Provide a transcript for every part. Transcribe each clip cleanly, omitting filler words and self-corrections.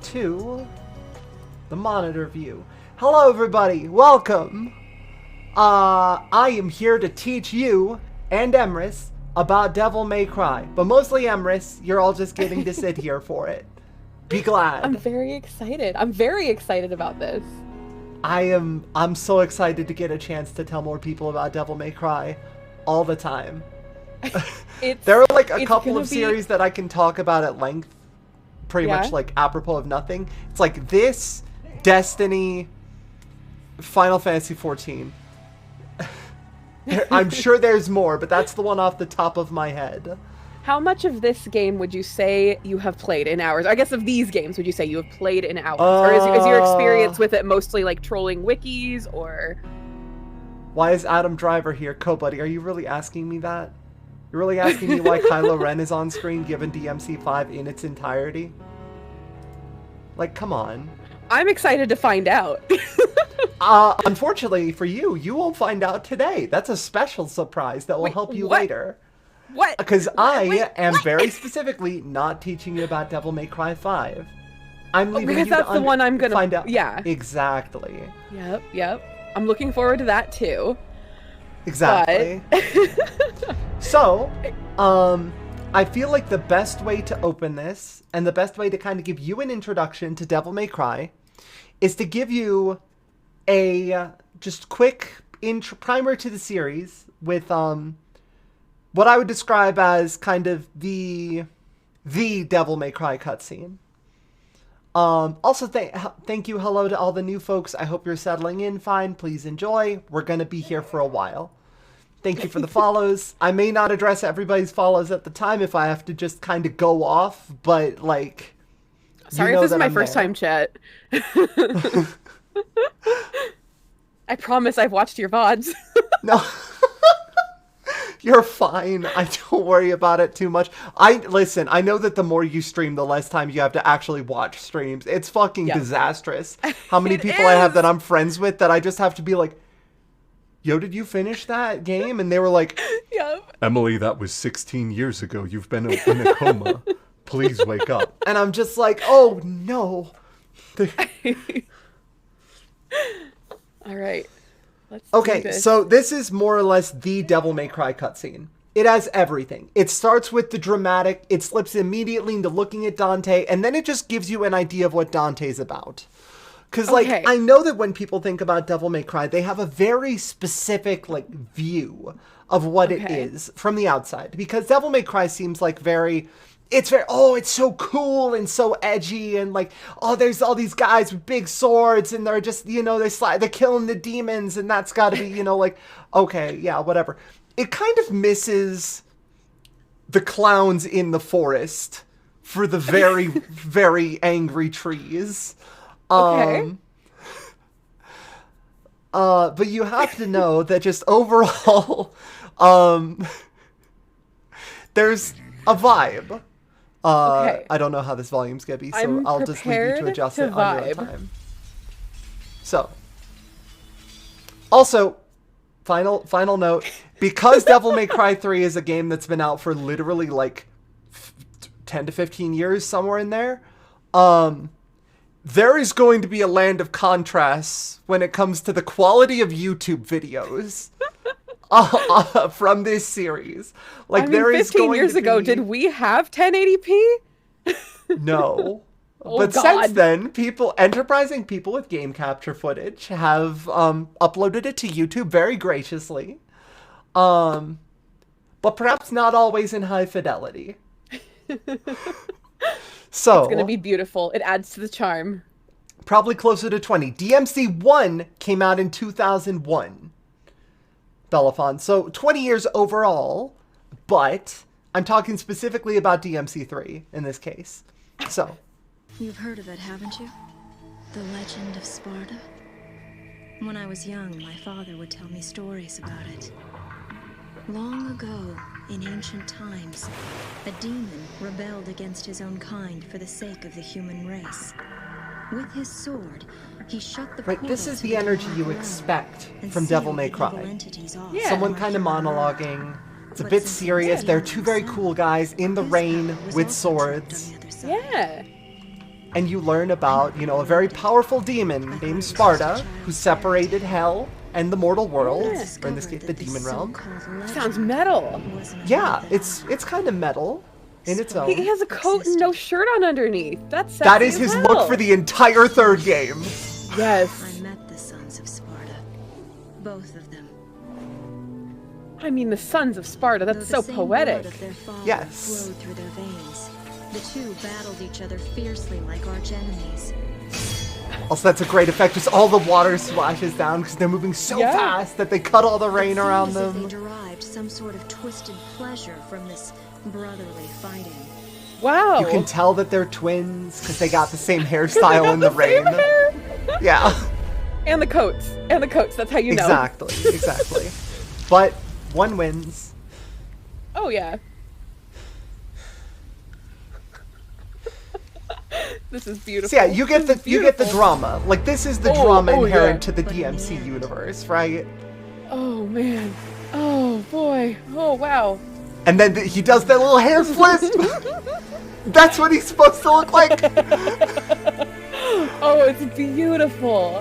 To the monitor view. Hello everybody, welcome! I am here to teach you and Emrys about Devil May Cry. But mostly Emrys, you're all just getting to sit here for it. Be glad. I'm very excited. I'm very excited about this. I'm so excited to get a chance to tell more people about Devil May Cry all the time. There are like a couple of series that I can talk about at length, pretty much like apropos of nothing. It's like this, Destiny, Final Fantasy XIV. I'm sure there's more, but that's the one off the top of my head. How much of this game would you say you have played in hours? I guess of these games, would you say you have played in hours? Or is your experience with it mostly like trolling wikis, or... Why is Adam Driver here? Buddy, are you really asking me that? You're really asking me why Kylo Ren is on screen given DMC5 in its entirety? Like, come on. I'm excited to find out. Unfortunately for you, you won't find out today. That's a special surprise that will help you later. What? Because I am very specifically not teaching you about Devil May Cry 5. I'm leaving because you that's to the one I'm gonna find out. Yeah. Exactly. Yep. I'm looking forward to that too. Exactly. So, I feel like the best way to open this, and the best way to kind of give you an introduction to Devil May Cry, is to give you a just quick primer to the series with what I would describe as kind of the Devil May Cry cutscene. Also, thank you, hello to all the new folks. I hope you're settling in fine. Please enjoy. We're gonna be here for a while. Thank you for the follows. I may not address everybody's follows at the time if I have to just kind of go off, but like... Sorry if this is my first time chat. I promise I've watched your VODs. No. You're fine. I don't worry about it too much. Listen, I know that the more you stream, the less time you have to actually watch streams. It's fucking disastrous. How many people I have that I'm friends with that I just have to be like, yo, did you finish that game? And they were like, yep. Emily, that was 16 years ago. You've been in a coma. Please wake up. And I'm just like, oh no. All right. Okay, so this is more or less the Devil May Cry cutscene. It has everything. It starts with the dramatic, it slips immediately into looking at Dante, and then it just gives you an idea of what Dante's about. Because, like, I know that when people think about Devil May Cry, they have a very specific, like, view of what it is from the outside. Because Devil May Cry seems like it's so cool and so edgy and like, oh, there's all these guys with big swords and they're just, they're killing the demons and that's gotta be, like, okay, yeah, whatever. It kind of misses the clowns in the forest for the very, very angry trees. But you have to know that just overall, there's a vibe. I don't know how this volume's gonna be, so I'll just leave you to adjust it on your own time. So, also, final note, because Devil May Cry 3 is a game that's been out for literally like 10 to 15 years, somewhere in there, there is going to be a land of contrasts when it comes to the quality of YouTube videos. From this series. Like, 15 years ago, did we have 1080p? No. But since then, enterprising people with game capture footage have uploaded it to YouTube very graciously. But perhaps not always in high fidelity. So it's going to be beautiful. It adds to the charm. Probably closer to 20. DMC1 came out in 2001. Belafonte. So 20 years overall, but I'm talking specifically about DMC3 in this case. So. You've heard of it, haven't you? The Legend of Sparta? When I was young, my father would tell me stories about it. Long ago, in ancient times, a demon rebelled against his own kind for the sake of the human race. With his sword, he shut the portal. This is the energy you expect from Devil May Cry. Yeah. Someone kind of monologuing, It's a bit serious. They're two very cool guys in the rain with swords. Yeah. And you learn about, you know, a very powerful demon named Sparda, who separated hell and the mortal world, or in this case, the demon realm. Sounds metal. Yeah, it's kind of metal in its own. He has a coat and no shirt on underneath. That's sexy That is as his hell. look for the entire third game. Yes. I met the sons of Sparta. Both of them. I mean, the sons of Sparta. That's Though so the same poetic. blood of their father Yes. flowed through their veins. The two battled each other fiercely like arch enemies. Also, that's a great effect. Just all the water splashes down because they're moving so Yeah. fast that they cut all the rain It seemed around as if them. They derived some sort of twisted pleasure from this brotherly fighting. Wow. You can tell that they're twins because they got the same hairstyle in the Same rain. hair. Yeah, And the coats. And the coats. That's how you know. exactly. But one wins. Oh, yeah. This is beautiful. So yeah, you get This is the beautiful. drama. Like this is the Oh, drama oh, inherent yeah. to the But in the DMC end- universe, right? Oh, man. Oh, boy. Oh, wow. And then he does that little hair flip. That's what he's supposed to look like. Oh, it's beautiful.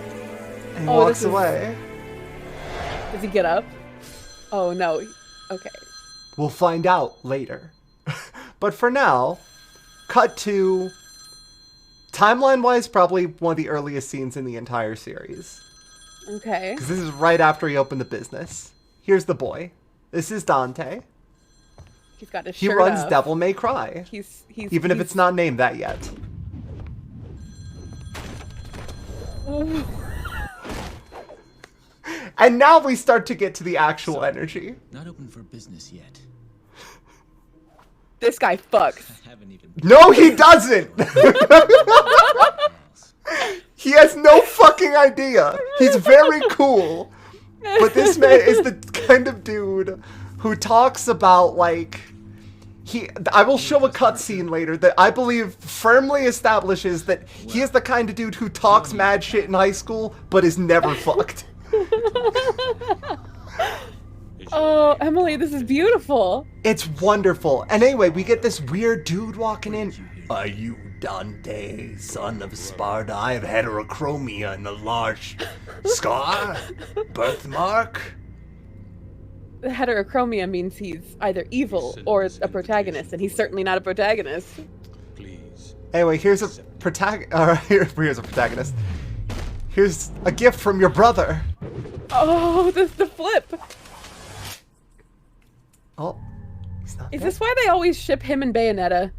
And he Oh, walks this is- away. Does he get up? Oh, no. Okay. We'll find out later. But for now, cut to timeline-wise, probably one of the earliest scenes in the entire series. Okay. Because this is right after he opened the business. Here's the boy. This is Dante. He's got his He shirt runs up. Devil May Cry. Even if he's- it's not named that yet. And now we start to get to the actual energy. Not open for business yet. This guy fucks. I haven't even. No, he doesn't! He has no fucking idea. He's very cool. But this man is the kind of dude who talks about, like... I will show a cutscene later that I believe firmly establishes that he is the kind of dude who talks mad shit in high school, but is never fucked. Oh, Emily, this is beautiful. It's wonderful. And anyway, we get this weird dude walking in. Are you Dante, son of Sparta? I have heterochromia and a large scar, birthmark. The heterochromia means he's either evil or a protagonist, and he's certainly not a protagonist. Please. Anyway, here's a here's a protagonist. Here's a gift from your brother. Oh, the flip. Oh, he's not Is dead. this why they always ship him and Bayonetta?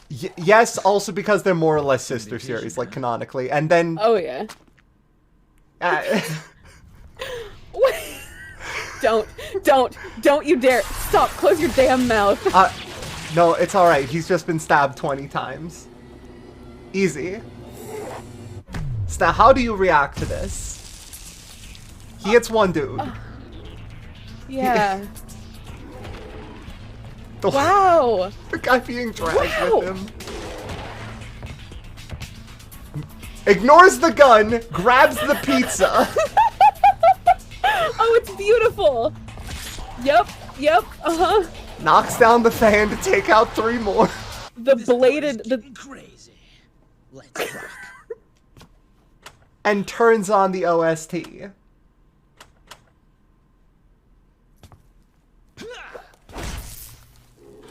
Yes, also because they're more or less sister series, like canonically. And then Oh, yeah. Don't you dare. Stop, close your damn mouth. no, it's alright. He's just been stabbed 20 times. Easy. So now, how do you react to this? He hits one dude. Yeah. The, Wow. the guy being dragged Wow. with him. Ignores the gun, grabs the pizza. Oh, it's beautiful. Yep, uh-huh. Knocks down the fan to take out 3 more. The bladed, the... Crazy. Let's rock. And turns on the OST.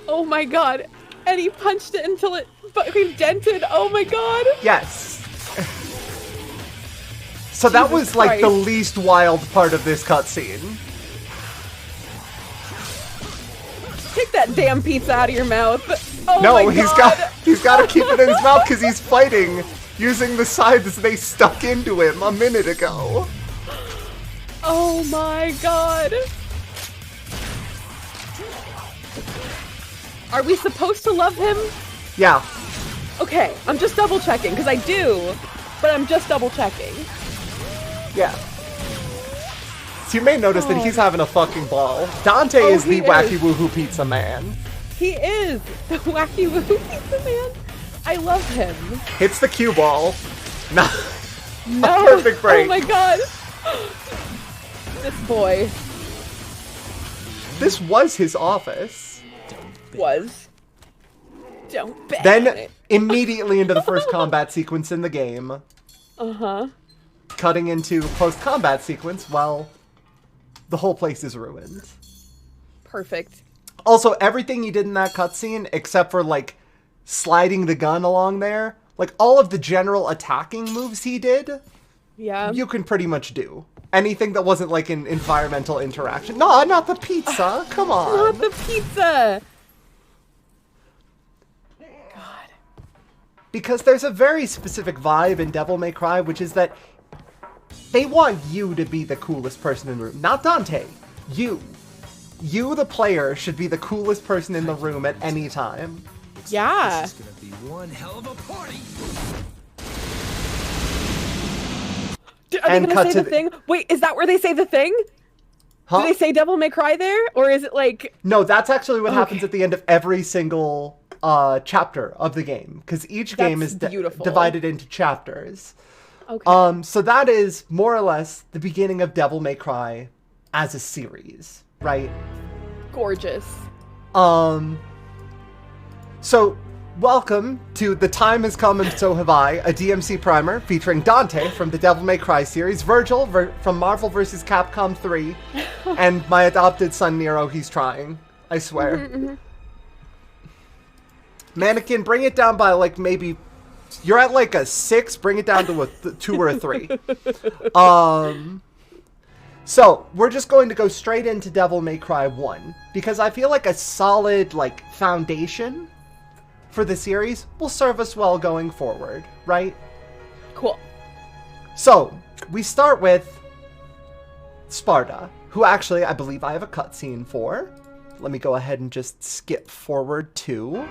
Oh my god. And he punched it until it fucking dented. Oh my god. Yes. So that Jesus was like the Christ. least wild part of this cutscene. Take that damn pizza out of your mouth. Oh No, my he's god. got to keep it in his mouth because he's fighting using the sides they stuck into him a minute ago. Oh my god. Are we supposed to love him? Yeah. Okay, I'm just double checking, because I do, but I'm just double checking. Yeah. So you may notice that he's having a fucking ball. Dante Oh, is the he wacky is. woohoo pizza man. He is the wacky woo pizza man. I love him. Hits the cue ball. No. No. Perfect break. Oh my god. This boy. This was his office. Don't bet on Then it. immediately into the first combat sequence in the game. Uh-huh. Cutting into post-combat sequence, well, the whole place is ruined. Perfect. Also, everything he did in that cutscene, except for, like, sliding the gun along there, like, all of the general attacking moves he did, Yeah. you can pretty much do. Anything that wasn't, like, an environmental interaction. No, not the pizza. Come on. Not the pizza. Because there's a very specific vibe in Devil May Cry, which is that they want you to be the coolest person in the room. Not Dante. You. You, the player, should be the coolest person in the room at any time. Yeah. This is gonna be one hell of a party. Are they And gonna cut say to the thing? Wait, is that where they say the thing? Huh? Do they say Devil May Cry there? Or is it like... No, that's actually what happens at the end of every single chapter of the game. Because each game That's is beautiful. divided into chapters. Okay. So that is more or less the beginning of Devil May Cry as a series, right? Gorgeous. So welcome to The Time Has Come and So Have I, a DMC primer featuring Dante from the Devil May Cry series, Virgil from Marvel vs. Capcom 3, and my adopted son Nero. He's trying, I swear. Mannequin, bring it down by like maybe... You're at like a 6, bring it down to a 2 or a 3. So, we're just going to go straight into Devil May Cry 1, because I feel like a solid, like, foundation for the series will serve us well going forward, right? Cool. So, we start with Sparda, who actually I believe I have a cutscene for. Let me go ahead and just skip forward to...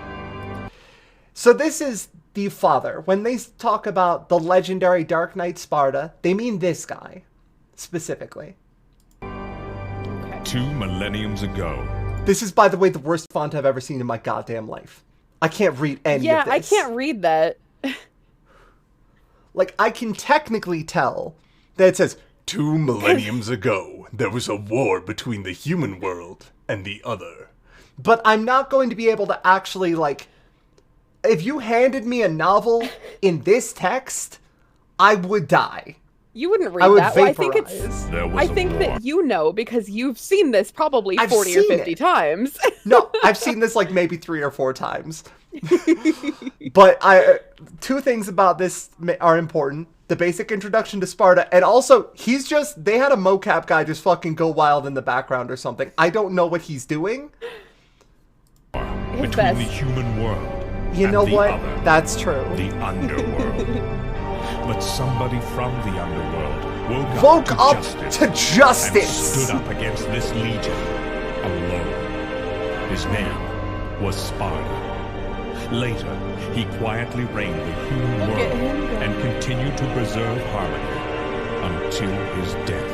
So this is the father. When they talk about the legendary Dark Knight Sparda, they mean this guy, specifically. 2 millenniums ago. This is, by the way, the worst font I've ever seen in my goddamn life. I can't read any Yeah, of this. I can't read that. Like, I can technically tell that it says, 2 millenniums ago, there was a war between the human world and the other. but I'm not going to be able to actually, like... If you handed me a novel in this text, I would die. You wouldn't read I would that. Well, I think vaporize. it's... There was I a think war. that you know because you've seen this probably I've 40 or seen 50 it. times. No, I've seen this like maybe 3 or 4 times. But two things about this are important. The basic introduction to Sparda, and also, they had a mocap guy just fucking go wild in the background or something. I don't know what he's doing. Between best. the human world You and know the what? other, That's true. the underworld. But somebody from the underworld Woke to up justice to and justice. stood up against this legion alone. His name was Sparda. Later, he quietly reigned the human Look world at him go. and continued to preserve harmony until his death.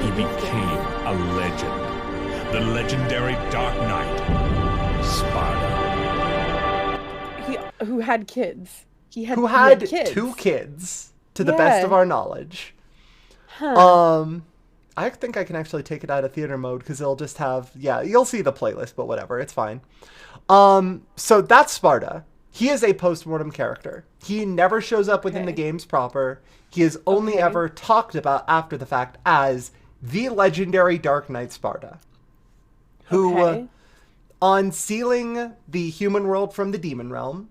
He became a legend. The legendary Dark Knight, Sparda. Who had kids. He Who had kids. 2 kids, to the best Yeah. of our knowledge. I think I can actually take it out of theater mode because it'll just have, you'll see the playlist, but whatever, it's fine. So that's Sparda. He is a post-mortem character. He never shows up within the games proper. He is only Okay. ever talked about after the fact as the legendary Dark Knight Sparda, who, Okay. on sealing the human world from the demon realm,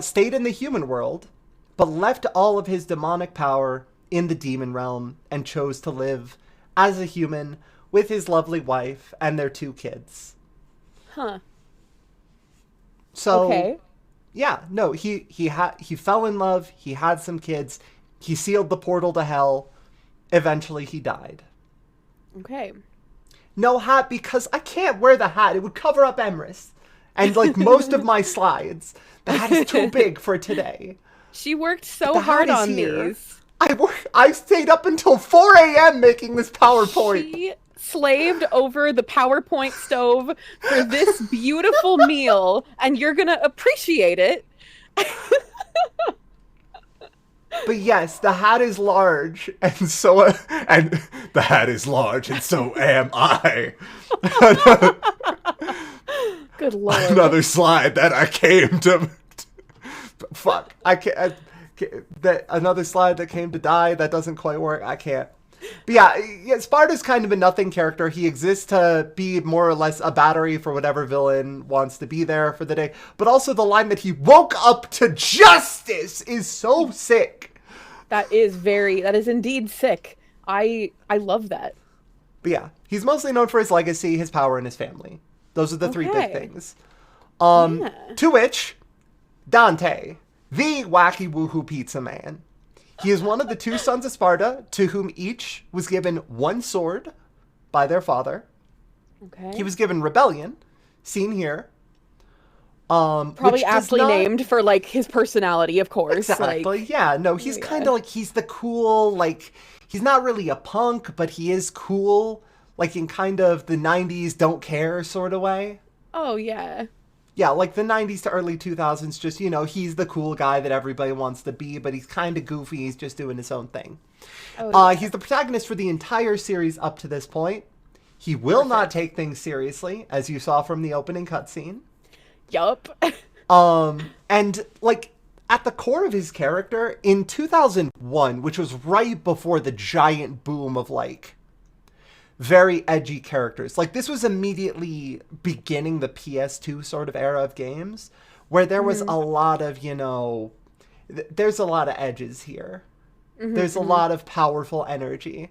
stayed in the human world, but left all of his demonic power in the demon realm and chose to live as a human with his lovely wife and their 2 kids. Huh. So, Okay. yeah, no, he fell in love, he had some kids, he sealed the portal to hell, eventually he died. Okay. No hat because I can't wear the hat, it would cover up Emrys. And like most of my slides, the hat is too big for today. She worked so The hard hat is on here. these. I stayed up until 4 a.m. making this PowerPoint. She slaved over the PowerPoint stove for this beautiful meal, and you're gonna appreciate it. But yes, the hat is large, and so and the hat is large, and so am I. Good lord. Another slide that I came to. Fuck, I can't. That another slide that came to die. That doesn't quite work. I can't. But yeah, Sparta's kind of a nothing character. He exists to be more or less a battery for whatever villain wants to be there for the day. But also the line that he woke up to justice is so sick. That is indeed sick. I love that. But yeah, he's mostly known for his legacy, his power, and his family. Those are the three big things. To which, Dante, the wacky woohoo pizza man. He is one of the two sons of Sparta, to whom each was given one sword by their father. Okay. He was given Rebellion, seen here. Probably aptly named for, like, his personality, of course. Exactly, like, yeah. No, he's kind of like, he's the cool, like, he's not really a punk, but he is cool, like, in kind of the 90s don't care sort of way. Oh, yeah. Yeah, like the 90s to early 2000s, just, you know, he's the cool guy that everybody wants to be, but he's kind of goofy. He's just doing his own thing. Oh, yeah. He's the protagonist for the entire series up to this point. He will not take things seriously, as you saw from the opening cutscene. Yup. And, like, at the core of his character, in 2001, which was right before the giant boom of, like, very edgy characters. Like, this was immediately beginning the PS2 sort of era of games, where there was a lot of, you know, there's a lot of edges here. There's a lot of powerful energy.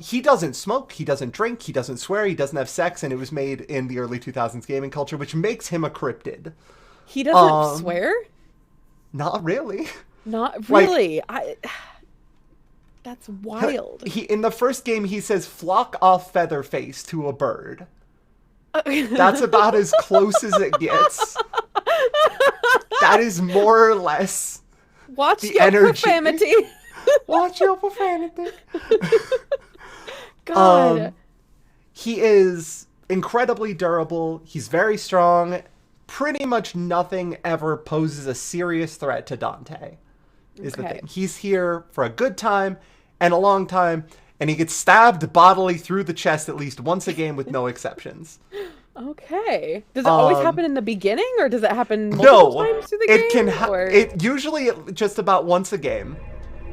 He doesn't smoke, he doesn't drink, he doesn't swear, he doesn't have sex, and it was made in the early 2000s gaming culture, which makes him a cryptid. He doesn't swear? Not really. Not really. That's wild. He in the first game, he says, "Flock off Featherface" to a bird. That's about as close as it gets. That is more or less Watch the your energy. profanity. Watch your profanity. God. He is incredibly durable. He's very strong. Pretty much nothing ever poses a serious threat to Dante, is the thing. He's here for a good time and a long time, and he gets stabbed bodily through the chest at least once a game with no exceptions. Okay. Does it always happen in the beginning, or does it happen multiple times through the game? It can it usually just about once a game,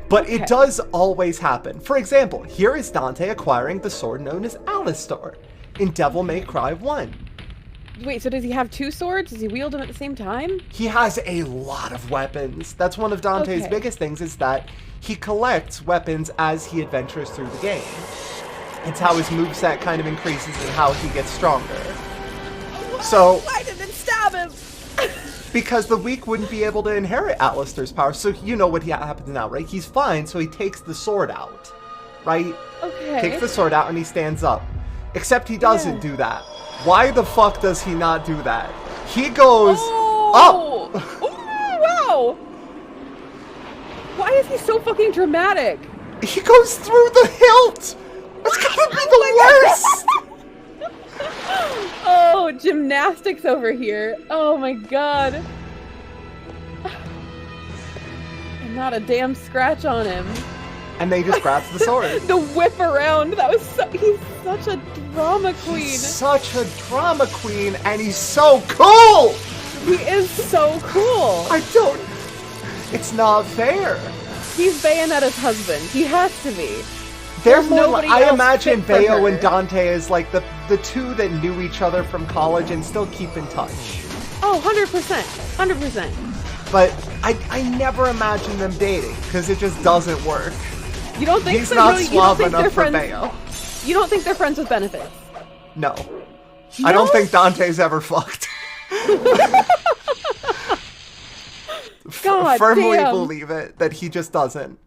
but it does always happen. For example, here is Dante acquiring the sword known as Alistar in Devil May Cry 1. Wait, so does he have two swords? Does he wield them at the same time? He has a lot of weapons. That's one of Dante's biggest things, is that he collects weapons as he adventures through the game. It's how his moveset kind of increases and how he gets stronger. So why did it stab him? Because the weak wouldn't be able to inherit Alistar's power. So you know what happens now, right? He's fine, so he takes the sword out, right? Okay. Takes the sword out and he stands up. Except he doesn't do that. Why the fuck does he not do that? He goes up! Oh, wow! Why is he so fucking dramatic? He goes through the hilt! It's gonna be the worst! Oh, gymnastics over here. Oh my god. And not a damn scratch on him. And then he just grabs the sword. The whip around. That was he's such a drama queen. He's such a drama queen, and he's so cool! He is so cool. It's not fair. He's Bayonetta's husband. He has to be. There's more nobody I else imagine fit for Bayo her. and Dante as like the two that knew each other from college and still keep in touch. Oh, 100%. 100%. But I never imagine them dating, because it just doesn't work. You don't think He's so? not No, you don't suave think enough they're for friends? Bayo. You don't think they're friends with benefits? No. I don't think Dante's ever fucked. God Firmly damn. believe it, that he just doesn't.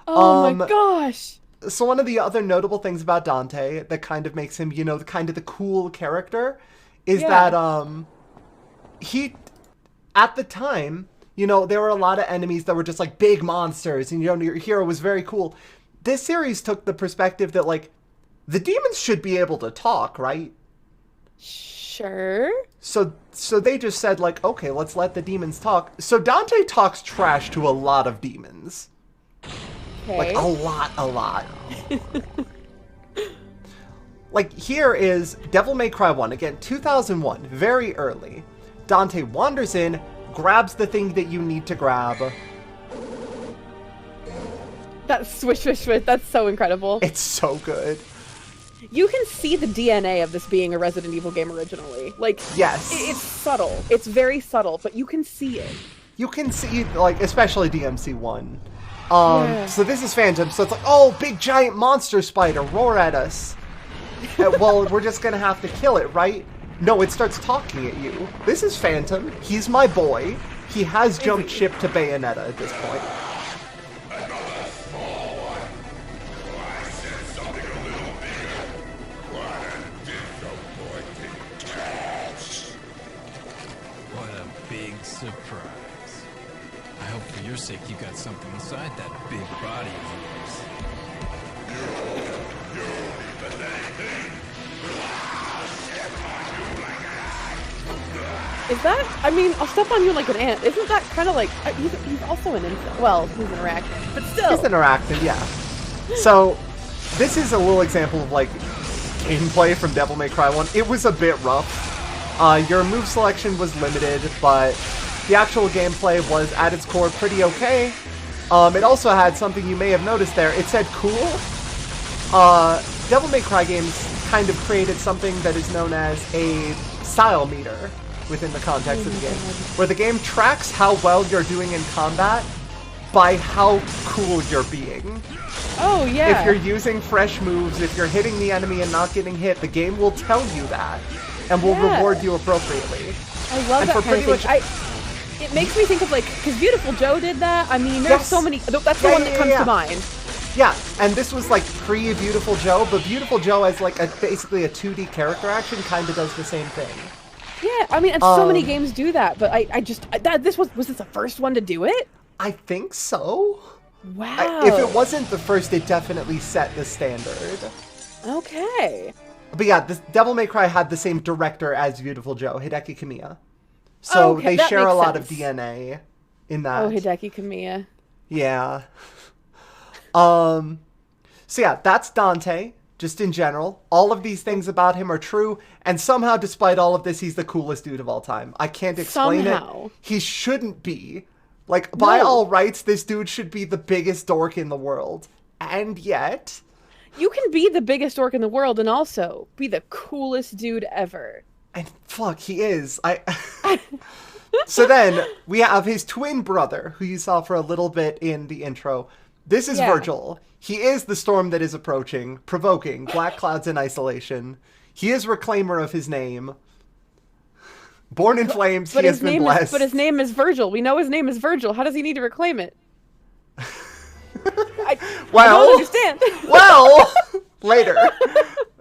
Oh my gosh. So one of the other notable things about Dante that kind of makes him, you know, kind of the cool character is that he, at the time, you know, there were a lot of enemies that were just like big monsters, and you know, your hero was very cool. This series took the perspective that, like, the demons should be able to talk, right? Sure. So they just said, like, okay, let's let the demons talk. So Dante talks trash to a lot of demons, Okay. Like, a lot. Like, here is Devil May Cry 1. Again, 2001. Very early. Dante wanders in, grabs the thing that you need to grab. That's swish, swish, swish. That's so incredible. It's so good. You can see the DNA of this being a Resident Evil game originally. Like, Yes. it's subtle. It's very subtle, but you can see it. You can see, like, especially DMC1. Yeah. So this is Phantom, so it's like, oh, big giant monster spider, roar at us. Well, we're just gonna have to kill it, right? No, it starts talking at you. This is Phantom. He's my boy. He has jumped ship to Bayonetta at this point. What a big surprise. I hope for your sake you got something inside that big body of yours. Is that? I mean, I'll step on you like an ant. Isn't that kind of like? He's also an insect. Well, he's an arachnid, but still. He's interactive, yeah. So, this is a little example of, like, gameplay from Devil May Cry 1. It was a bit rough. Your move selection was limited, but the actual gameplay was, at its core, pretty okay. It also had something you may have noticed there. It said cool. Devil May Cry games kind of created something that is known as a style meter within the context of the game, where the game tracks how well you're doing in combat by how cool you're being. Oh yeah. If you're using fresh moves, if you're hitting the enemy and not getting hit, the game will tell you that and will reward you appropriately. I love And that for kind of pretty thing. It makes me think of, like, because Beautiful Joe did that. I mean, there's so many. That's the one that comes to mind. Yeah, and this was like pre-Beautiful Joe, but Beautiful Joe as like basically a 2D character action kind of does the same thing. Yeah, I mean, and so many games do that, but was this the first one to do it? I think so. Wow. If it wasn't the first, it definitely set the standard. Okay. But yeah, this Devil May Cry had the same director as Beautiful Joe, Hideki Kamiya. So Okay, they that share a makes lot of sense. DNA in that. Oh, Hideki Kamiya. Yeah. So yeah, that's Dante, just in general. All of these things about him are true, and somehow, despite all of this, he's the coolest dude of all time. I can't explain Somehow. it. He shouldn't be. Like, by No. all rights, this dude should be the biggest dork in the world. And yet... You can be the biggest dork in the world and also be the coolest dude ever. And fuck, he is. So then, we have his twin brother, who you saw for a little bit in the intro. This is Yeah. Virgil. He is the storm that is approaching, provoking black clouds in isolation. He is reclaimer of his name. Born in flames, he has been blessed. But his name is Virgil. We know his name is Virgil. How does he need to reclaim it? I don't understand. Well, later.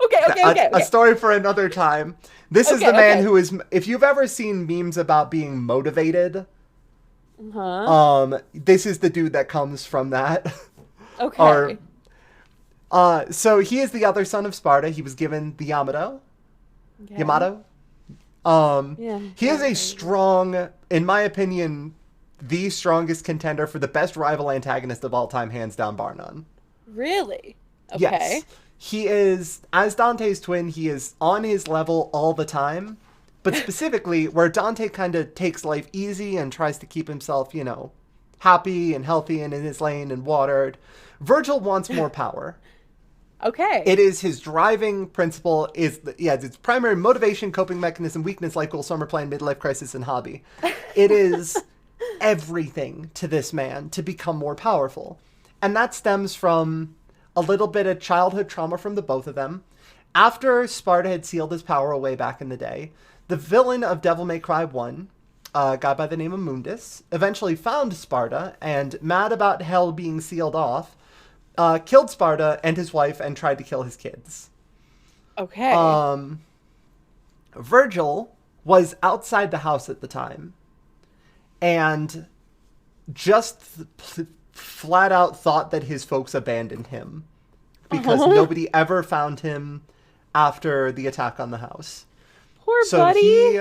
Okay. A story for another time. This is the man who is... If you've ever seen memes about being motivated, this is the dude that comes from that. Okay. So he is the other son of Sparta. He was given the Yamato. Okay. Yamato? Yeah. He is a strong, in my opinion, the strongest contender for the best rival antagonist of all time, hands down, bar none. Really? Okay. Yes. He is, as Dante's twin, he is on his level all the time. But specifically, where Dante kind of takes life easy and tries to keep himself, you know, happy and healthy and in his lane and watered, Virgil wants more power. Okay. It is his driving principle, it's its primary motivation, coping mechanism, weakness, life goal, summer plan, midlife crisis, and hobby. It is everything to this man to become more powerful. And that stems from a little bit of childhood trauma from the both of them. After Sparta had sealed his power away back in the day, the villain of Devil May Cry 1, a guy by the name of Mundus, eventually found Sparta, and mad about hell being sealed off, killed Sparta and his wife and tried to kill his kids. Okay. Virgil was outside the house at the time and just flat out thought that his folks abandoned him because nobody ever found him after the attack on the house. Poor So buddy. he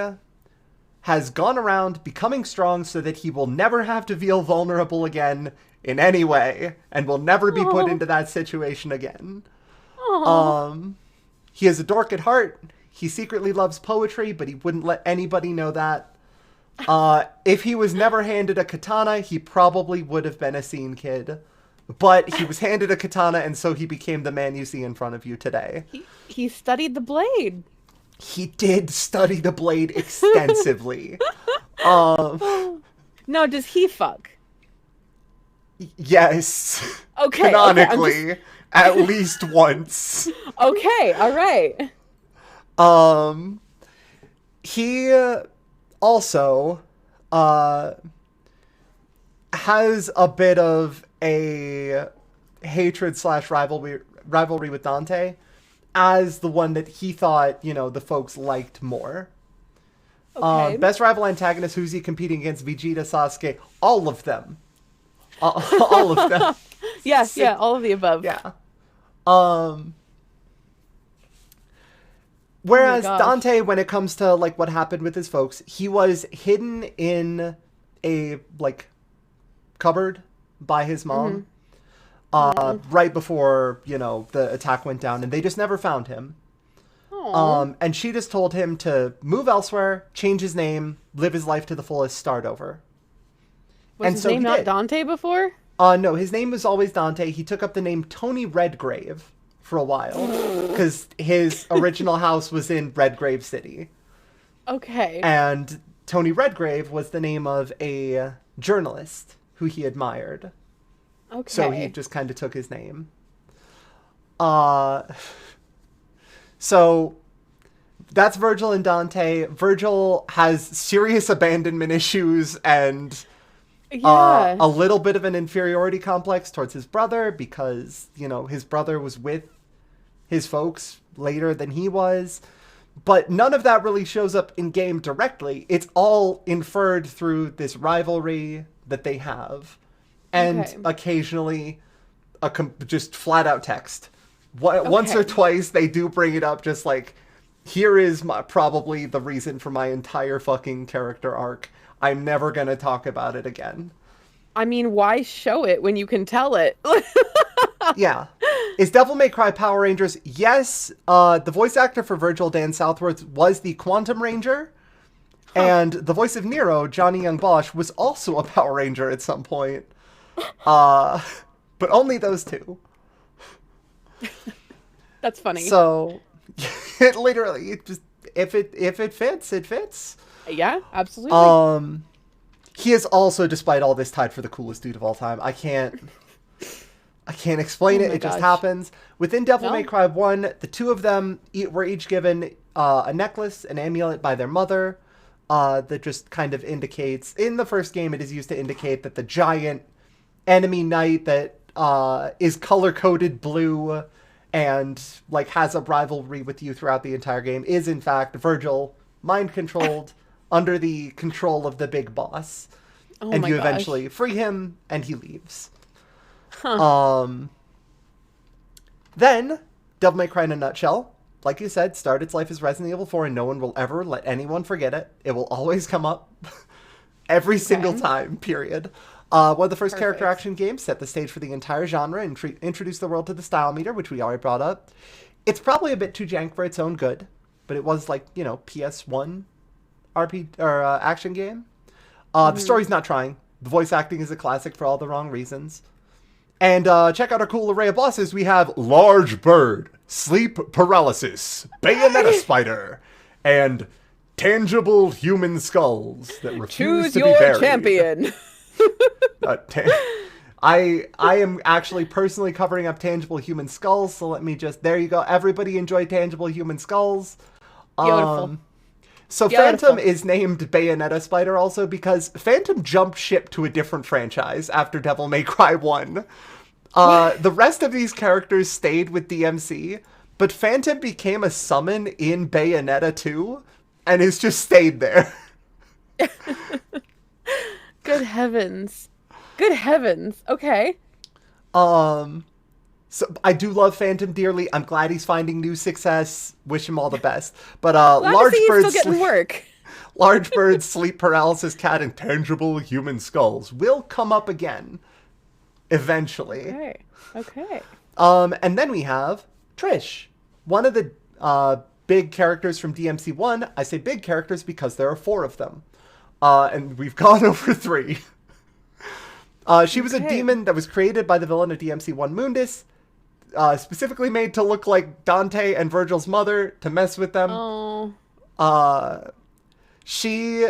has gone around becoming strong so that he will never have to feel vulnerable again in any way and will never be put Aw. into that situation again. Aw. He is a dork at heart. He secretly loves poetry, but he wouldn't let anybody know that. If he was never handed a katana, he probably would have been a scene kid. But he was handed a katana, and so he became the man you see in front of you today. He studied the blade. He did study the blade extensively. No, does he fuck? Yes. Okay. Canonically, at least once. Okay, all right. He also has a bit of a hatred / rivalry with Dante as the one that he thought, the folks liked more. Okay. Best rival antagonist, who's he competing against? Vegeta, Sasuke, all of them. All of them. Yes, yeah, all of the above. Yeah. Whereas gosh. Dante, when it comes to like what happened with his folks, he was hidden in a like cupboard by his mom right before, the attack went down, and they just never found him. Aw. And she just told him to move elsewhere, change his name, live his life to the fullest, start over. Was his name he not did. Dante before? No, his name was always Dante. He took up the name Tony Redgrave for a while because his original house was in Redgrave City. Okay. And Tony Redgrave was the name of a journalist who he admired. Okay. So he just kind of took his name. So that's Virgil and Dante. Virgil has serious abandonment issues and yeah. a little bit of an inferiority complex towards his brother because, his brother was with his folks later than he was. But none of that really shows up in game directly. It's all inferred through this rivalry that they have. And Okay. occasionally just flat out text. Once or Okay. twice they do bring it up, just like, here is probably the reason for my entire fucking character arc. I'm never gonna talk about it again. I mean, why show it when you can tell it? Yeah. Is Devil May Cry Power Rangers? Yes. The voice actor for Virgil, Dan Southworth, was the Quantum Ranger. And the voice of Nero, Johnny Young Bosch, was also a Power Ranger at some point. But only those two. That's funny. So, it literally, if it fits, it fits. Yeah, absolutely. He is also, despite all this, tied for the coolest dude of all time. I can't explain it. my It just gosh. happens. Within Devil No. May Cry 1, the two of them were each given a necklace, an amulet by their mother, that just kind of indicates, in the first game, it is used to indicate that the giant enemy knight that is color-coded blue and like has a rivalry with you throughout the entire game is in fact Virgil, mind-controlled, under the control of the big boss. Oh And my you gosh. eventually free him, and he leaves. Then, Devil May Cry in a nutshell, like you said, started its life as Resident Evil 4, and no one will ever let anyone forget it. It will always come up. Every single time, period. One of the first character Perfect. action games, set the stage for the entire genre, and introduced the world to the style meter, which we already brought up. It's probably a bit too jank for its own good, but it was like, PS1 action game. The story's not trying. The voice acting is a classic for all the wrong reasons. And check out our cool array of bosses. We have Large Bird, Sleep Paralysis, Bayonetta Spider, and Tangible Human Skulls that refuse Choose to be your buried. champion. I am actually personally covering up Tangible Human Skulls, so let me just... There you go. Everybody enjoy Tangible Human Skulls. Beautiful. So Beautiful. Phantom is named Bayonetta Spider also because Phantom jumped ship to a different franchise after Devil May Cry 1. The rest of these characters stayed with DMC, but Phantom became a summon in Bayonetta 2 and has just stayed there. Good heavens. Good heavens. Okay. So I do love Phantom dearly. I'm glad he's finding new success. Wish him all the best. But Glad Large to see he's Bird, still getting work. Large Bird, Sleep Paralysis Cat, and Tangible Human Skulls will come up again. eventually. Okay. And then we have Trish, one of the big characters from DMC1. I say big characters because there are 4 of them. And we've gone over 3. She was a demon that was created by the villain of DMC1, Mundus, specifically made to look like Dante and Virgil's mother to mess with them. Oh. She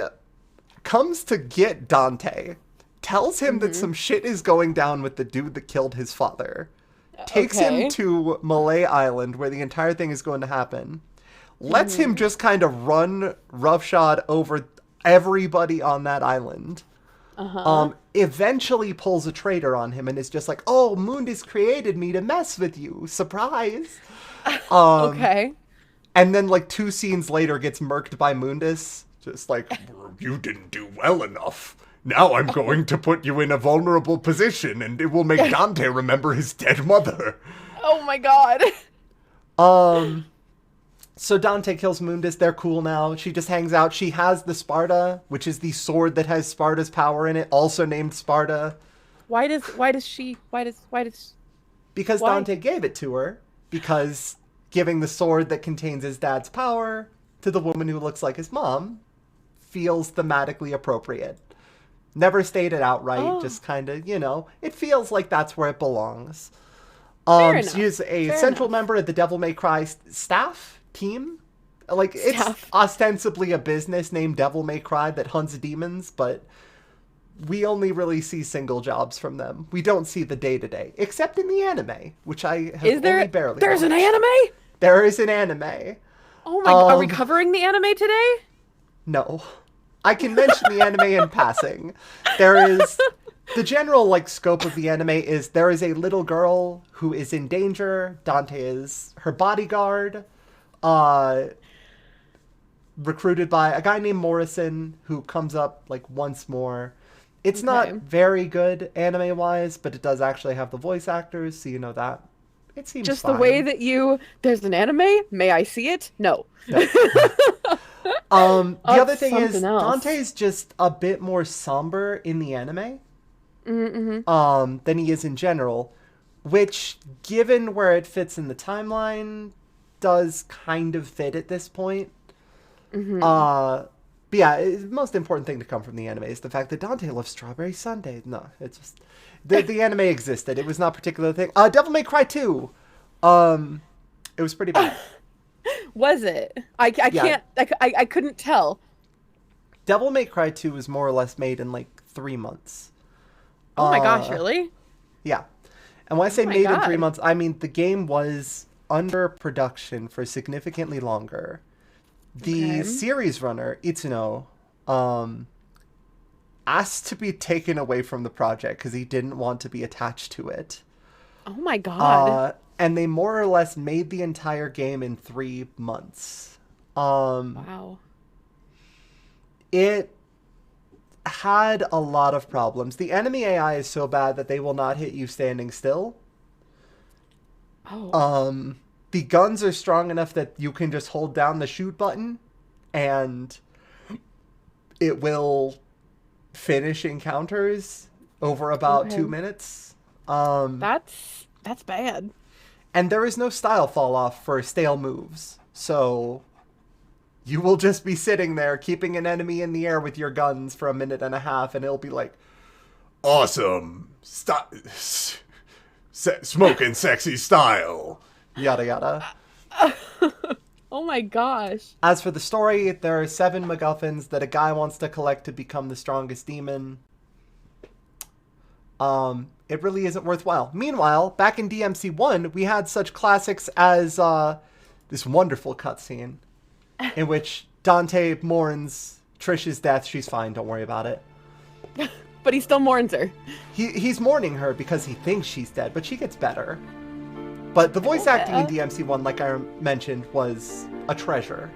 comes to get Dante, tells him that some shit is going down with the dude that killed his father, takes him to Malay Island where the entire thing is going to happen, lets him just kind of run roughshod over everybody on that island. Eventually pulls a traitor on him and is just like, oh, Mundus created me to mess with you. Surprise. Okay. And then like 2 scenes later gets murked by Mundus. Just like, you didn't do well enough. Now I'm going to put you in a vulnerable position and it will make Dante remember his dead mother. Oh my god. So Dante kills Mundus. They're cool now. She just hangs out. She has the Sparta, which is the sword that has Sparta's power in it, also named Sparta. Why does Because Dante gave it to her. Because giving the sword that contains his dad's power to the woman who looks like his mom feels thematically appropriate. Never stated outright, just kind of, it feels like that's where it belongs. She's a central member of the Devil May Cry staff team. Like, it's ostensibly a business named Devil May Cry that hunts demons, but we only really see single jobs from them. We don't see the day-to-day, except in the anime, which I have only barely There's watched. an anime? There is an anime. Oh my god, are we covering the anime today? No. I can mention the anime in passing. There is... The general, scope of the anime is there is a little girl who is in danger. Dante is her bodyguard. Recruited by a guy named Morrison, who comes up, once more. It's not very good anime-wise, but it does actually have the voice actors, so you know that. It seems just fine. The way that there's an anime? May I see it? No. The other thing is, else. Dante's just a bit more somber in the anime. Than he is in general, which, given where it fits in the timeline, does kind of fit at this point. But yeah, the most important thing to come from the anime is the fact that Dante loves strawberry sundae. No, it's just the anime existed. It was not a particular thing. Devil May Cry 2. It was pretty bad. Was it? I can't. I couldn't tell. Devil May Cry 2 was more or less made in 3 months. Oh my gosh, really? Yeah. And when I say made in 3 months, I mean the game was under production for significantly longer. The series runner, Itsuno, asked to be taken away from the project because he didn't want to be attached to it. Oh my god. And they more or less made the entire game in 3 months. Wow. It had a lot of problems. The enemy AI is so bad that they will not hit you standing still. Oh. The guns are strong enough that you can just hold down the shoot button and it will finish encounters over about 2 minutes. That's bad. And there is no style fall off for stale moves. So you will just be sitting there keeping an enemy in the air with your guns for 1.5 minutes and it'll be like, awesome, stop, smoking sexy style, yada yada. Oh my gosh. As for the story, there are 7 MacGuffins that a guy wants to collect to become the strongest demon. It really isn't worthwhile. Meanwhile, back in DMC1, we had such classics as this wonderful cutscene in which Dante mourns Trish's death. She's fine, don't worry about it. But he still mourns her. He's mourning her because he thinks she's dead, but she gets better. But the voice acting in DMC1, like I mentioned, was a treasure.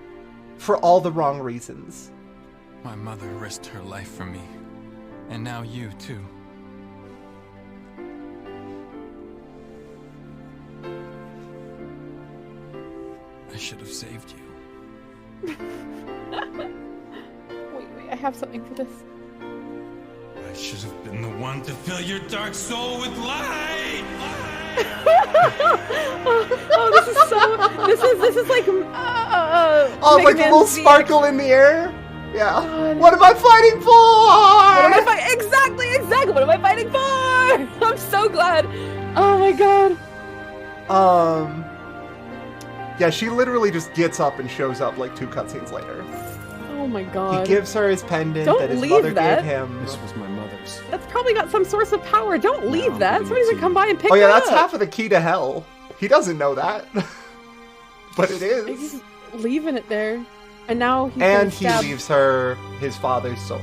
For all the wrong reasons. My mother risked her life for me. And now you, too. I should have saved you. Wait, I have something for this. I I should have been the one to fill your dark soul with light. This is like Oh, Mega like a Man little Z. sparkle in the air? Yeah. God. What am I fighting for? What am I fighting? Exactly. What am I fighting for? I'm so glad. Oh my god. Yeah, she literally just gets up and shows up like 2 cutscenes later. Oh my god. He gives her his pendant Don't that his leave mother that. gave him. This was my mother's. That's probably got some source of power. Don't leave I'm that. giving Somebody's it gonna to come you. by and pick Oh yeah, it that's up. half of the key to hell. He doesn't know that. But it He's is. just leaving it there. And now he And can he stab- leaves her his father's sword.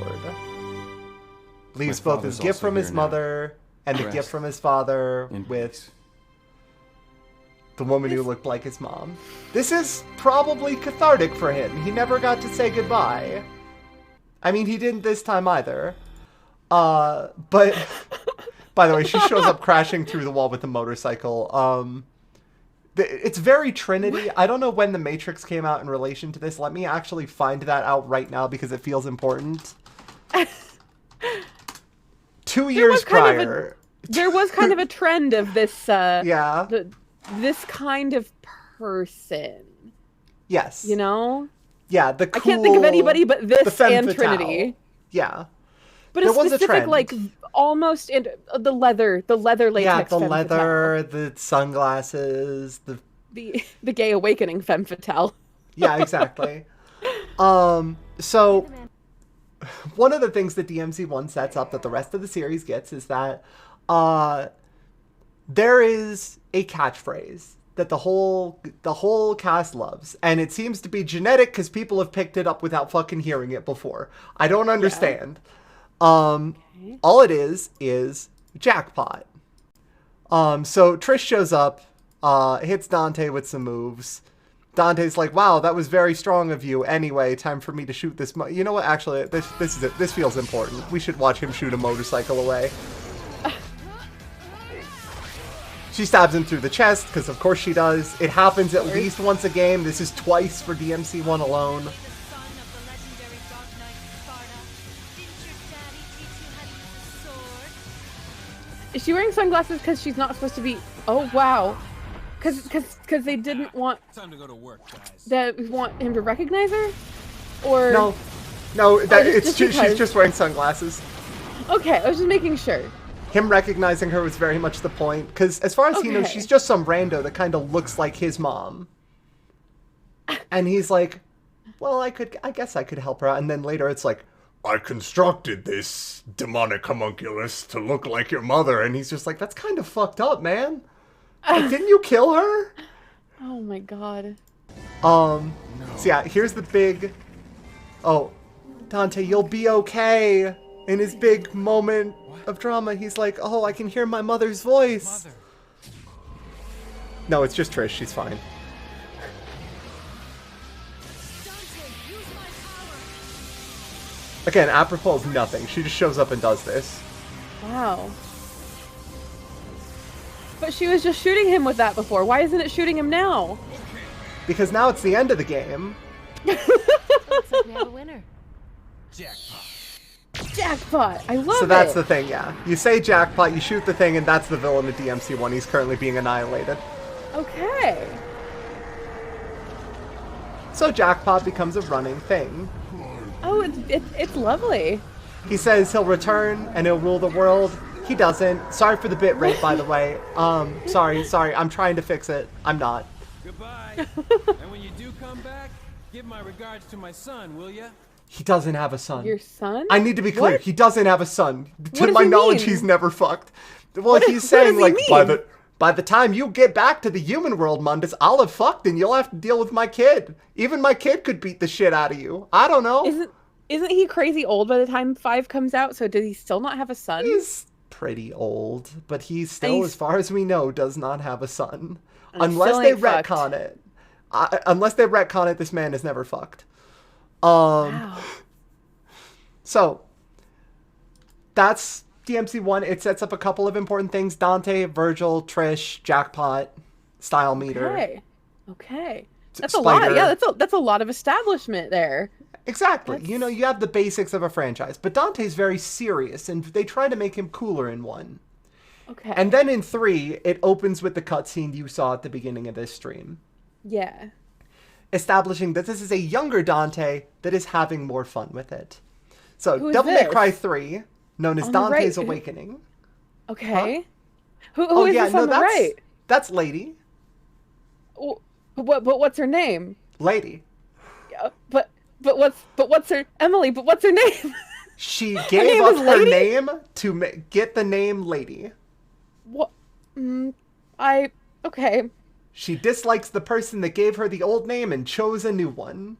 Leaves My both his father's gift also from his here now. mother and the Rest gift from his father in with peace. the woman who looked like his mom. This is probably cathartic for him. He never got to say goodbye. I mean, he didn't this time either. But by the way, she shows up crashing through the wall with the motorcycle. It's very Trinity. I don't know when The Matrix came out in relation to this. Let me actually find that out right now because it feels important. 2 years kind of prior. There was kind of a trend of this Yeah. this kind of person, Yes. you know? Yeah, the cool... I can't think of anybody but the this femme and fatale. Trinity. Yeah. But There a was a specific, trend. like, almost in the leather latex. Yeah, the femme leather, the sunglasses, the... fatale. The gay awakening femme fatale. Yeah, exactly. So one of the things that DMC1 sets up that the rest of the series gets is that there is a catchphrase that the whole cast loves, and it seems to be genetic because people have picked it up without fucking hearing it before. I don't understand. All it is jackpot. So Trish shows up, hits Dante with some moves. Dante's like, wow, that was very strong of you. Anyway, time for me to shoot this. You know what? Actually, this is it. This feels important. We should watch him shoot a motorcycle away. She stabs him through the chest, because of course she does. It happens at least once a game. This is twice for DMC1 alone. Is she wearing sunglasses because she's not supposed to be? Oh wow, because they didn't want Time to go to work, guys. him to recognize her, or No, that just it's she's because. just wearing sunglasses. Okay, I was just making sure. Him recognizing her was very much the point, because as far as he knows, Okay. she's just some rando that kind of looks like his mom. And he's like, well, I guess I could help her out. And then later it's like, I constructed this demonic homunculus to look like your mother. And he's just like, that's kind of fucked up, man. Like, didn't you kill her? Oh my god. So yeah, here's the big, oh, Dante, you'll be okay. In his big moment of drama, he's like, oh, I can hear my mother's voice. Mother. No, it's just Trish. She's fine. Again, apropos of nothing. She just shows up and does this. Wow. But she was just shooting him with that before. Why isn't it shooting him now? Because now it's the end of the game. Looks like we have a winner. Jackpot. Jackpot! I love it. So that's the thing, yeah. You say jackpot, you shoot the thing, and that's the villain of DMC1. He's currently being annihilated. Okay. So jackpot becomes a running thing. Oh, it's lovely. He says he'll return and he'll rule the world. He doesn't. Sorry for the bit rate, by the way. Sorry. I'm trying to fix it. I'm not. Goodbye. And when you do come back, give my regards to my son, will ya? He doesn't have a son. Your son? I need to be clear. What? He doesn't have a son. To does my he knowledge, mean? he's never fucked. Well, What he's does saying he like mean? by the time you get back to the human world, Mundus, I'll have fucked and you'll have to deal with my kid. Even my kid could beat the shit out of you. I don't know. Isn't he crazy old by the time 5 comes out? So does he still not have a son? He's pretty old, but he's still, he's- as far as we know, does not have a son. And Unless still they ain't fucked. retcon it. Unless they retcon it, this man is never fucked. Wow. So, that's DMC1. It sets up a couple of important things. Dante, Virgil, Trish, Jackpot, style meter. Okay. That's a lot. Yeah, that's a lot of establishment there. Exactly. You know, you have the basics of a franchise, but Dante's very serious, and they try to make him cooler in 1. Okay. And then in 3, it opens with the cutscene you saw at the beginning of this stream. Yeah. Establishing that this is a younger Dante that is having more fun with it. So, Who is Devil May this? Cry 3, known as On the Dante's right. Awakening. Okay. Who is this on the right? That's Lady. But what's her name? Lady. But what's her Emily? But what's her name? She name gave up is her Lady? name to get the name Lady. What? Okay. She dislikes the person that gave her the old name and chose a new one.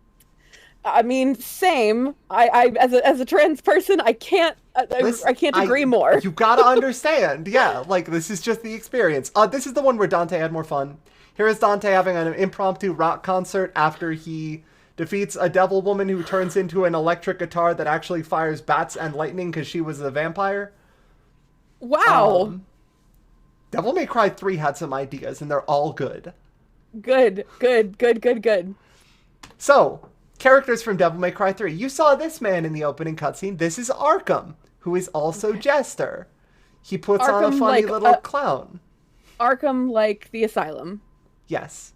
I mean, same. I as a trans person, I can't I can't agree more. You gotta understand, yeah. Like, this is just the experience. This is the one where Dante had more fun. Here is Dante having an impromptu rock concert after he defeats a devil woman who turns into an electric guitar that actually fires bats and lightning because she was a vampire. Wow. Devil May Cry 3 had some ideas, and they're all good. Good. So, characters from Devil May Cry 3. You saw this man in the opening cutscene. This is Arkham, who is also Jester. He puts on a Arkham, funny like, little clown. Arkham, like the asylum. Yes.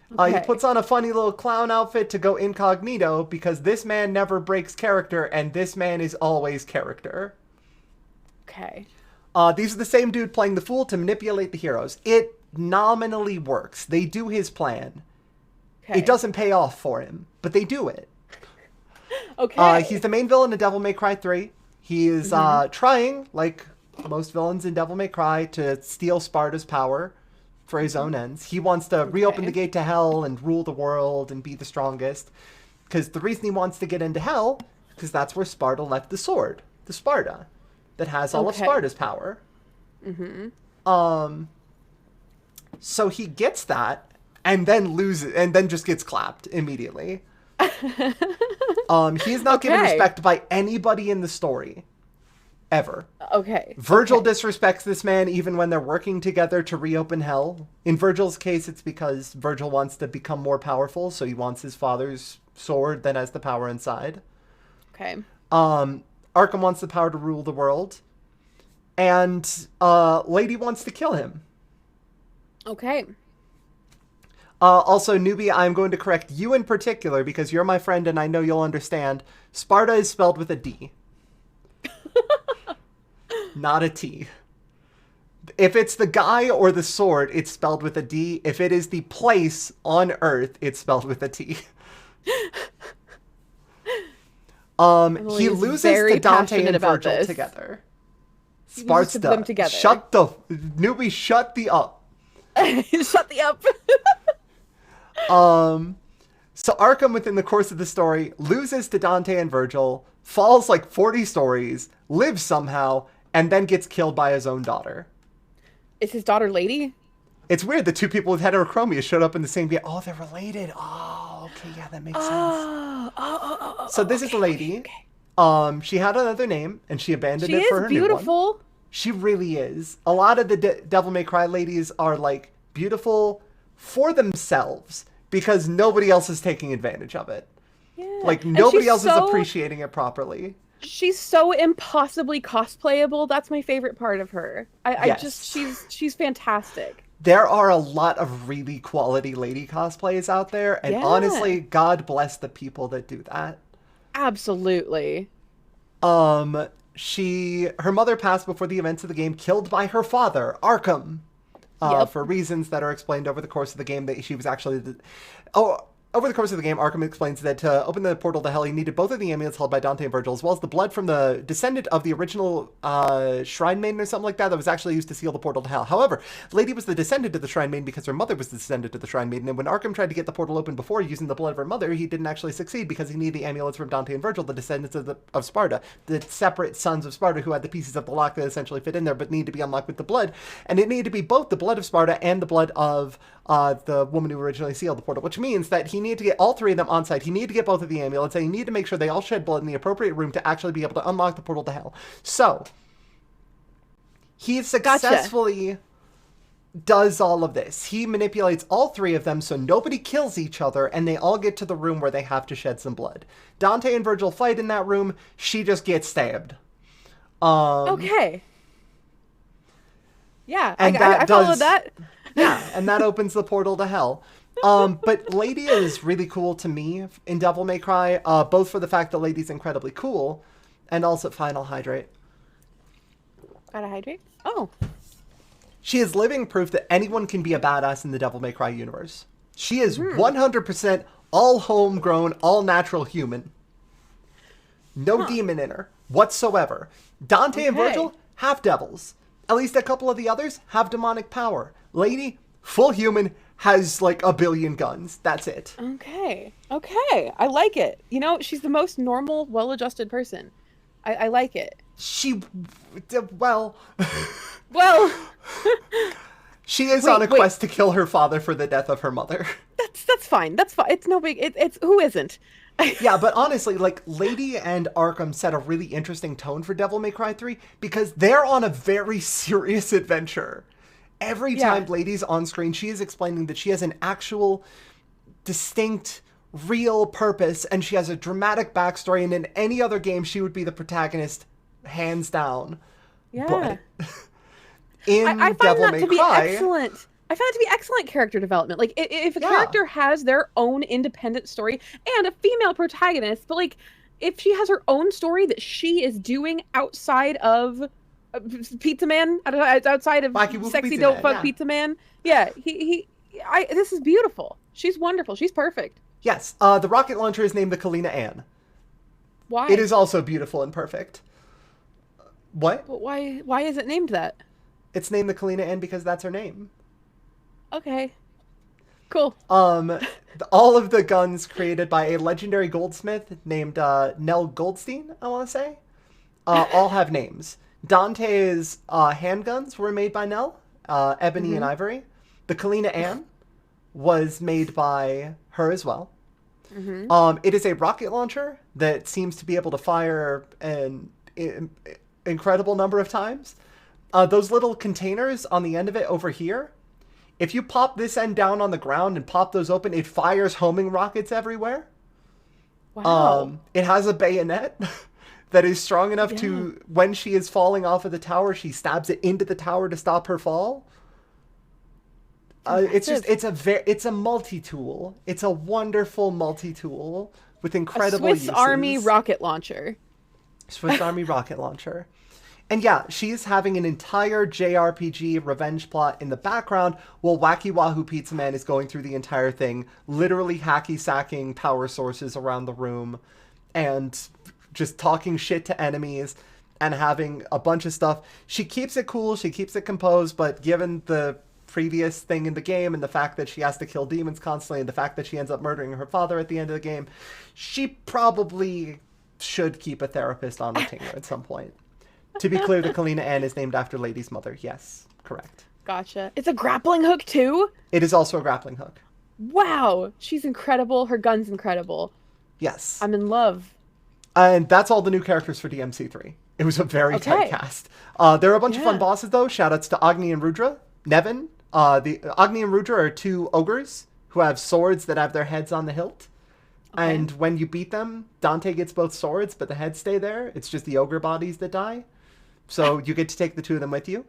He Okay. puts on a funny little clown outfit to go incognito because this man never breaks character, and this man is always character. Okay. These are the same dude playing the fool to manipulate the heroes. It nominally works. They do his plan. Okay. It doesn't pay off for him, but they do it. Okay. He's the main villain of Devil May Cry 3. He is trying, like most villains in Devil May Cry, to steal Sparta's power for his own ends. He wants to reopen the gate to hell and rule the world and be the strongest. Because the reason he wants to get into hell, because that's where Sparta left the sword. The Sparta. That has all of Sparta's power. So he gets that, and then loses, and then just gets clapped immediately. He is not given respect by anybody in the story. Ever. Okay. Virgil disrespects this man even when they're working together to reopen hell. In Virgil's case, it's because Virgil wants to become more powerful, so he wants his father's sword that has the power inside. Okay. Arkham wants the power to rule the world. And Lady wants to kill him. Okay. Also, newbie, I'm going to correct you in particular because you're my friend and I know you'll understand. Sparta is spelled with a D. Not a T. If it's the guy or the sword, it's spelled with a D. If it is the place on Earth, it's spelled with a T. Emily He is loses very to Dante passionate and about Virgil this. together. He loses to them together. Shut the newbie. Shut the up. Shut the up. So Arkham, within the course of the story, loses to Dante and Virgil, falls like 40 stories, lives somehow, and then gets killed by his own daughter. Is his daughter Lady? It's weird. The two people with heterochromia showed up in the same game. Oh, they're related. Oh, okay, yeah, that makes sense. So this is Lady. Okay. She had another name, and she abandoned She it for is her new one. beautiful. She really is. A lot of the Devil May Cry ladies are like beautiful for themselves because nobody else is taking advantage of it. Yeah. Like And nobody she's else is so- appreciating it properly. She's so impossibly cosplayable. That's my favorite part of her. I Yes. just she's fantastic. There are a lot of really quality lady cosplays out there, and Yeah. honestly, God bless the people that do that. Absolutely. Her mother passed before the events of the game, killed by her father, Arkham. Yep. For reasons that are explained over the course of the game, that she was actually over the course of the game, Arkham explains that to open the portal to hell, he needed both of the amulets held by Dante and Virgil, as well as the blood from the descendant of the original Shrine Maiden or something like that was actually used to seal the portal to hell. However, Lady was the descendant of the Shrine Maiden because her mother was the descendant of the Shrine Maiden, and when Arkham tried to get the portal open before using the blood of her mother, he didn't actually succeed because he needed the amulets from Dante and Virgil, the descendants of Sparta, the separate sons of Sparta who had the pieces of the lock that essentially fit in there but needed to be unlocked with the blood, and it needed to be both the blood of Sparta and the blood of the woman who originally sealed the portal, which means that he needed to get all three of them on site. He needed to get both of the amulets, and he needed to make sure they all shed blood in the appropriate room to actually be able to unlock the portal to hell. So, he successfully does all of this. He manipulates all three of them so nobody kills each other, and they all get to the room where they have to shed some blood. Dante and Virgil fight in that room. She just gets stabbed. Okay. Yeah, and I followed that. Yeah, and that opens the portal to hell. But Lady is really cool to me in Devil May Cry, both for the fact that Lady's incredibly cool, and also Final Hydrate. Gotta hydrate? Oh. She is living proof that anyone can be a badass in the Devil May Cry universe. She is 100% all homegrown, all natural human. No demon in her whatsoever. Dante and Virgil, half devils. At least a couple of the others have demonic power. Lady, full human, has like a billion guns. That's it. Okay. I like it. You know, she's the most normal, well-adjusted person. I like it. Well... She is on a quest to kill her father for the death of her mother. That's fine. That's fine. It's no big... It's who isn't? Yeah, but honestly, like, Lady and Arkham set a really interesting tone for Devil May Cry 3 because they're on a very serious adventure. Every time Lady's on screen, she is explaining that she has an actual, distinct, real purpose, and she has a dramatic backstory, and in any other game, she would be the protagonist, hands down. Yeah. But I find Devil that May to be Cry, excellent. I find it to be excellent character development. Like, if a character has their own independent story and a female protagonist, but, like, if she has her own story that she is doing outside of Pizza Man, outside of Sexy Don't Fuck Pizza Man, this is beautiful. She's wonderful. She's perfect. Yes. The rocket launcher is named the Kalina Ann. Why? It is also beautiful and perfect. What? But why is it named that? It's named the Kalina Ann because that's her name. Okay. Cool. All of the guns created by a legendary goldsmith named Nell Goldstein, I want to say, all have names. Dante's handguns were made by Nell, Ebony and Ivory. The Kalina Ann was made by her as well. It is a rocket launcher that seems to be able to fire an incredible number of times. Those little containers on the end of it over here, if you pop this end down on the ground and pop those open, it fires homing rockets everywhere. Wow. It has a bayonet that is strong enough to, when she is falling off of the tower, she stabs it into the tower to stop her fall. It's a multi-tool. It's a wonderful multi-tool with incredible Swiss Army rocket launcher. Swiss Army rocket launcher. And yeah, she's having an entire JRPG revenge plot in the background while Wacky Wahoo Pizza Man is going through the entire thing, literally hacky-sacking power sources around the room and just talking shit to enemies and having a bunch of stuff. She keeps it cool, she keeps it composed, but given the previous thing in the game and the fact that she has to kill demons constantly and the fact that she ends up murdering her father at the end of the game, she probably should keep a therapist on retainer at some point. To be clear, the Kalina Ann is named after Lady's mother. Yes, correct. Gotcha. It's a grappling hook too? It is also a grappling hook. Wow. She's incredible. Her gun's incredible. Yes. I'm in love. And that's all the new characters for DMC3. It was a very tight cast. There are a bunch of fun bosses, though. Shoutouts to Agni and Rudra. Nevin. The Agni and Rudra are two ogres who have swords that have their heads on the hilt. Okay. And when you beat them, Dante gets both swords, but the heads stay there. It's just the ogre bodies that die. So you get to take the two of them with you.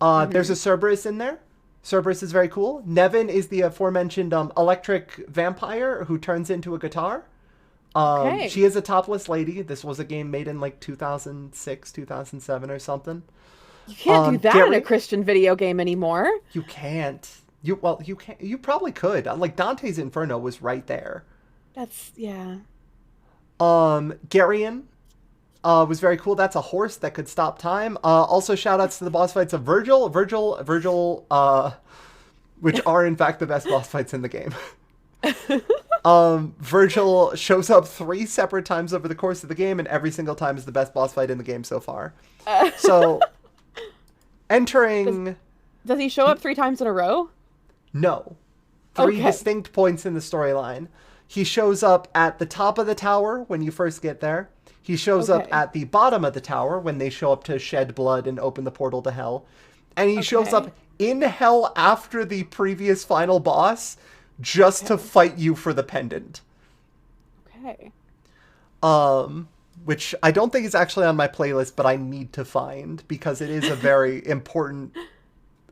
There's a Cerberus in there. Cerberus is very cool. Nevin is the aforementioned electric vampire who turns into a guitar. She is a topless lady. This was a game made in like 2006, 2007 or something. You can't do that in a Christian video game anymore. You can't. You can't. You probably could. Like Dante's Inferno was right there. Garion was very cool. That's a horse that could stop time. Also shout outs to the boss fights of Virgil, which are in fact the best boss fights in the game. Virgil shows up 3 separate times over the course of the game, and every single time is the best boss fight in the game so far. So, entering... Does he show up 3 times in a row? No. 3 distinct points in the storyline. He shows up at the top of the tower when you first get there. He shows up at the bottom of the tower when they show up to shed blood and open the portal to hell. And he shows up in hell after the previous final boss just to fight you for the pendant. Okay. Which I don't think is actually on my playlist, but I need to find because it is a very important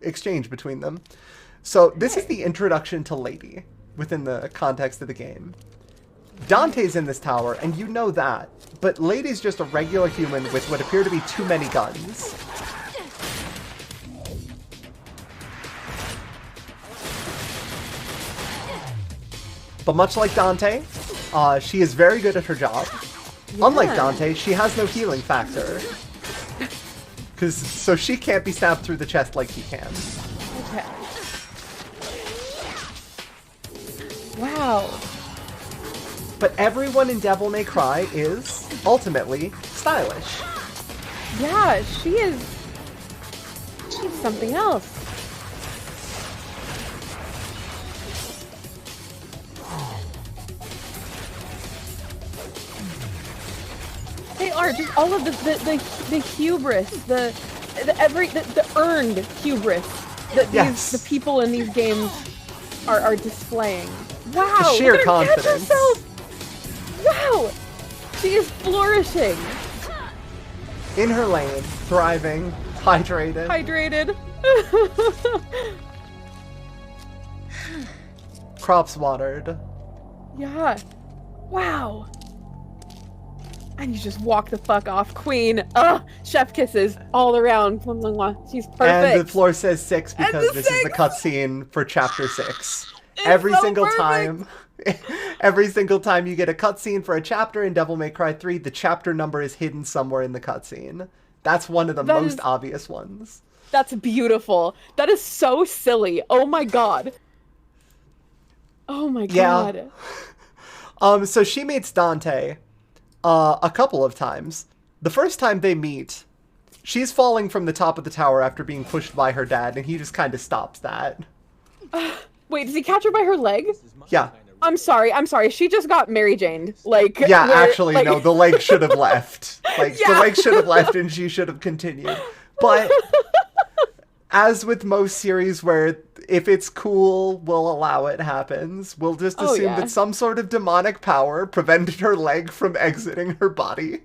exchange between them. So this is the introduction to Lady within the context of the game. Dante's in this tower, and you know that, but Lady's just a regular human with what appear to be too many guns. But much like Dante, she is very good at her job. Yeah. Unlike Dante, she has no healing factor. So she can't be stabbed through the chest like he can. Okay. Wow. But everyone in Devil May Cry is, ultimately, stylish. Yeah, she's something else. They are just all of the hubris, the earned hubris that the people in these games are displaying. Wow, the sheer confidence. Wow, she is flourishing. In her lane, thriving, hydrated. Crops watered. Yeah. Wow. And you just walk the fuck off, queen. Ugh, chef kisses all around. She's perfect. And the floor says 6 because this is the cutscene for chapter 6. Every single time you get a cutscene for a chapter in Devil May Cry 3, the chapter number is hidden somewhere in the cutscene. That's one of the most obvious ones. That's beautiful. That is so silly. Oh my god. Oh my god. Yeah. So she meets Dante a couple of times. The first time they meet, she's falling from the top of the tower after being pushed by her dad, and he just kind of stops that. Wait, does he catch her by her leg? Yeah. I'm sorry. She just got Mary Janed. Yeah, actually, no, the leg should have left. The leg should have left and she should have continued. But as with most series where if it's cool, we'll allow it happens, we'll just assume that some sort of demonic power prevented her leg from exiting her body.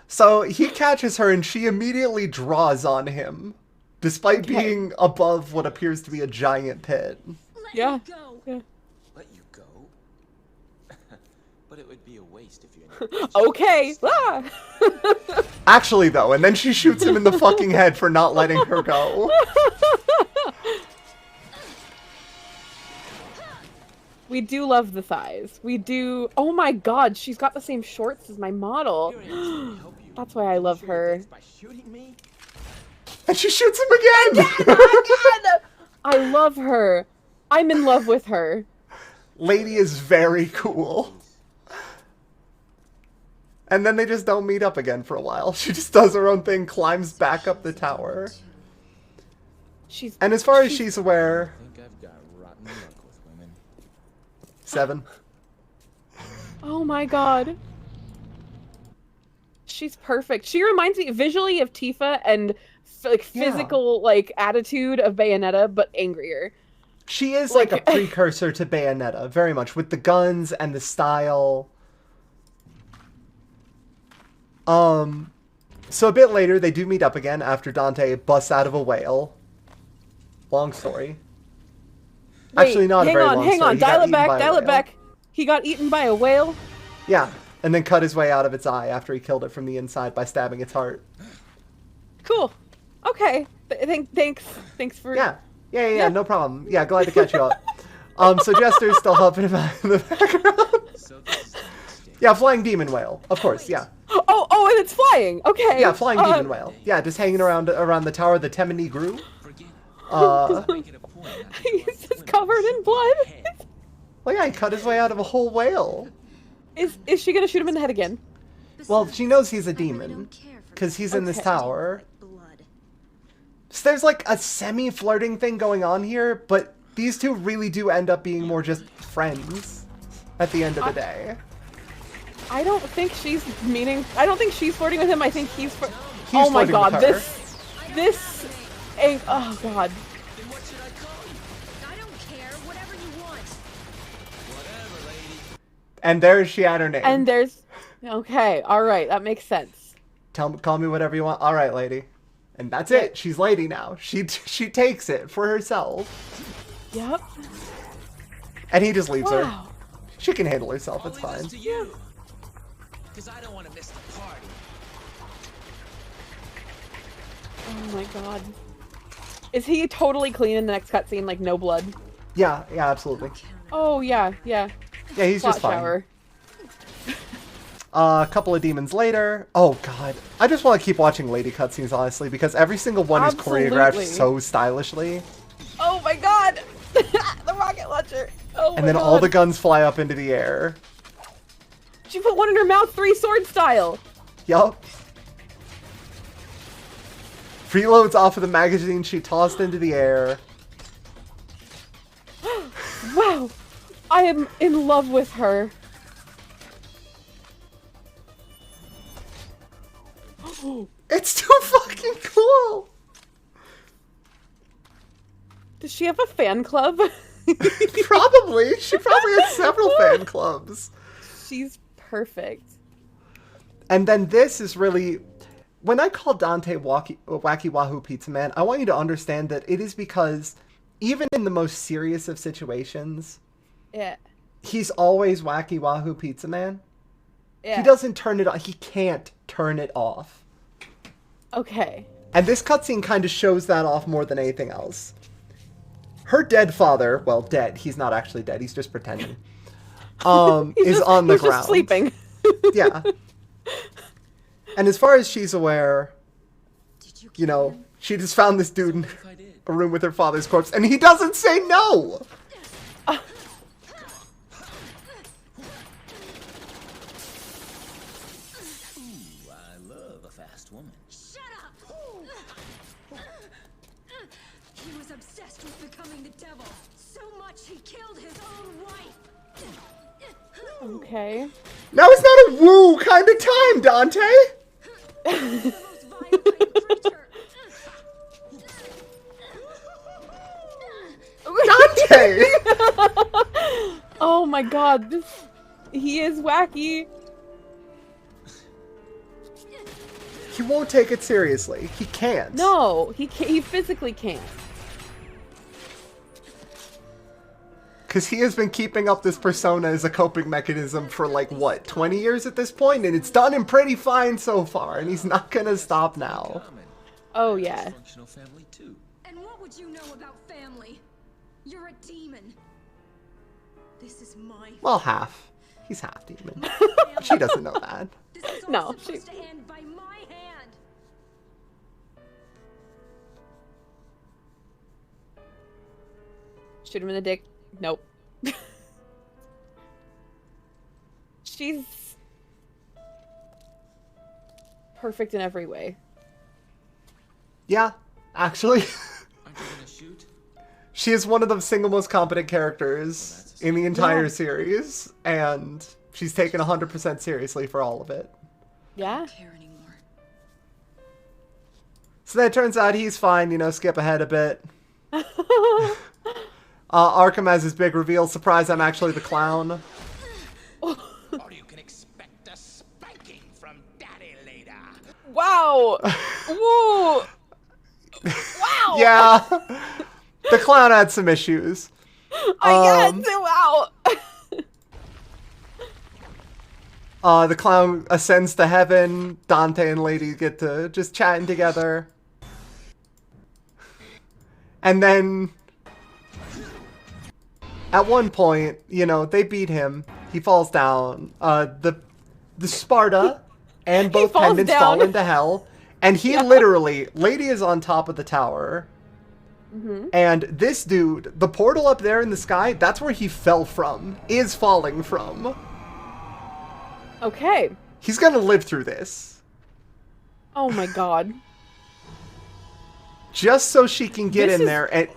So he catches her and she immediately draws on him. Despite being above what appears to be a giant pit. Yeah. Let you go? But it would be a waste if you... Okay. Actually, though, and then she shoots him in the fucking head for not letting her go. We do love the thighs. We do... Oh my god, she's got the same shorts as my model. That's why I love her. And she shoots him again! I love her. I'm in love with her. Lady is very cool. And then they just don't meet up again for a while. She just does her own thing, climbs back up the tower. And as far as she's aware... I think I've got rotten luck with women. 7. Oh my god. She's perfect. She reminds me visually of Tifa and... physical attitude of Bayonetta, but angrier. She is like a precursor to Bayonetta, very much, with the guns and the style. So a bit later, they do meet up again after Dante busts out of a whale. Long story. Wait, actually, not a very long story. Hang on, dial it back. He got eaten by a whale? Yeah, and then cut his way out of its eye after he killed it from the inside by stabbing its heart. Cool. Okay. Thanks for... Yeah, no problem. Yeah, glad to catch you up. So Jester's still helping him out in the background. Yeah, flying demon whale. Of course, yeah. Oh, and it's flying. Okay. Yeah, flying demon whale. Yeah, just hanging around the tower, the Temini Gru. He's just covered in blood. Well, yeah, he cut his way out of a whole whale. Is she gonna shoot him in the head again? Well, she knows he's a demon. Because he's in this tower. So there's like a semi-flirting thing going on here, but these two really do end up being more just friends at the end of the day. I don't think she's flirting with him. I think Oh my flirting god, with her. oh god. Then what should I call you? I don't care. Whatever you want. Whatever, lady. And there's she at her name. And there's, okay, all right, that makes sense. Call me whatever you want. All right, lady. And that's it. She's lady now. She takes it for herself. Yep. And he just leaves her. Wow. She can handle herself. I'll It's leave fine. this to you. Because I don't want to miss the party. Oh my god. Is he totally clean in the next cutscene, like no blood? Yeah, absolutely. Oh yeah. Yeah, he's Plot just fine. shower. A couple of demons later. Oh god. I just want to keep watching lady cutscenes, honestly, because every single one is choreographed Absolutely. so stylishly. Oh my god! The rocket launcher! Oh And then all the guns fly up into the air. She put one in her mouth, 3 sword style! Yup. Freeloads off of the magazine she tossed into the air. Wow! I am in love with her. It's too fucking cool! Does she have a fan club? Probably. She probably has several fan clubs. She's perfect. And then this is really... When I call Dante Wacky Wahoo Pizza Man, I want you to understand that it is because even in the most serious of situations, Yeah. he's always Wacky Wahoo Pizza Man. Yeah. He doesn't turn it on. He can't turn it off. Okay. And this cutscene kind of shows that off more than anything else. Her dead father, well, dead. He's not actually dead. He's just pretending. Is on the he's ground. Just sleeping. Yeah. And as far as she's aware, Did you you know, she just found this dude in If I did. a room with her father's corpse, and he doesn't say no! Ooh, I love a fast woman. Shut up! He was obsessed with becoming the devil. So much he killed his own wife. Okay. Now it's not a woo kind of time, Dante! The most vile kind of creature. Dante! Oh my god, he is wacky. He won't take it seriously. He can't. No, he physically can't. Because he has been keeping up this persona as a coping mechanism for, like, what, 20 years at this point? And it's done him pretty fine so far, and he's not gonna stop now. Common. Oh yeah. Functional family too. And what would you know about family? You're a demon. This is my Well, half. He's half demon. She doesn't know that. This is all No, supposed to end by my hand. Shoot him in the dick. Nope. She's perfect in every way. Yeah, actually. Aren't you gonna shoot? She is one of the single most competent characters in the entire series, and she's taken 100% seriously for all of it. Yeah. Care anymore. So then it turns out he's fine, you know, skip ahead a bit. Arkham has his big reveal. Surprise, I'm actually the clown. Or you can expect a spanking from Daddy later. Wow. Woo. Wow. Yeah. The clown had some issues. I guess. Wow. The clown ascends to heaven. Dante and Lady get to just chatting together. And then at one point, you know, they beat him. He falls down. The Sparta and both falls pendants down. fall into hell. And he literally, Lady is on top of the tower. And this dude, the portal up there in the sky, that's where he fell from, is falling from. Okay. He's gonna live through this. Oh my god. Just so she can get This in is- there and...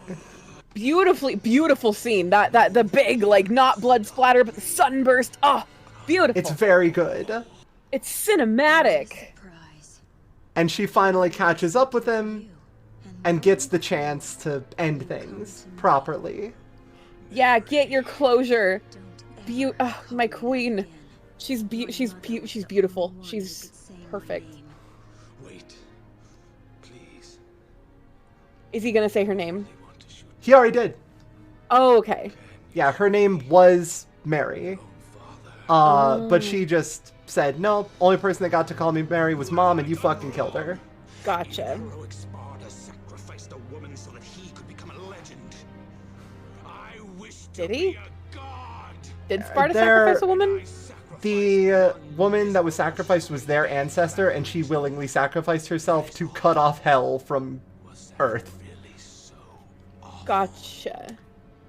Beautiful scene. That the big, like, not blood splatter, but the sunburst. Oh, beautiful. It's very good. It's cinematic. Surprise. And she finally catches up with him and gets the chance to end things properly. Yeah, get your closure. My queen. She's beautiful. She's perfect. Wait. Please. Is he gonna say her name? He already did. Oh, okay. Yeah, her name was Mary. But she just said, no, only person that got to call me Mary was Mom, and you fucking killed her. Gotcha. Heroic Sparta sacrificed a woman so that he could become a legend. I wish to Did he? be a god. Did Sparta sacrifice a woman? The woman that was sacrificed was their ancestor, and she willingly sacrificed herself to cut off hell from Earth. Gotcha.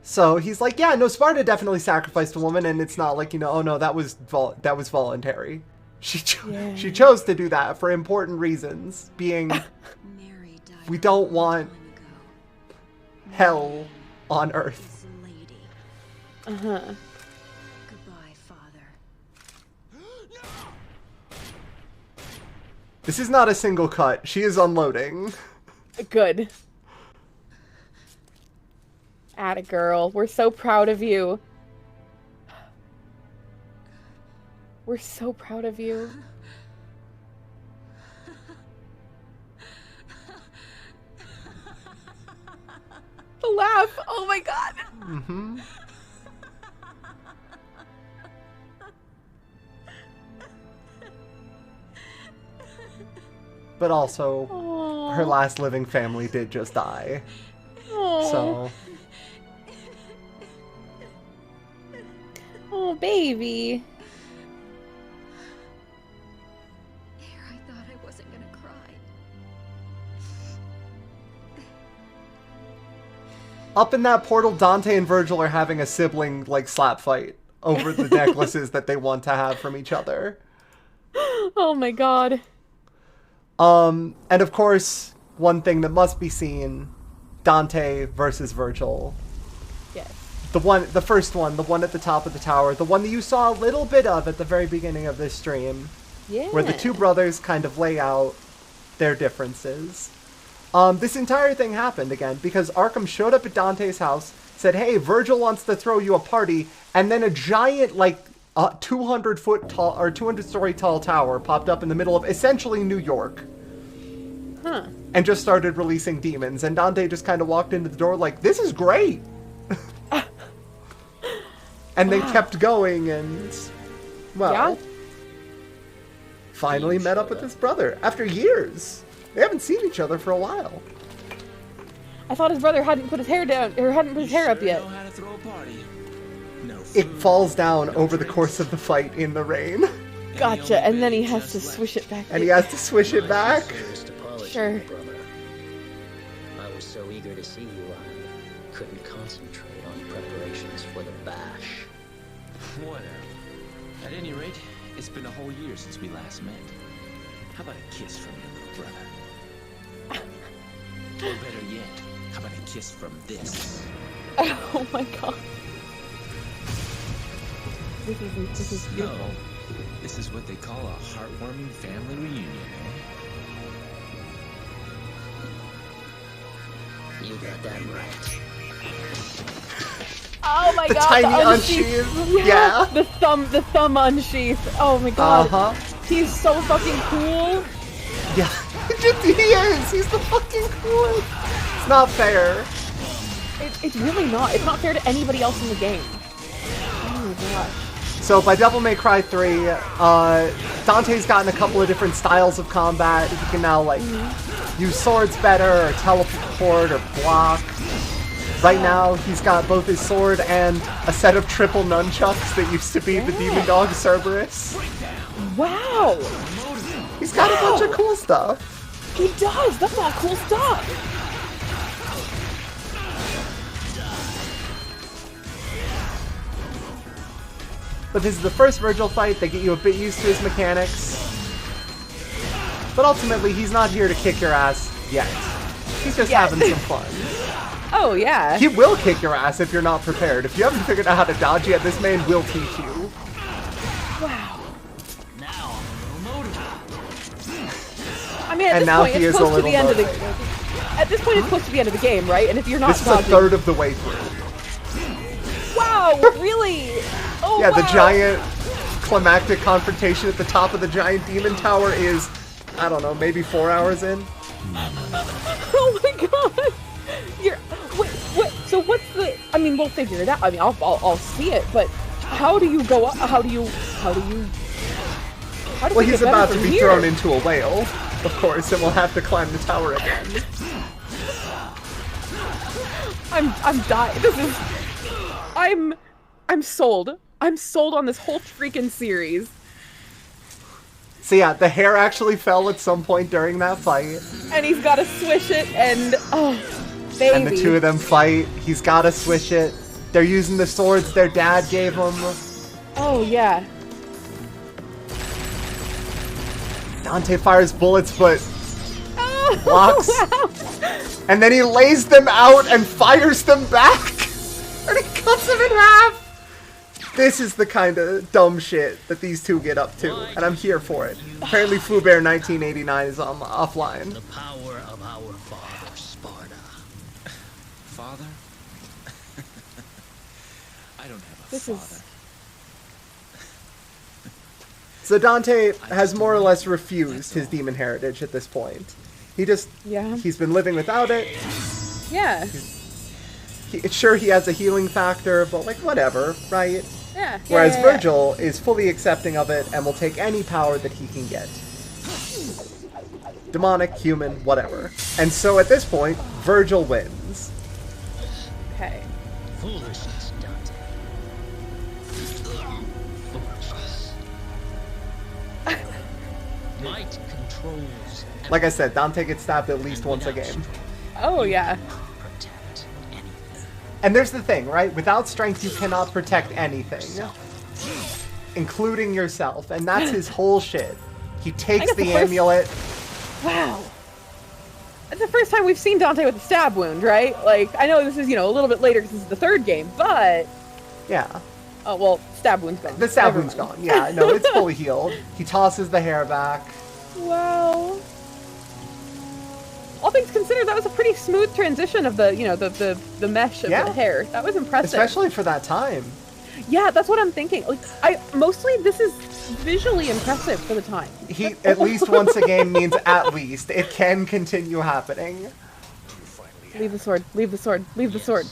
So he's like, yeah, no, Sparta definitely sacrificed a woman, and it's not like, you know, oh no, that was voluntary. She chose to do that for important reasons, being we don't want hell on Earth. Uh-huh. Goodbye, Father. This is not a single cut. She is unloading. Good. Atta girl. We're so proud of you. We're so proud of you. The laugh. Oh my god. Mm-hmm. But also, Aww. her last living family did just die. Aww. So... Oh, baby. Here, I thought I wasn't gonna cry. Up in that portal, Dante and Virgil are having a sibling, like, slap fight over the necklaces that they want to have from each other. Oh my god. And of course, one thing that must be seen, Dante versus Virgil. Yes. The first one, the one at the top of the tower, the one that you saw a little bit of at the very beginning of this stream. Yeah. Where the two brothers kind of lay out their differences. This entire thing happened again because Arkham showed up at Dante's house, said, hey, Virgil wants to throw you a party, and then a giant, like, 200-foot tall, or 200-story tall tower popped up in the middle of essentially New York. Huh. And just started releasing demons, and Dante just kind of walked into the door like, this is great! And they kept going, and, well, Yeah. finally met up with his brother after years. They haven't seen each other for a while. I thought his brother hadn't put his hair down, or hadn't put his hair up yet. Know how to throw a party. No It food, falls down no over the drinks. course of the fight in the rain. Gotcha, and then he has to swish it back. And he has to swish it back. Sure. Brother. I was so eager to see you, I couldn't concentrate on preparations for the bash. Whatever. At any rate, it's been a whole year since we last met. How about a kiss from your little brother? Or better yet, how about a kiss from this? Oh my god. This is So, beautiful. this is what they call a heartwarming family reunion, eh? You got that right. Oh my The god. tiny unsheath. unsheath. Yeah. The thumb unsheath. Oh my god. Uh-huh. He's so fucking cool. Yeah. He is. He's the fucking coolest. It's not fair. It's really not. It's not fair to anybody else in the game. Oh my gosh. So by Devil May Cry 3, Dante's gotten a couple of different styles of combat. He can now, like, use swords better, or teleport, or block. Right now, he's got both his sword and a set of triple nunchucks that used to be the Demon Dog Cerberus. Wow. He's got a bunch of cool stuff. He does. That's all cool stuff. But this is the first Virgil fight. They get you a bit used to his mechanics. But ultimately, he's not here to kick your ass yet. He's just having some fun. Oh yeah. He will kick your ass if you're not prepared. If you haven't figured out how to dodge yet, this man will teach you. Wow. Now I'm a little motivated. I I mean, at And this now point, he it's is a close to little the end of the. more- At this point, it's close to the end of the game, right? And if you're not This is a dodging, third of the way through. wow, really? Oh, Yeah, wow. the giant climactic confrontation at the top of the giant demon tower is, I don't know, maybe 4 hours in? Oh my god! You're what? So what's the? I mean, we'll figure it out. I mean, I'll see it, but how do you go up? How do you? Well, he's about to be thrown into a whale, of course, and we'll have to climb the tower again. I'm dying. This is. I'm sold. I'm sold on this whole freaking series. So yeah, the hair actually fell at some point during that fight. And he's got to swish it, and oh, baby. And the two of them fight. He's got to swish it. They're using the swords their dad gave them. Oh yeah. Dante fires bullets, but Oh, blocks. wow. And then he lays them out and fires them back. And he cuts them in half. This is the kind of dumb shit that these two get up to, and I'm here for it. Apparently Foo-Bear 1989 is offline. The power of our father, Sparda. Father? I don't have a This father. is. So Dante has more or less refused his demon heritage at this point. He's been living without it. Yeah. Sure, he has a healing factor, but like, whatever, right? Yeah. Whereas yeah. Virgil is fully accepting of it and will take any power that he can get. Demonic, human, whatever. And so at this point, Virgil wins. Okay. Foolishness, Dante. Foolishness. Might controls. Like I said, Dante gets stabbed at least once a game. Oh yeah. Protect anything. And there's the thing, right? Without strength, you cannot protect anything. Including yourself. And that's his whole shit. He takes got the the first- amulet. Wow. That's the first time we've seen Dante with a stab wound, right? Like, I know this is, a little bit later because this is the third game, but... Yeah. Oh, well, stab wound's gone. The stab Never wound's mind. gone. Yeah, no, it's fully healed. He tosses the hair back. Wow. All things considered, that was a pretty smooth transition of the, the mesh of Yeah. the hair. That was impressive. Especially for that time. Yeah, that's what I'm thinking. Like, mostly this is visually impressive for the time. He at least once a game means at least. It can continue happening. Leave the sword. Leave the sword. Leave the sword.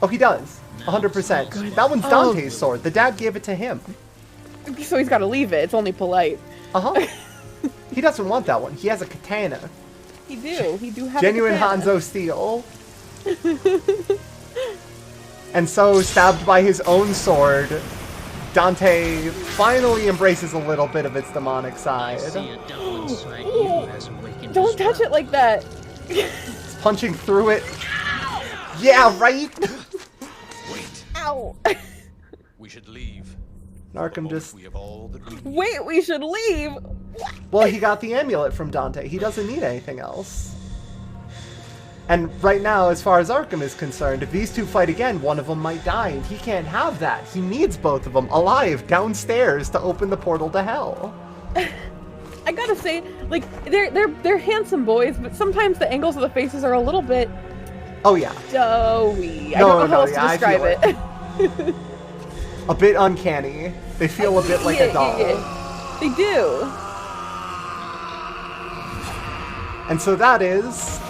Oh, he does. 100%. That one's Dante's sword. The dad gave it to him. So he's got to leave it. It's only polite. Uh-huh. He doesn't want that one. He has a katana. He do have Genuine a katana. Hanzo steel. And so, stabbed by his own sword, Dante finally embraces a little bit of its demonic side. See a devil inside you has awakened. Don't touch it like that. It's punching through it. Yeah, right? Wait, Ow. we should leave. Narcum just... We have all that we need. Wait, we should leave. Well, he got the amulet from Dante. He doesn't need anything else. And right now, as far as Arkham is concerned, if these two fight again, one of them might die, and he can't have that. He needs both of them alive downstairs to open the portal to hell. I gotta say, like, they're handsome boys, but sometimes the angles of the faces are a little bit Oh yeah, doughy. I No, don't know how no, else yeah, I to describe feel it. a bit uncanny. They feel a bit like a doll. Yeah. They do. And so that is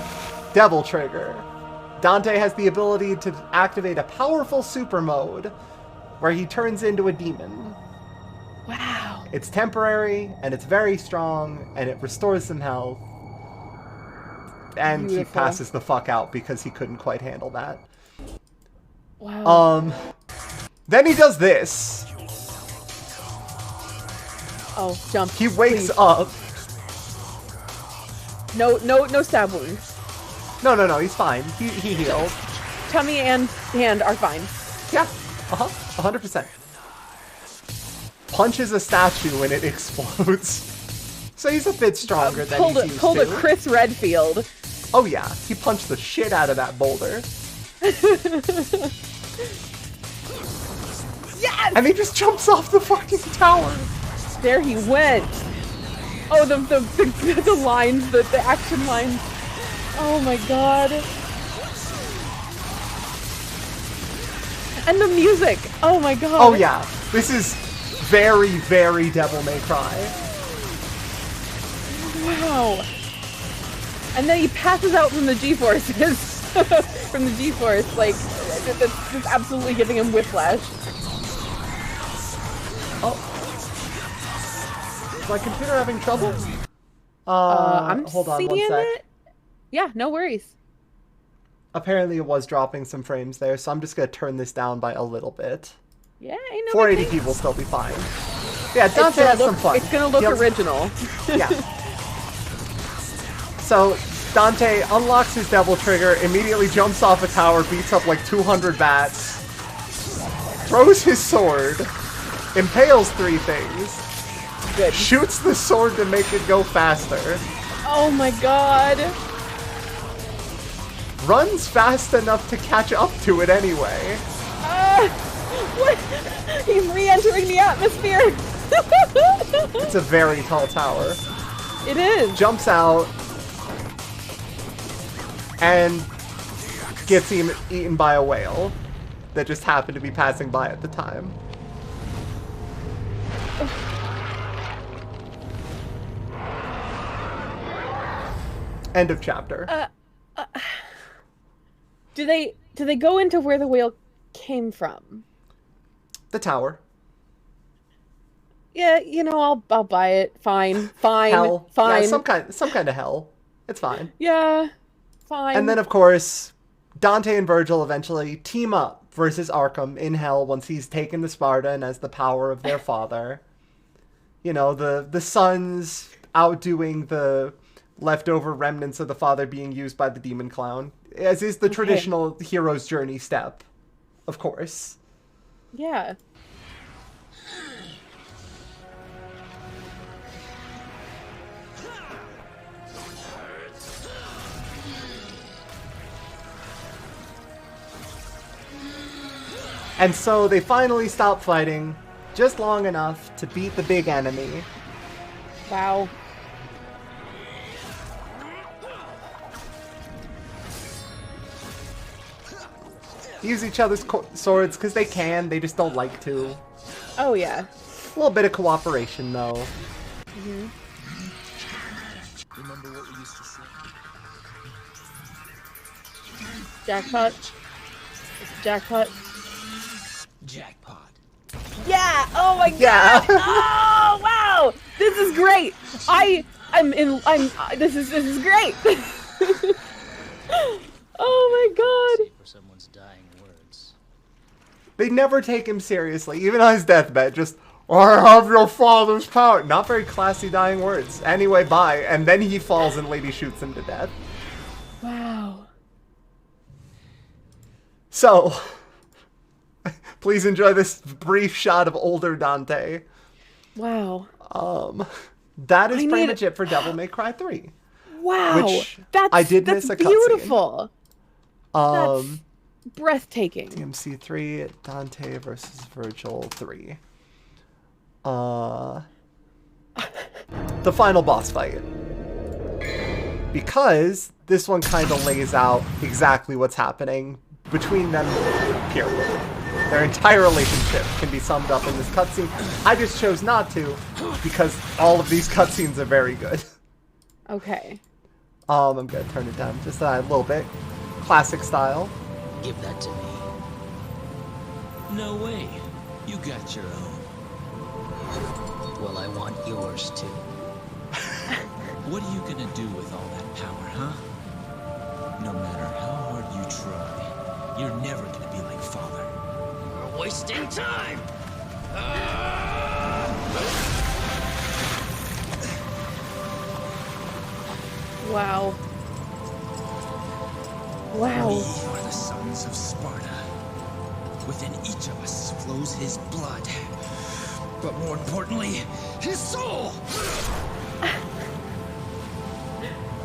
Devil Trigger. Dante has the ability to activate a powerful super mode where he turns into a demon. Wow. It's temporary, and it's very strong, and it restores some health. And Beautiful. he passes the fuck out because he couldn't quite handle that. Wow. Then he does this. Oh, jump. He wakes please. up. No stab wound. No, he's fine. He healed. Tummy and hand are fine. Yeah, 100%. Punches a statue and it explodes. So he's a bit stronger than he's used Pulled a to. Chris Redfield. Oh yeah, he punched the shit out of that boulder. Yes! And he just jumps off the fucking tower. There he went. Oh, the lines, the action lines. Oh my god. And the music. Oh my god. Oh yeah, this is very, very Devil May Cry. Wow. And then he passes out from the G-forces. From the G-force, like, that's absolutely giving him whiplash. Oh. Is my computer having trouble? I'm hold on seeing one sec. it. Yeah, no worries. Apparently it was dropping some frames there, so I'm just gonna turn this down by a little bit. Yeah, ain't no 480p will still be fine. Yeah, Dante has some fun. It's gonna look original. Yeah. So, Dante unlocks his Devil Trigger, immediately jumps off a tower, beats up like 200 bats, throws his sword, impales 3 things, Good. shoots the sword to make it go faster, Oh my god. runs fast enough to catch up to it anyway. What? He's re-entering the atmosphere. It's a very tall tower. It is. Jumps out and gets eaten by a whale that just happened to be passing by at the time. End of chapter. Do they go into where the whale came from? The tower. Yeah, you know, I'll buy it. Fine. Hell. Fine. Yeah, some kind of hell. It's fine. Yeah, fine. And then, of course, Dante and Virgil eventually team up versus Arkham in hell once he's taken to Sparta and has the power of their father. You know, the sons outdoing the leftover remnants of the father being used by the demon clown, as is the traditional hero's journey step, of course. Yeah. And so they finally stop fighting just long enough to beat the big enemy. Wow. Use each other's swords because they can, they just don't like to. Oh yeah. A little bit of cooperation though. Mm-hmm. Remember what we used to say? Jackpot. Jackpot. Jackpot. Yeah! Oh my god! Yeah. Oh wow! This is great! This is great! Oh my god! For someone's dying words. They never take him seriously, even on his deathbed. Just, I have your father's power. Not very classy dying words. Anyway, bye. And then he falls and Lady shoots him to death. Wow. So, please enjoy this brief shot of older Dante. Wow. That is pretty much it for Devil May Cry 3. Wow. Which that's I did miss a cutscene. Beautiful. That's breathtaking. DMC 3, Dante versus Virgil 3. The final boss fight. Because this one kind of lays out exactly what's happening between them, period. Their entire relationship can be summed up in this cutscene. I just chose not to because all of these cutscenes are very good. Okay. I'm gonna turn it down just a little bit. Classic style. Give that to me. No way. You got your own. Well, I want yours too. What are you gonna do with all that power, huh? No matter how hard you try, you're never gonna be like Father. We're wasting time! Wow. Wow. We are the sons of Sparta. Within each of us flows his blood. But more importantly, his soul!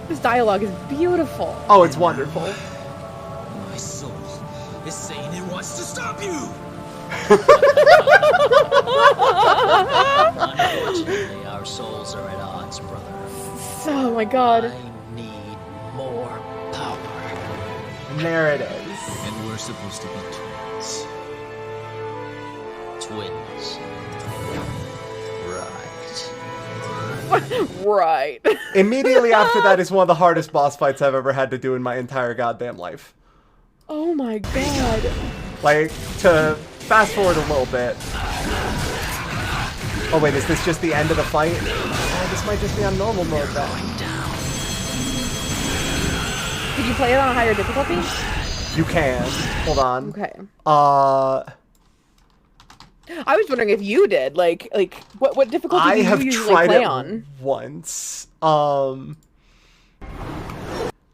This dialogue is beautiful. Oh, it's wonderful. My soul is saying it wants to stop you! Unfortunately, our souls are at odds, brother. Oh my god. I need more power. And there it is. And we're supposed to be twins. Twins. Right. Right. Immediately after that is one of the hardest boss fights I've ever had to do in my entire goddamn life. Oh my god. Like, to fast forward a little bit. Oh wait, is this just the end of the fight? This might just be on normal mode then. Did you play it on a higher difficulty? You can. Hold on. Okay. I I was wondering if you did. Like what difficulty do you have usually tried play it on? once.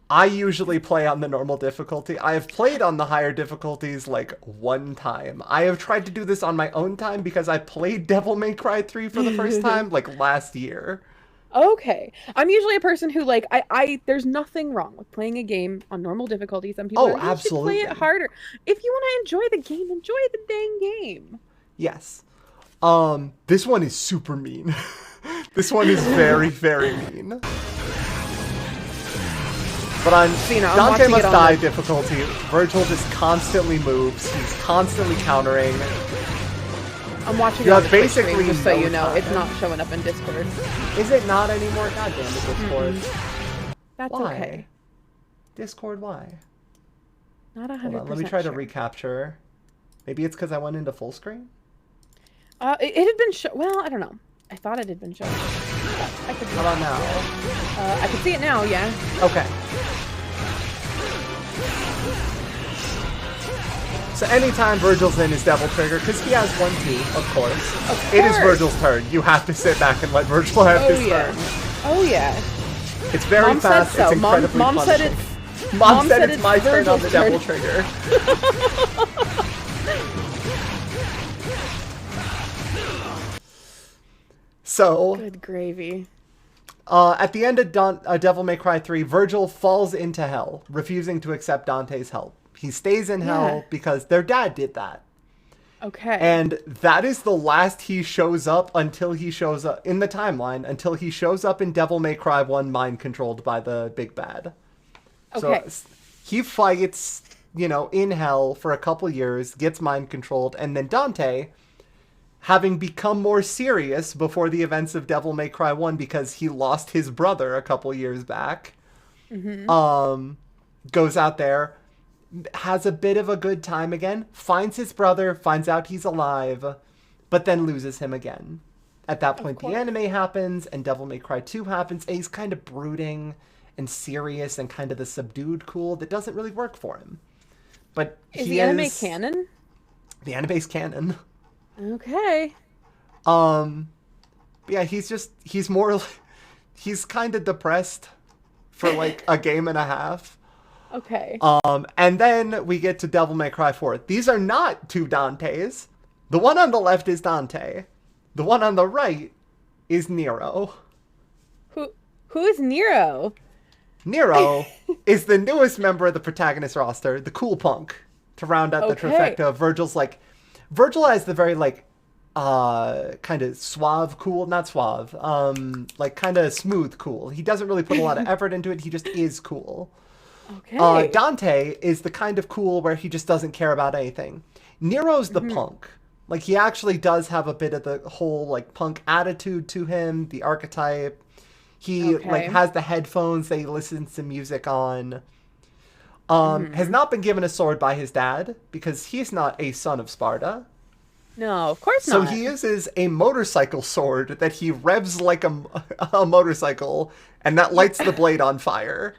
I usually play on the normal difficulty. I have played on the higher difficulties like one time. I have tried to do this on my own time because I played Devil May Cry 3 for the first time like last year. Okay. I'm usually a person who like I there's nothing wrong with playing a game on normal difficulty. Some people Oh, are like, you should play it absolutely. harder. If you want to enjoy the game, enjoy the dang game. Yes. This one is super mean. This one is very, very mean. But on you know, I'm Dante watching Must it on Die the- difficulty, Virgil just constantly moves. He's constantly countering. I'm watching You it on have the Twitch stream, basically just so no you know. It's time. not showing up in Discord. Is it not anymore? God damn it, Discord. That's Why? okay. Discord, why? Not 100%. Hold on, let me try to sure. recapture. Maybe it's because I went into full screen? It had been well, I don't know. I thought it had been shown. I could How about now? I can see it now, yeah. Okay. So anytime Virgil's in his Devil Trigger, because he has one too, of course. It is course. Virgil's turn. You have to sit back and let Virgil have Oh his yeah. turn. Oh yeah. It's very Mom fast. said so. It's incredibly Mom said punishing. it's Mom said it's my turn on the Virgil's Devil turn. Trigger. So, Good gravy. at the end of Devil May Cry 3, Virgil falls into hell, refusing to accept Dante's help. He stays in hell Yeah. because their dad did that. Okay. And that is the last he shows up until he shows up in the timeline, until he shows up in Devil May Cry 1 mind controlled by the big bad. Okay. So he fights, in hell for a couple years, gets mind controlled, and then Dante, having become more serious before the events of Devil May Cry 1 because he lost his brother a couple years back, goes out there, has a bit of a good time again, finds his brother, finds out he's alive, but then loses him again. At that point, the anime happens, and Devil May Cry 2 happens, and he's kind of brooding and serious and kind of the subdued cool that doesn't really work for him. But is the anime canon? The anime's canon. Okay. Yeah, he's more, he's kind of depressed for like a game and a half. Okay. And then we get to Devil May Cry 4. These are not two Dantes. The one on the left is Dante. The one on the right is Nero. Who is Nero? Nero is the newest member of the protagonist roster, the cool punk, to round out the Okay. trifecta of Virgil has the very kind of suave cool, not suave, kind of smooth cool. He doesn't really put a lot of effort into it. He just is cool. Okay. Dante is the kind of cool where he just doesn't care about anything. Nero's the punk. Like, he actually does have a bit of the whole, punk attitude to him, the archetype. He, has the headphones that he listens to music on. Has not been given a sword by his dad, because he's not a son of Sparta. No, of course So not. he uses a motorcycle sword that he revs like a motorcycle, and that lights the blade on fire.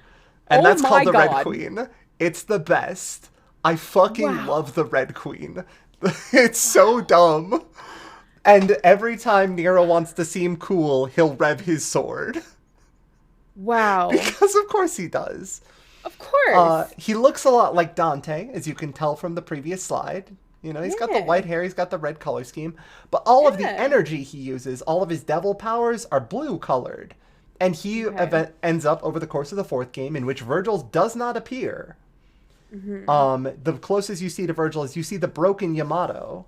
And Oh that's my called the Red God. Queen. It's the best. I fucking Wow. love the Red Queen. It's so dumb. And every time Nero wants to seem cool, he'll rev his sword. Wow. Because of course he does. Of course. He looks a lot like Dante, as you can tell from the previous slide. He's got the Yeah. white hair, he's got the red color scheme. But all of the Yeah. energy he uses, all of his devil powers are blue colored. And he Okay. ends up over the course of the fourth game in which Virgil does not appear. The closest you see to Virgil is you see the broken Yamato,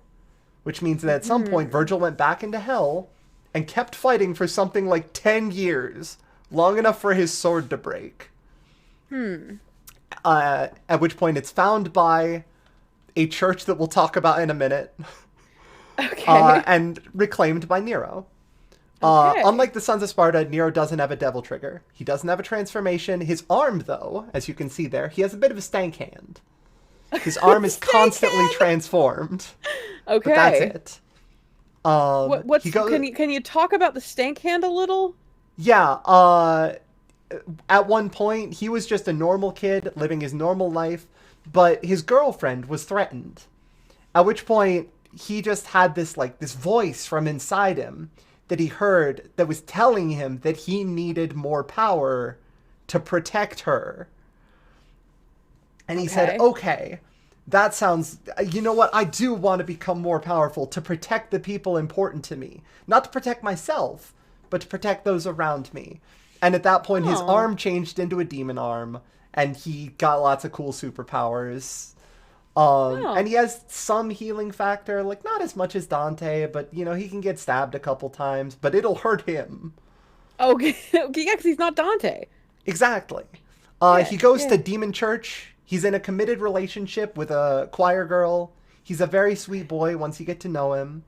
which means that at some point Virgil went back into hell and kept fighting for something like 10 years, long enough for his sword to break. At which point it's found by a church that we'll talk about in a minute. Okay. And reclaimed by Nero. Okay. Unlike the Sons of Sparta, Nero doesn't have a devil trigger. He doesn't have a transformation. His arm, though, as you can see there, he has a bit of a stank hand. His arm is constantly transformed. Okay. But that's it. Can you talk about the stank hand a little? Yeah, at one point, he was just a normal kid living his normal life, but his girlfriend was threatened. At which point, he just had this voice from inside him that he heard that was telling him that he needed more power to protect her. And he said, okay, that sounds, you know what? I do want to become more powerful to protect the people important to me. Not to protect myself, but to protect those around me. And at that point, his arm changed into a demon arm, and he got lots of cool superpowers. And he has some healing factor, like not as much as Dante, but you know, he can get stabbed a couple times, but it'll hurt him. Okay, yeah, because he's not Dante. Exactly. He goes to Demon Church. He's in a committed relationship with a choir girl. He's a very sweet boy once you get to know him.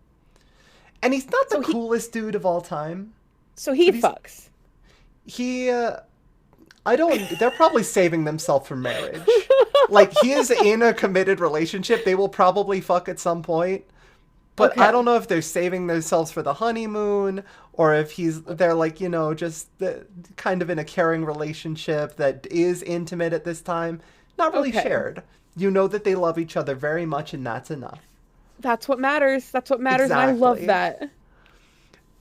And he's not the coolest dude of all time. So he fucks. They're probably saving themselves for marriage. Like, he is in a committed relationship. They will probably fuck at some point. But I don't know if they're saving themselves for the honeymoon, or if they're like, you know, just kind of in a caring relationship that is intimate at this time. Not really shared. You know that they love each other very much, and that's enough. That's what matters. That's what matters, Exactly. and I love that.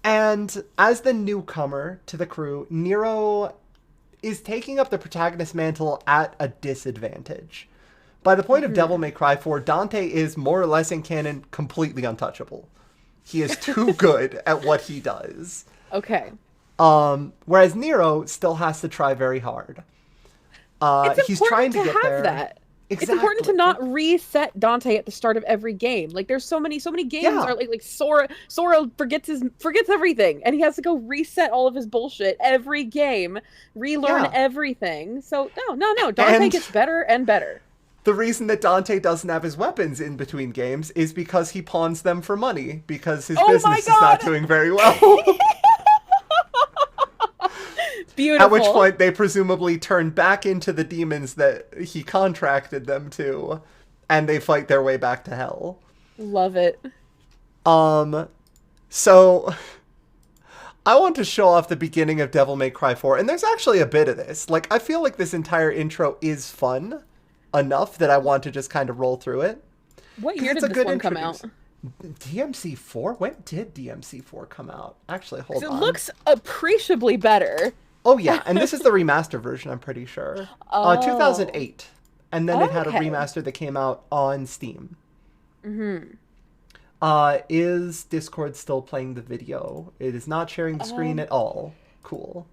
And as the newcomer to the crew, Nero is taking up the protagonist mantle at a disadvantage. By the point of Devil May Cry 4, Dante is more or less in canon completely untouchable. He is too good at what he does. Okay. Whereas Nero still has to try very hard. He's trying to get there. That. Exactly. It's important to not reset Dante at the start of every game. Like, there's so many games are like Sora forgets everything, and he has to go reset all of his bullshit every game, relearn everything. So no, Dante gets better and better. The reason that Dante doesn't have his weapons in between games is because he pawns them for money, because his business is not doing very well. Beautiful. At which point they presumably turn back into the demons that he contracted them to, and they fight their way back to hell. Love it. So I want to show off the beginning of Devil May Cry 4, and there's actually a bit of this. Like, I feel like this entire intro is fun enough that I want to just kind of roll through it. What year did this one come out? DMC4? When did DMC4 come out? Actually, hold on. It looks appreciably better. Oh, yeah, and this is the remaster version, I'm pretty sure. 2008. And then it had a remaster that came out on Steam. Mm-hmm. Is Discord still playing the video? It is not sharing the screen at all. Cool.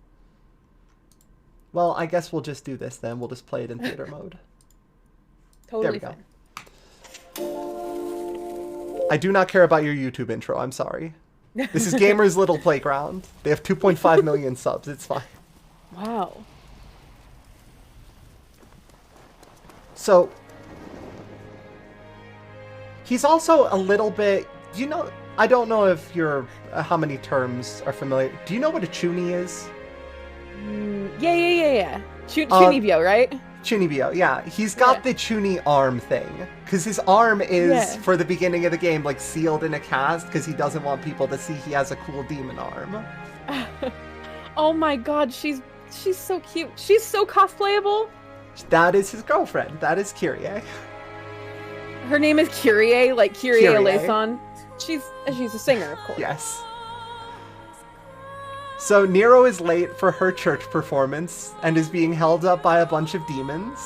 Well, I guess we'll just do this then. We'll just play it in theater mode. Totally there we go. I do not care about your YouTube intro. I'm sorry. This is Gamers Little Playground. They have 2.5 million subs. It's fine. Wow. So, he's also a little bit, you know, I don't know if you're, how many terms are familiar. Do you know what a Chuny is? Yeah. Chunibyo, right? Chunibyo, yeah. He's got the Chuny arm thing. Because his arm is, for the beginning of the game, like sealed in a cast because he doesn't want people to see he has a cool demon arm. Oh my god, she's so cute. She's so cosplayable. That is his girlfriend. That is Kyrie. Her name is Kyrie, like Kyrie Eleison. She's a singer, of course. Yes. So Nero is late for her church performance and is being held up by a bunch of demons.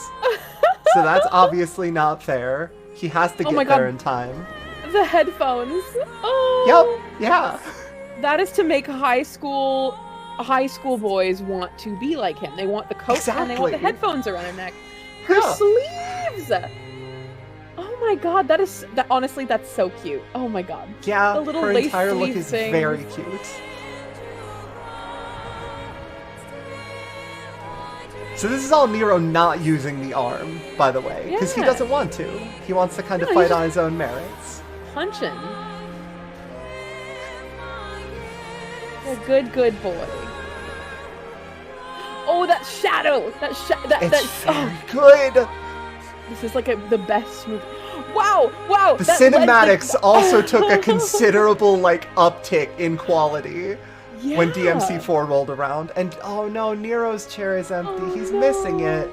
So that's obviously not fair. He has to get there in time. The headphones. Oh. Yep. Yeah. That is to make high school boys want to be like him. They want the coat and they want the headphones around their neck. Her sleeves. Oh my god, honestly, that's so cute. Oh my god. Yeah, the little her lace entire look sleeve is thing. very cute. So this is all Nero not using the arm, by the way, because he Yeah. doesn't want to. He wants to kind of No, fight he's on his own merits. Punching. A good boy. Oh, that shadow! It's very oh, good. this is like the best movie. Wow! The that cinematics also took a considerable uptick in quality when Yeah. DMC4 rolled around. And oh no, Nero's chair is empty. Oh, He's no. missing it.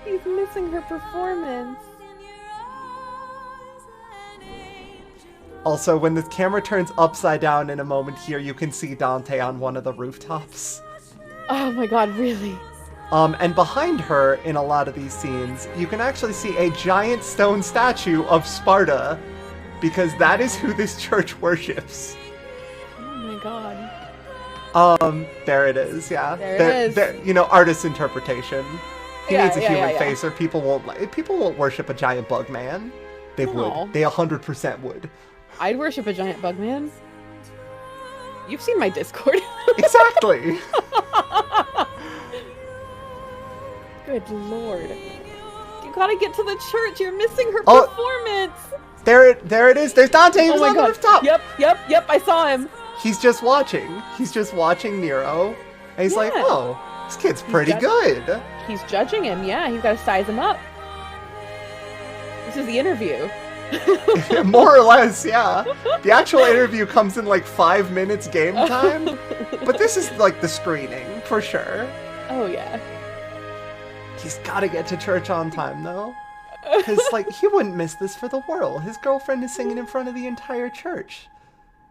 He's missing her performance. Also, when the camera turns upside down in a moment here, you can see Dante on one of the rooftops. Oh my god, really? And behind her, in a lot of these scenes, you can actually see a giant stone statue of Sparta, because that is who this church worships. Oh my god. There it is, yeah. There it is. Artist interpretation. He Yeah, needs a yeah, human yeah, yeah. face, or people won't worship a giant bug man. They No. would. They 100% would. I'd worship a giant bug man. You've seen my Discord. Exactly. Good lord. You gotta get to the church. You're missing her Oh. performance. There it is. There's Dante. He was Oh my on the god. rooftop. Yep. I saw him. He's just watching. He's just watching Nero. And he's like, Yeah. oh, this kid's pretty judging. good. He's judging him. Yeah, he's gotta size him up. This is the interview. More or less, yeah. The actual interview comes in 5 minutes game time. But this is the screening, for sure. Oh yeah. He's gotta get to church on time, though. Because, he wouldn't miss this for the world. His girlfriend is singing in front of the entire church.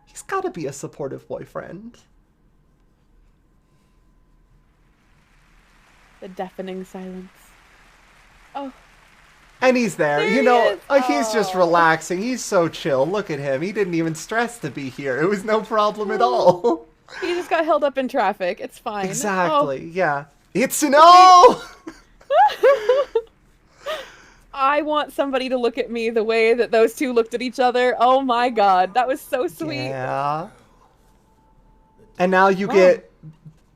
He's gotta be a supportive boyfriend. The deafening silence. Oh. And he's there, There he is. he's just Oh. relaxing. He's so chill. Look at him. He didn't even stress to be here. It was no problem at all. He just got held up in traffic. It's fine. Exactly, yeah. It's an O! I want somebody to look at me the way that those two looked at each other. Oh my god, that was so sweet. Yeah. And now you Wow. get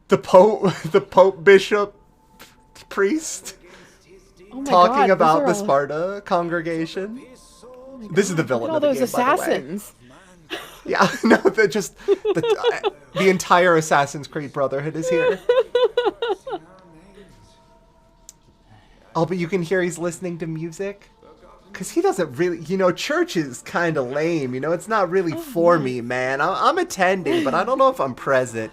the Pope, Bishop, Priest Oh my talking god, about the those are all- Sparta congregation. This is the Look villain at all of the those game, by the way. assassins. Yeah, no, the entire Assassin's Creed Brotherhood is here. Oh, but you can hear he's listening to music. Because he doesn't really, church is kind of lame, it's not really for me, man. I'm attending, but I don't know if I'm present,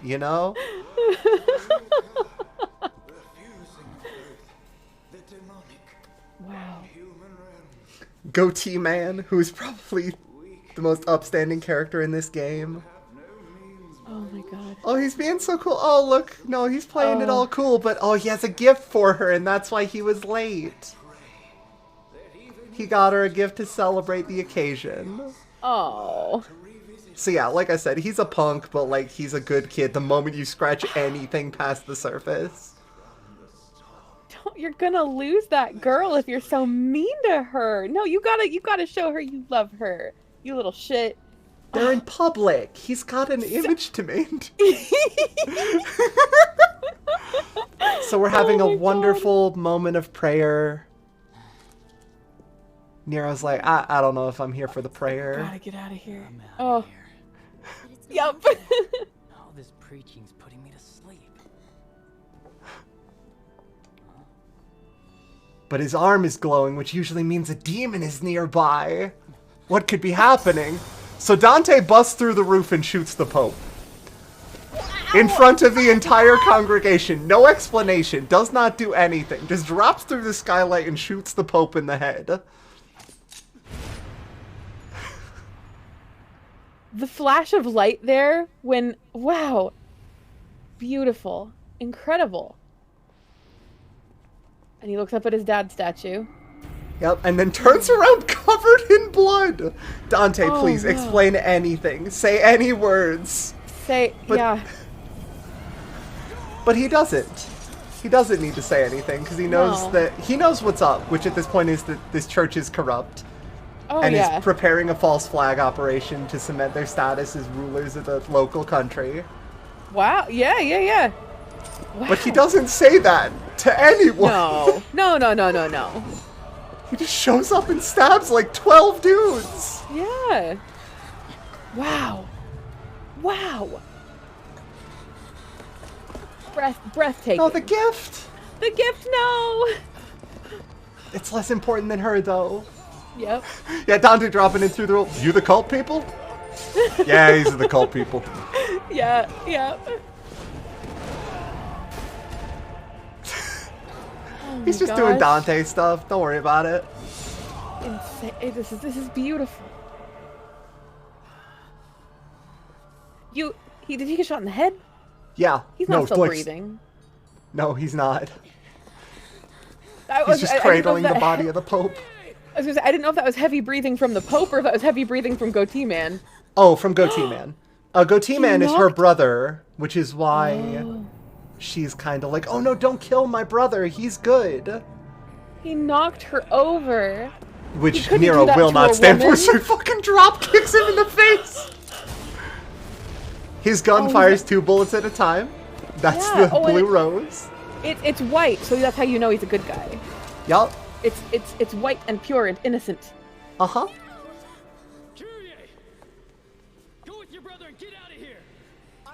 Wow. Goatee Man, who's probably the most upstanding character in this game. Oh my god. Oh, he's being so cool. Oh, look. No, he's playing it Oh. all cool, but he has a gift for her, and that's why he was late. He got her a gift to celebrate the occasion. Oh. So yeah, like I said, he's a punk, but he's a good kid the moment you scratch anything past the surface. You're gonna lose that girl if you're so mean to her. No, you gotta show her you love her. You little shit. They're in public. He's got an image to maintain. So we're having Oh a my wonderful moment of prayer. Nero's like, I don't know if I'm here for the prayer. Gotta get out of here. Oh. Yep. All this preaching's putting me to sleep. But his arm is glowing, which usually means a demon is nearby. What could be happening? So Dante busts through the roof and shoots the Pope. In front of the entire congregation. No explanation. Does not do anything. Just drops through the skylight and shoots the Pope in the head. The flash of light there when, wow, beautiful, incredible. And he looks up at his dad's statue. Yep, and then turns around covered in blood. Dante, Oh, please wow. explain anything. Say any words. But- Yeah. But he doesn't. He doesn't need to say anything because he knows No. he knows what's up, which at this point is that this church is corrupt. Oh And yeah. is preparing a false flag operation to cement their status as rulers of the local country. Wow. Yeah. But he doesn't say that to anyone. No. No. He just shows up and stabs like 12 dudes. Yeah. Wow. Breathtaking. No, the gift. The gift, no. It's less important than her, though. Yep. Yeah, Dante dropping in through the roof. You the cult people? Yeah, these are the cult people. Yeah. He's just doing Dante stuff. Don't worry about it. Insane. This is beautiful. Did he get shot in the head? Yeah. He's not still breathing. No, he's not. He's just cradling the body of the Pope. I was gonna say, I didn't know if that was heavy breathing from the Pope or if that was heavy breathing from Goatee Man. Oh, from Goatee Man. Goatee Man is her brother, which is why she's kind of like, oh no, don't kill my brother. He's good. He knocked her over. Which Nero will not stand for, so he fucking drop kicks him in the face. His gun fires 2 bullets at a time. That's the blue rose. It's white, so that's how you know he's a good guy. Yup. It's white and pure and innocent. Uh-huh. Go with your brother and get out of here.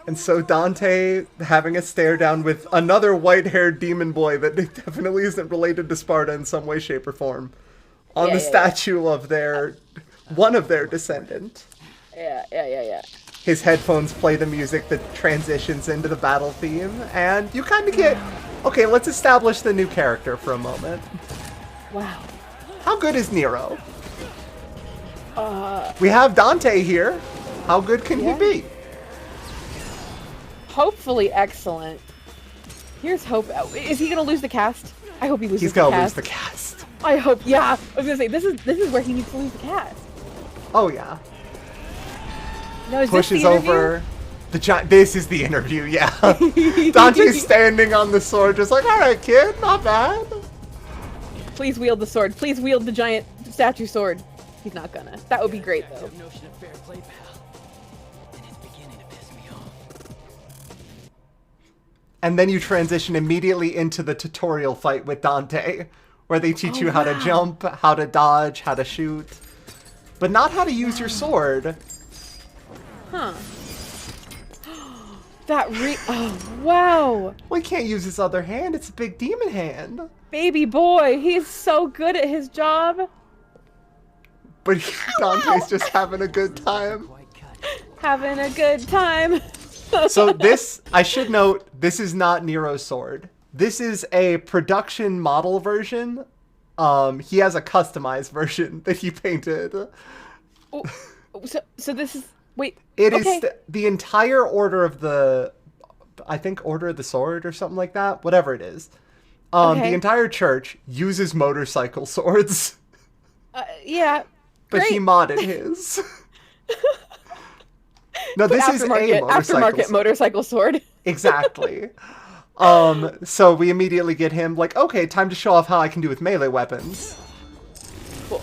And so Dante having a stare down with another white-haired demon boy that definitely isn't related to Sparta in some way, shape, or form on the statue of one of their descendant. Yeah. His headphones play the music that transitions into the battle theme, and you kind of get... Okay, let's establish the new character for a moment. Wow. How good is Nero? We have Dante here. How good can he be? Hopefully excellent. Here's hope. Is he gonna lose the cast? I hope he loses He's the cast. gonna lose the cast. I hope, yeah. I was gonna say, this is where he needs to lose the cast. Oh, yeah. No, is Pushes this the over the giant. This is the interview, yeah. Dante's standing on the sword, just like, alright, kid, not bad. Please wield the sword. Please wield the giant statue sword. He's not gonna. That would be great, though. Notion of fair play, pal. And it's beginning to piss me off. And then you transition immediately into the tutorial fight with Dante, where they teach you how to jump, how to dodge, how to shoot, but not how to use your sword. Huh. Oh, wow. Well, he can't use his other hand. It's a big demon hand. Baby boy, he's so good at his job. But Dante's just having a good time. Having a good time. So this, I should note, this is not Nero's sword. This is a production model version. He has a customized version that he painted. Oh, so this is... Wait, It is the entire order of the... I think Order of the Sword or something like that. Whatever it is. The entire church uses motorcycle swords. Yeah. But he modded his. No, this is a aftermarket motorcycle sword. Exactly. So we immediately get him like, okay, time to show off how I can do with melee weapons. Cool.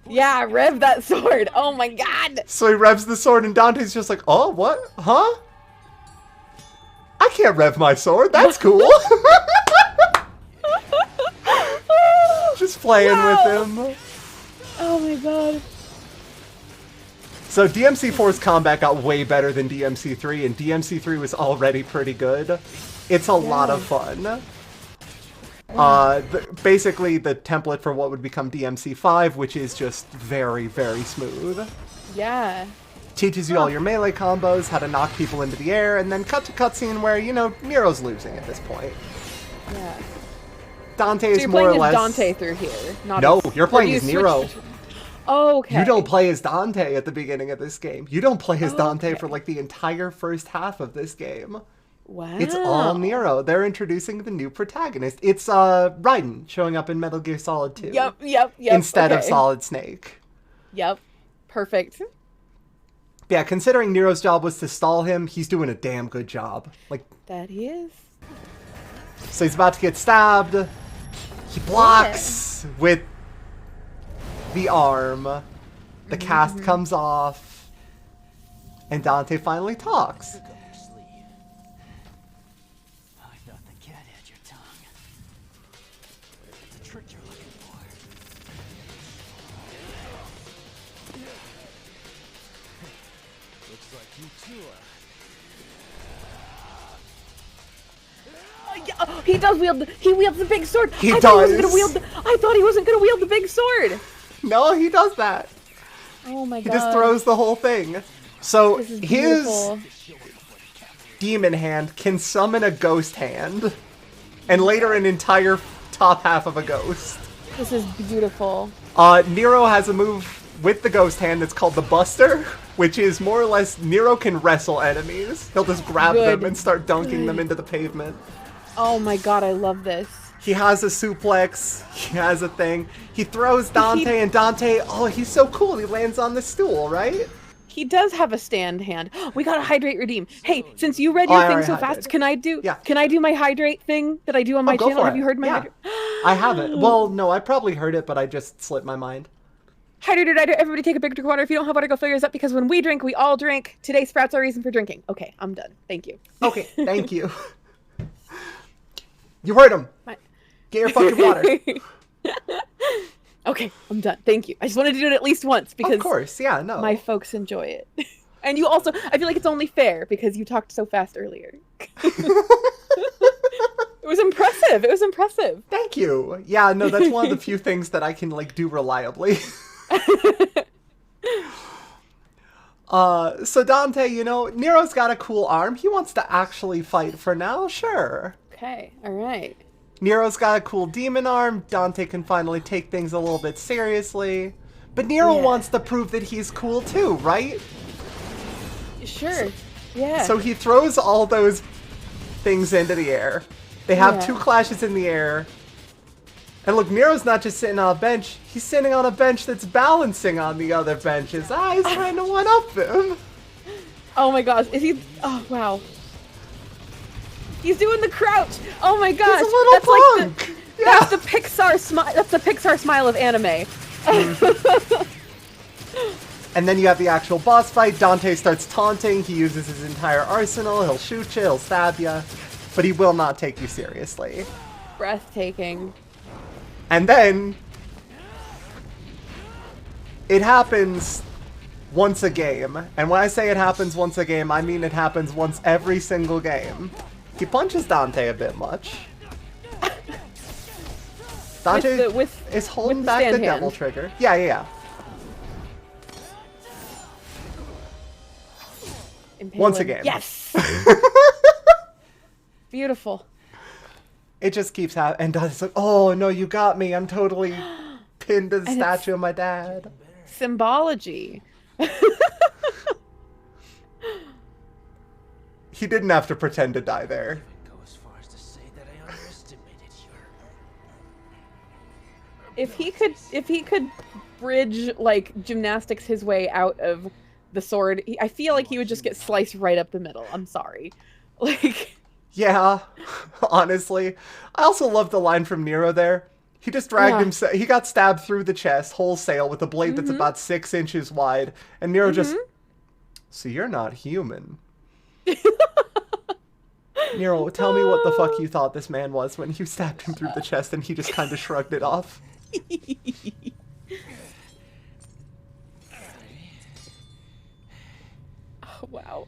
Yeah, rev that sword. Oh my god. So he revs the sword and Dante's just like, oh, what? Huh? I can't rev my sword. That's cool. Just playing with him. Oh my god. So DMC4's combat got way better than DMC3, and DMC3 was already pretty good. It's a lot of fun. Basically the template for what would become DMC5, which is just very, very smooth. Yeah. Teaches you all your melee combos, how to knock people into the air, and then cut to cutscene where, you know, Nero's losing at this point. Yeah. Dante so is you're more or playing less... as Dante through here. Not No, as... you're playing as Nero. Oh, okay. You don't play as Dante at the beginning of this game. You don't play as Dante for like the entire first half of this game. Wow. It's all Nero. They're introducing the new protagonist. It's Raiden showing up in Metal Gear Solid 2. Yep. Instead of Solid Snake. Yep. Perfect. Yeah, considering Nero's job was to stall him, he's doing a damn good job. Like that he is. So he's about to get stabbed. He blocks with the arm. The cast comes off. And Dante finally talks. like you too He does wield. He wields the big sword. He I does. I thought he wasn't gonna wield the big sword. No, he does that. Oh my He god. just throws the whole thing. So This is his beautiful. demon hand can summon a ghost hand, and later an entire top half of a ghost. This is beautiful. Nero has a move with the ghost hand that's called the Buster, which is more or less Nero can wrestle enemies. He'll just grab Good. them and start dunking them into the pavement. Oh my god, I love this. He has a suplex. He has a thing. He throws Dante, and Dante, oh, he's so cool. He lands on the stool, right? He does have a stand hand. We gotta hydrate redeem. Hey, since you read your I thing already so hydrated. fast, can I do? Yeah. Can I do my hydrate thing that I do on my Go channel? for Have it. you heard my Yeah. hydrate? I haven't. Well, no, I probably heard it, but I just slipped my mind. Hydrate. Everybody take a big drink of water. If you don't have water, go fill yours up because when we drink, we all drink. Today, Sprouts our reason for drinking. Okay, I'm done. Thank you. Okay, thank you. You heard him. My- Get your fucking water. Okay, I'm done. Thank you. I just wanted to do it at least once because Of course, yeah, no. my folks enjoy it. And you also, I feel like it's only fair because you talked so fast earlier. It was impressive. It was impressive. Thank you. Yeah, no, that's one of the few things that I can, like, do reliably. So Dante, you know, Nero's got a cool arm. He wants to actually fight for now, sure. Okay, all right. Nero's got a cool demon arm. Dante can finally take things a little bit seriously. But Nero Yeah. wants to prove that he's cool too, right? Sure. Yeah. So he throws all those things into the air. They have Yeah. 2 clashes in the air. And look, Nero's not just sitting on a bench. He's sitting on a bench that's balancing on the other benches. He's trying to one-up him. Oh my gosh, is he? Oh wow. He's doing the crouch. Oh my gosh, He's a little that's punk. like Yeah. that's the Pixar smile. That's the Pixar smile of anime. And then you have the actual boss fight. Dante starts taunting. He uses his entire arsenal. He'll shoot you. He'll stab you. But he will not take you seriously. Breathtaking. And then it happens once a game. And when I say it happens once a game, I mean it happens once every single game. He punches Dante a bit much. Dante is holding with the back the stand devil hand. trigger. Yeah. Impale Once him. again. Yes. Beautiful. It just keeps happening. And Dante's like, oh no, you got me. I'm totally pinned to the And statue of my dad. Symbology. He didn't have to pretend to die there. go as far as to say that I underestimated your... If he could bridge like gymnastics his way out of the sword, I feel like he would just get sliced right up the middle. I'm sorry. Like Yeah, honestly. I also love the line from Nero there. He just dragged himself. He got stabbed through the chest wholesale with a blade that's about 6 inches wide. And Nero just, so you're not human. Nero, tell me what the fuck you thought this man was when you stabbed him through the chest and he just kind of shrugged it off. oh, wow.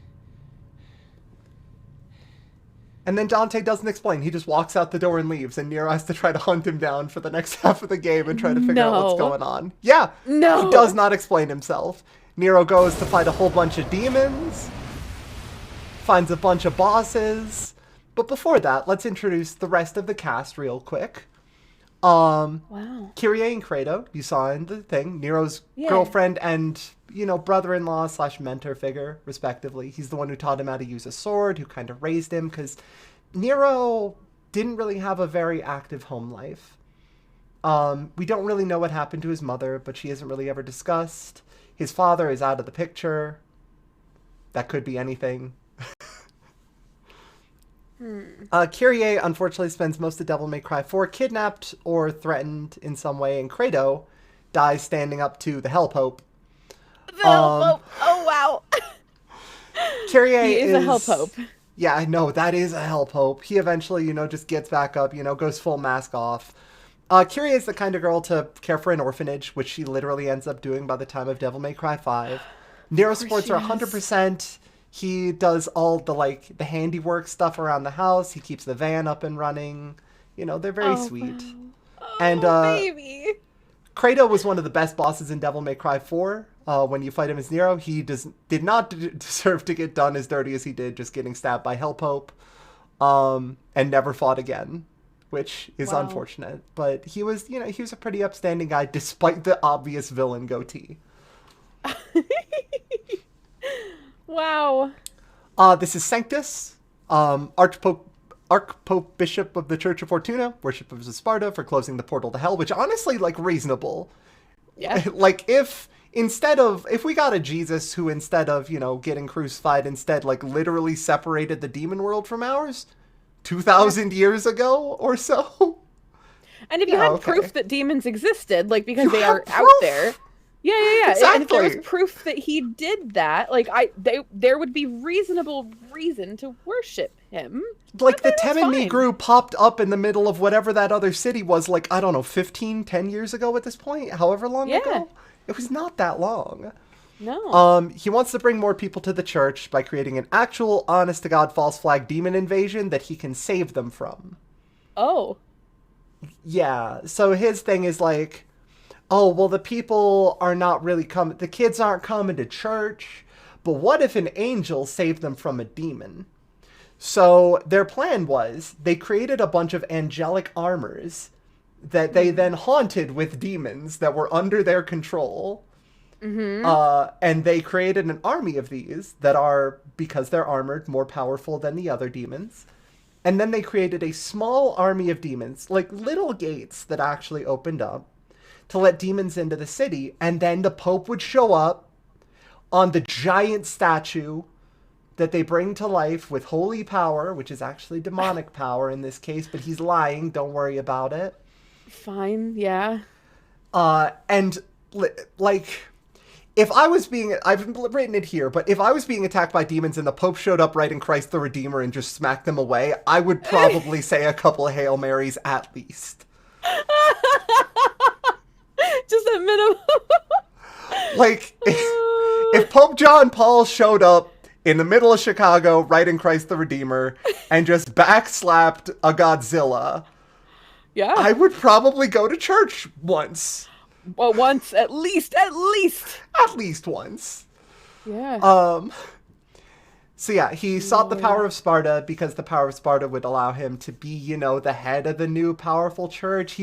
And then Dante doesn't explain. He just walks out the door and leaves, and Nero has to try to hunt him down for the next half of the game and try to figure out what's No. going on. Yeah, No. he does not explain himself. Nero goes to fight a whole bunch of demons, finds a bunch of bosses. But before that, let's introduce the rest of the cast real quick. Wow. Kyrie and Credo, you saw in the thing. Nero's Yeah. girlfriend and, brother-in-law / mentor figure, respectively. He's the one who taught him how to use a sword, who kind of raised him, because Nero didn't really have a very active home life. We don't really know what happened to his mother, but she isn't really ever discussed. His father is out of the picture. That could be anything. Kyrie, unfortunately, spends most of Devil May Cry 4 kidnapped or threatened in some way, and Credo dies standing up to the Hell Pope. Oh wow. Kyrie He is a Hell Pope. Yeah, I know, that is a Hell Pope. He eventually, just gets back up, goes full mask off. Kyrie is the kind of girl to care for an orphanage, which she literally ends up doing by the time of Devil May Cry 5. Nero supports her 100%. He does all the handiwork stuff around the house. He keeps the van up and running. You know, they're very sweet. And baby. Kratos was one of the best bosses in Devil May Cry 4. When you fight him as Nero, he did not deserve to get done as dirty as he did, just getting stabbed by Hell Pope, and never fought again, which is unfortunate. But he was a pretty upstanding guy, despite the obvious villain goatee. Wow. This is Sanctus, Archpope Bishop of the Church of Fortuna, worshippers of Sparta, for closing the portal to hell, which honestly, reasonable. Yeah. If we got a Jesus who, instead of, getting crucified, instead, literally separated the demon world from ours 2,000 years ago or so. And if you had proof that demons existed, because they are proof. out there. Yeah. Exactly. And if there was proof that he did that, there would be reasonable reason to worship him. The Temen Negru popped up in the middle of whatever that other city was, 10 years ago at this point, however long ago. It was not that long. No. He wants to bring more people to the church by creating an actual, honest-to-God, false flag demon invasion that he can save them from. Oh. Yeah, so his thing is oh, well, the people are not really coming, the kids aren't coming to church, but what if an angel saved them from a demon? So their plan was, they created a bunch of angelic armors that they then haunted with demons that were under their control. Mm-hmm. And they created an army of these that are, because they're armored, more powerful than the other demons. And then they created a small army of demons, little gates that actually opened up to let demons into the city. And then the Pope would show up on the giant statue that they bring to life with holy power, which is actually demonic power in this case, but he's lying. Don't worry about it. Fine, yeah. And if I was I've written it here, but if I was being attacked by demons and the Pope showed up writing Christ the Redeemer and just smacked them away, I would probably say a couple of Hail Marys at least. Just a minimum. If Pope John Paul showed up in the middle of Chicago writing Christ the Redeemer and just backslapped a Godzilla, yeah, I would probably go to church once. Well, once, at least. At least once. Yeah. So yeah, he sought the power of Sparta because the power of Sparta would allow him to be, the head of the new powerful church.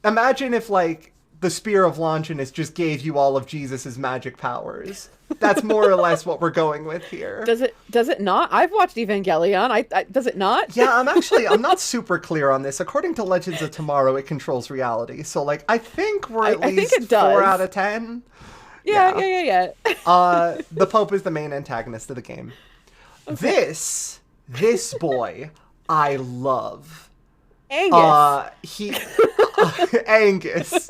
Imagine if the Spear of Longinus just gave you all of Jesus's magic powers. That's more or less what we're going with here. Does it not? I've watched Evangelion. Does it not? Yeah, I'm not super clear on this. According to Legends of Tomorrow, it controls reality. So I think we're at least 4 out of 10. Yeah. The Pope is the main antagonist of the game. Okay. This boy, I love. Angus. Angus.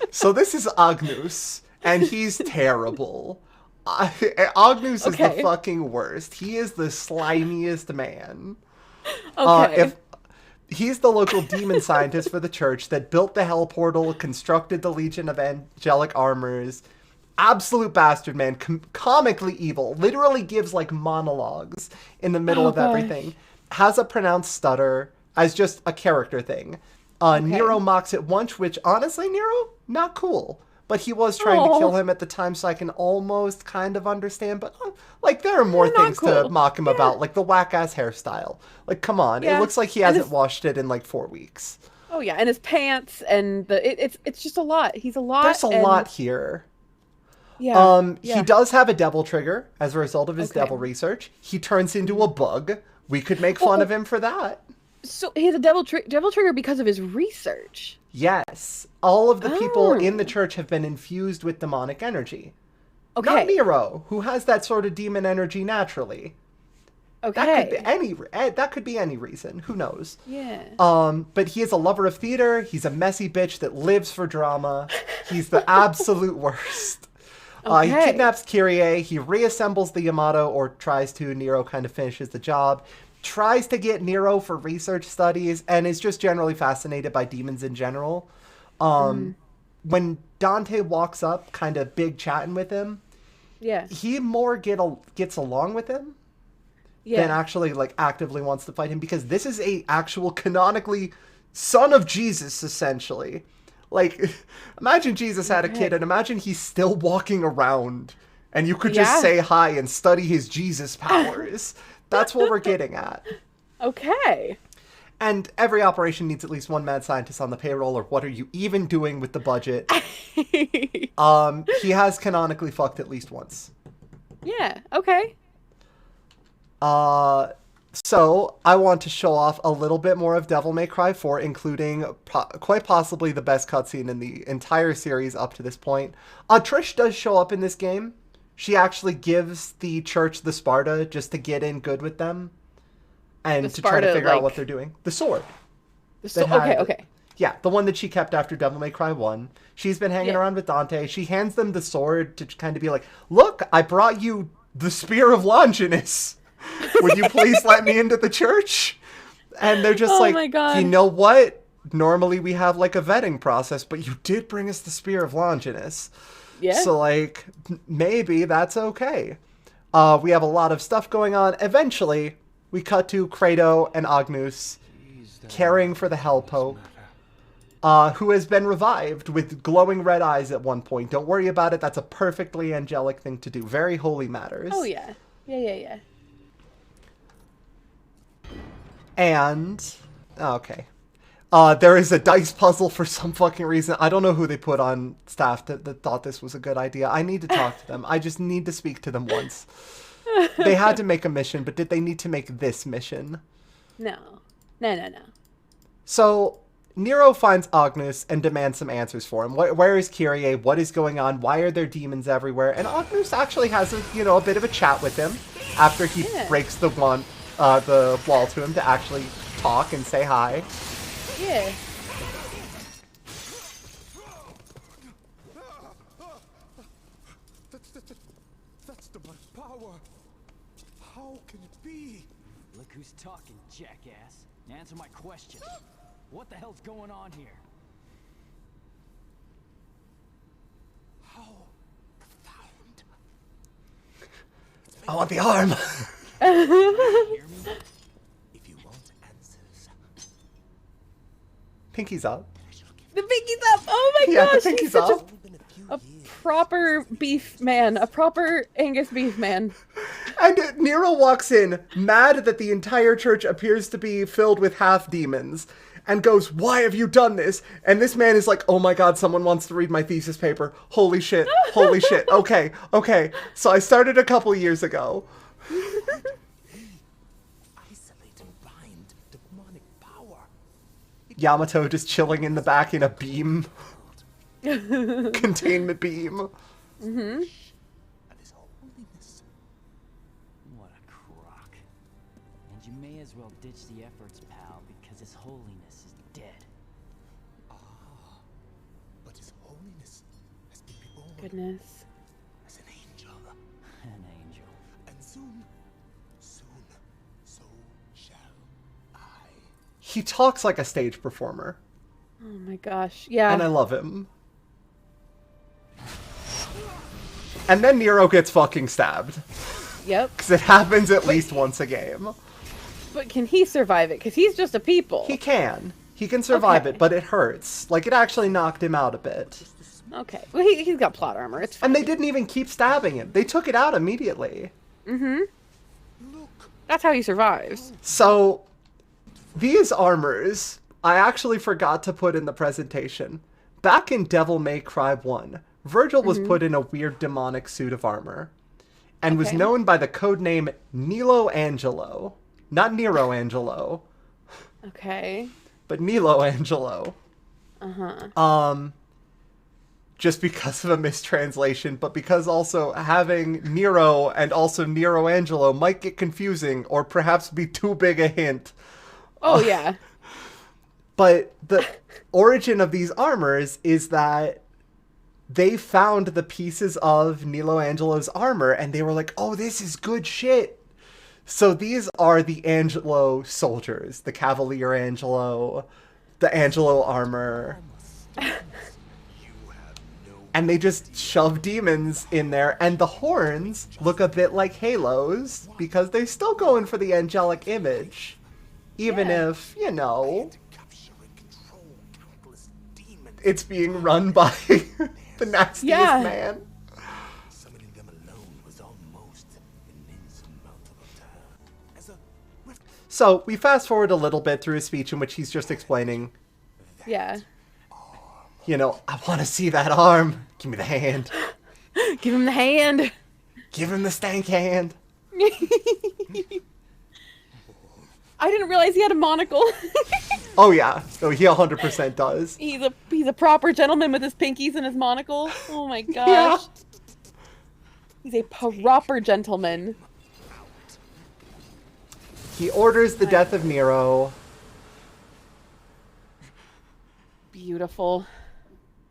So this is Agnus, and he's terrible. Agnus is the fucking worst. He is the slimiest man. Okay. He's the local demon scientist for the church that built the hell portal, constructed the Legion of Angelic Armors. Absolute bastard, man. Comically evil. Literally gives monologues in the middle of everything. Has a pronounced stutter as just a character thing. Nero mocks it once, which honestly, Nero, not cool. But he was trying to kill him at the time, so I can almost kind of understand. But there are more things to mock him about, the whack-ass hairstyle. Come on. Yeah. It looks like he hasn't washed it in 4 weeks. Oh, yeah. And his pants and it's just a lot. He's a lot. There's a lot here. Yeah. He does have a devil trigger as a result of his devil research. He turns into a bug. We could make fun of him for that. So he has a devil trigger because of his research. Yes. All of the people in the church have been infused with demonic energy. Okay. Not Nero, who has that sort of demon energy naturally. Okay. That could be any reason. Who knows? Yeah. But he is a lover of theater. He's a messy bitch that lives for drama. He's the absolute worst. He kidnaps Kyrie. He reassembles the Yamato, or tries to. Nero kind of finishes the job. Tries to get Nero for research studies, and is just generally fascinated by demons in general. when Dante walks up, kind of big chatting with him, Yeah. he more gets along with him than actually like actively wants to fight him, because this is a actual canonically son of Jesus, essentially. Like, imagine Jesus had a kid, and imagine he's still walking around, and you could just say hi and study his Jesus powers. That's what we're getting at. Okay. And every operation needs at least one mad scientist on the payroll, or what are you even doing with the budget? He has canonically fucked at least once. Yeah, okay. So I want to show off a little bit more of Devil May Cry 4, including quite possibly the best cutscene in the entire series up to this point. Trish does show up in this game. She actually gives the church the Sparta just to get in good with them and to try to figure out what they're doing. The sword. Okay. Yeah, the one that she kept after Devil May Cry 1. She's been hanging around with Dante. She hands them the sword to kind of be like, look, I brought you the Spear of Longinus. Would you please let me into the church? And they're just like, my God. You know what? Normally we have like a vetting process, but you did bring us the Spear of Longinus. Yeah. So like, maybe that's okay. We have a lot of stuff going on. Eventually, we cut to Kratos and Agnus caring for the Hell Pope, who has been revived with glowing red eyes at one point. Don't worry about it. That's a perfectly angelic thing to do. Very holy matters. Oh, yeah. Yeah. And, okay. There is a dice puzzle for some fucking reason. I don't know who they put on staff that thought this was a good idea. I need to talk to them. I just need to speak to them once. They had to make a mission, but did they need to make this mission? No. So, Nero finds Agnus and demands some answers for him. Where is Kyrie? What is going on? Why are there demons everywhere? And Agnus actually has a bit of a chat with him after he breaks the wall to him to actually talk and say hi. Yeah. That's the power. How can it be? Look who's talking, jackass. Answer my question. What the hell's going on here? How profound. I want the arm. If you want answers, Pinky's up. The pinky's up. Oh my gosh, the pinky's he's such up. a proper beef man, a proper Angus beef man. And Nero walks in, mad that the entire church appears to be filled with half-demons, and goes, why have you done this? And this man is like, oh my god, someone wants to read my thesis paper. Holy shit. Okay. So I started a couple years ago. isolate and bind demonic power. Yamato just chilling in the back in a beam. Containment beam. Mm-hmm. What a crock. And you may as well ditch the efforts, pal, because His Holiness is dead. But His Holiness has been reborn Goodness. as an angel. An angel. And soon, so shall I. He talks like a stage performer. Oh my gosh. Yeah. And I love him. And then Nero gets fucking stabbed. Yep. Because it happens at least once a game. But can he survive it? Because he's just a people. He can. He can survive it, but it hurts. Like, it actually knocked him out a bit. Okay. Well, he's got plot armor. It's fine. And they didn't even keep stabbing him. They took it out immediately. Mm-hmm. That's how he survives. So, these armors, I actually forgot to put in the presentation. Back in Devil May Cry 1, Virgil was put in a weird demonic suit of armor. And was known by the codename Nilo Angelo. Not Nero Angelo. Okay. But Nilo Angelo. Uh-huh. Just because of a mistranslation, but because also having Nero and also Nero Angelo might get confusing or perhaps be too big a hint. Oh, yeah. But the origin of these armors is that they found the pieces of Nilo Angelo's armor and they were like, oh, this is good shit. So these are the Angelo soldiers, the Cavalier Angelo, the Angelo armor. You and they just shove demons in there, and the horns look a bit like halos because they're still going for the angelic image, even if, you know, it's being run by the nastiest man. So we fast forward a little bit through his speech in which he's just explaining, Yeah. you know, I want to see that arm. Give me the hand. Give him the hand. Give him the stank hand. I didn't realize he had a monocle. Oh yeah, no, he 100% does. He's a proper gentleman with his pinkies and his monocle. Oh my gosh. Yeah. He's a proper gentleman. He orders the death of Nero. Beautiful.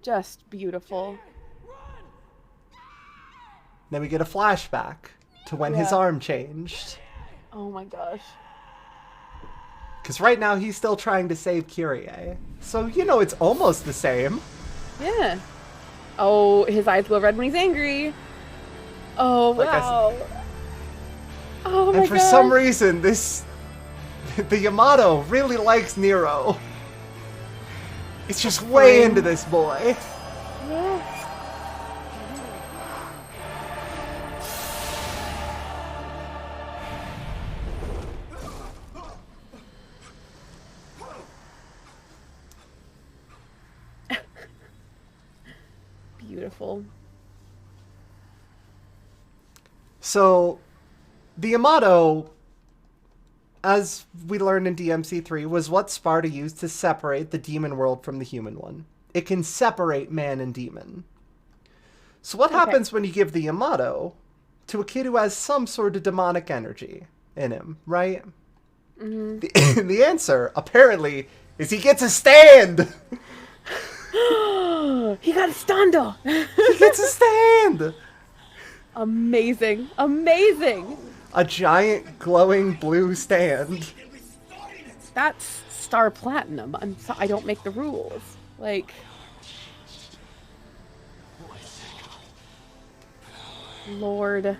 Just beautiful. Then we get a flashback to when his arm changed. Oh my gosh. Because right now he's still trying to save Kyrie. So, you know, it's almost the same. Yeah. Oh, his eyes glow red when he's angry. Oh, Like wow. Oh my And for gosh. some reason, the Yamato really likes Nero. It's just way into this boy. Yeah. Beautiful. So, the Yamato, as we learned in DMC3, was what Sparta used to separate the demon world from the human one. It can separate man and demon. So what happens when you give the Yamato to a kid who has some sort of demonic energy in him, right? Mm-hmm. The answer, apparently, is he gets a stand! He got a stando. He gets a stand! Amazing. Amazing. A giant glowing blue stand. That's Star Platinum. I don't make the rules. Like... Lord.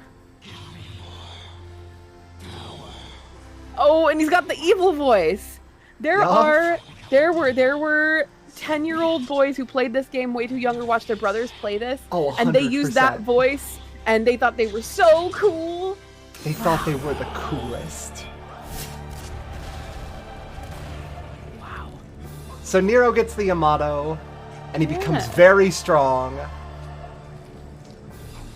Oh, and he's got the evil voice. There were 10-year-old boys who played this game way too young or watched their brothers play this. Oh, 100%. And they used that voice and they thought they were so cool. They thought they were the coolest. Wow. So Nero gets the Yamato, and he becomes very strong.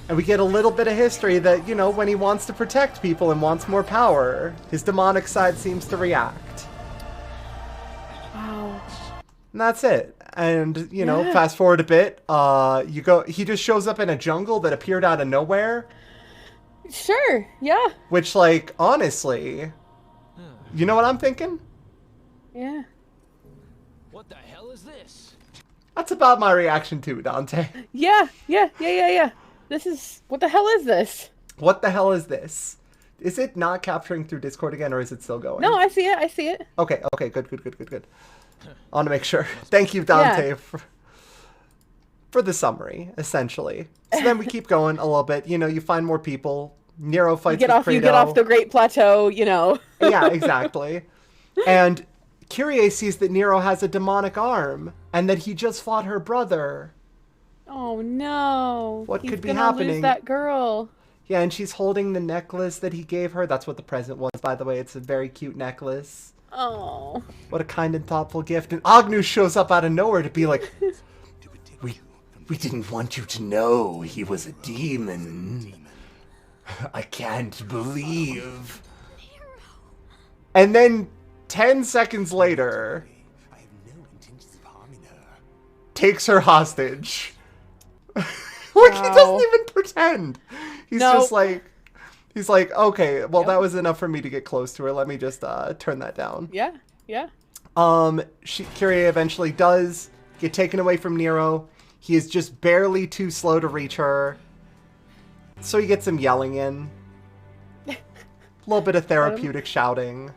And we get a little bit of history that, you know, when he wants to protect people and wants more power, his demonic side seems to react. Wow. And that's it. And, you know, fast forward a bit, he just shows up in a jungle that appeared out of nowhere. Sure, yeah. Which, like, honestly, you know what I'm thinking? Yeah. What the hell is this? That's about my reaction to it, Dante. Yeah. This is... What the hell is this? What the hell is this? Is it not capturing through Discord again, or is it still going? No, I see it. Okay, good. I want to make sure. Thank you, Dante, for the summary, essentially. So then we keep going a little bit. You know, you find more people. Nero fights with Credo. You get off the Great Plateau, you know. Yeah, exactly. And Kyrie sees that Nero has a demonic arm, and that he just fought her brother. Oh no. What could be gonna happening? Lose that girl. Yeah, and she's holding the necklace that he gave her. That's what the present was, by the way. It's a very cute necklace. Oh. What a kind and thoughtful gift. And Agnew shows up out of nowhere to be like, we didn't want you to know he was a demon. I can't believe. And then 10 seconds later, takes her hostage. Like, he doesn't even pretend. He's just like, he's like, okay, well, that was enough for me to get close to her. Let me just turn that down. Yeah. Kyrie eventually does get taken away from Nero. He is just barely too slow to reach her. So he gets some yelling in. A little bit of therapeutic shouting.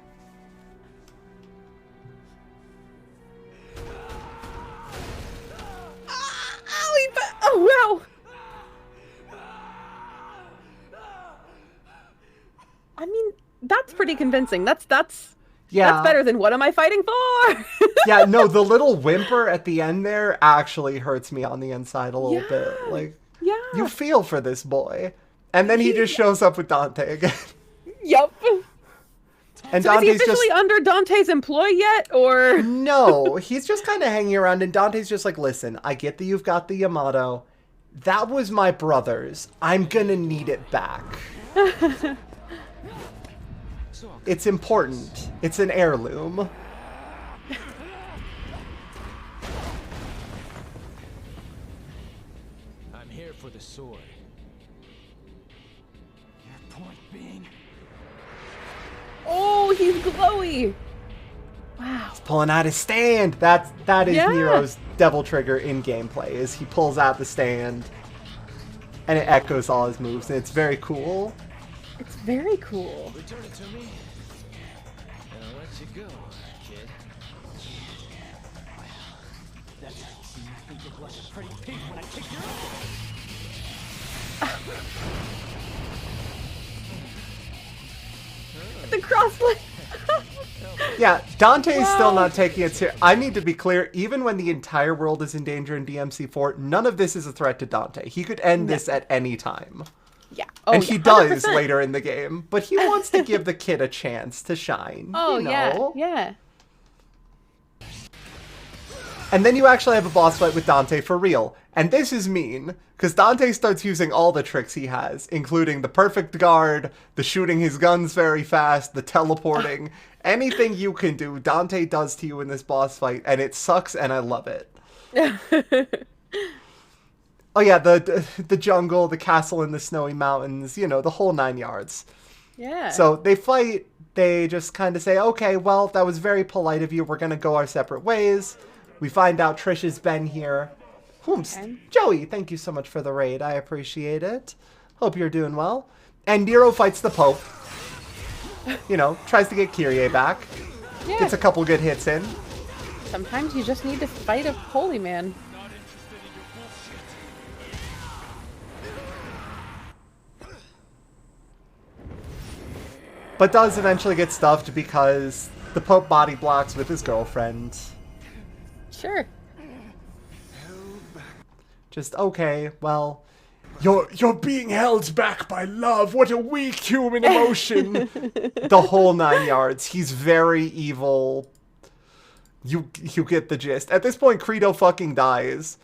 Oh, wow. that's pretty convincing. That's Yeah. That's better than what am I fighting for? Yeah, no, the little whimper at the end there actually hurts me on the inside a little bit. Like, you feel for this boy. And then he just shows up with Dante again. Yep. And so Dante's is he officially under Dante's employ yet, or? No, he's just kind of hanging around, and Dante's just like, listen, I get that you've got the Yamato. That was my brother's. I'm gonna need it back. It's important. It's an heirloom. I'm here for the sword. Your point being? Oh, he's glowy. Wow. He's pulling out his stand. That is Nero's Devil Trigger in gameplay. Is he pulls out the stand, and it echoes all his moves, and it's very cool. It's very cool. Return it to me, and I'll let you go, kid. Well, that's how you see me think you're like a pretty pig when I kick your ass. The crossplay. Yeah, Dante's still not taking it serious. I need to be clear, even when the entire world is in danger in DMC4, none of this is a threat to Dante. He could end this at any time. Yeah. And he does later in the game, but he wants to give the kid a chance to shine. Oh, you know? yeah. And then you actually have a boss fight with Dante for real. And this is mean, because Dante starts using all the tricks he has, including the perfect guard, the shooting his guns very fast, the teleporting. Anything you can do, Dante does to you in this boss fight, and it sucks, and I love it. Oh yeah, the jungle, the castle in the snowy mountains, you know, the whole 9 yards. Yeah. So they fight, they just kind of say, okay, well, that was very polite of you, we're going to go our separate ways. We find out Trish has been here. Okay. Joey, thank you so much for the raid. I appreciate it. Hope you're doing well. And Nero fights the Pope. You know, tries to get Kyrie back. Yeah. Gets a couple good hits in. Sometimes you just need to fight a holy man. But does eventually get stuffed because the Pope body blocks with his girlfriend. Sure. Just, okay, well, you're being held back by love. What a weak human emotion. The whole 9 yards. He's very evil. You get the gist. At this point, Credo fucking dies.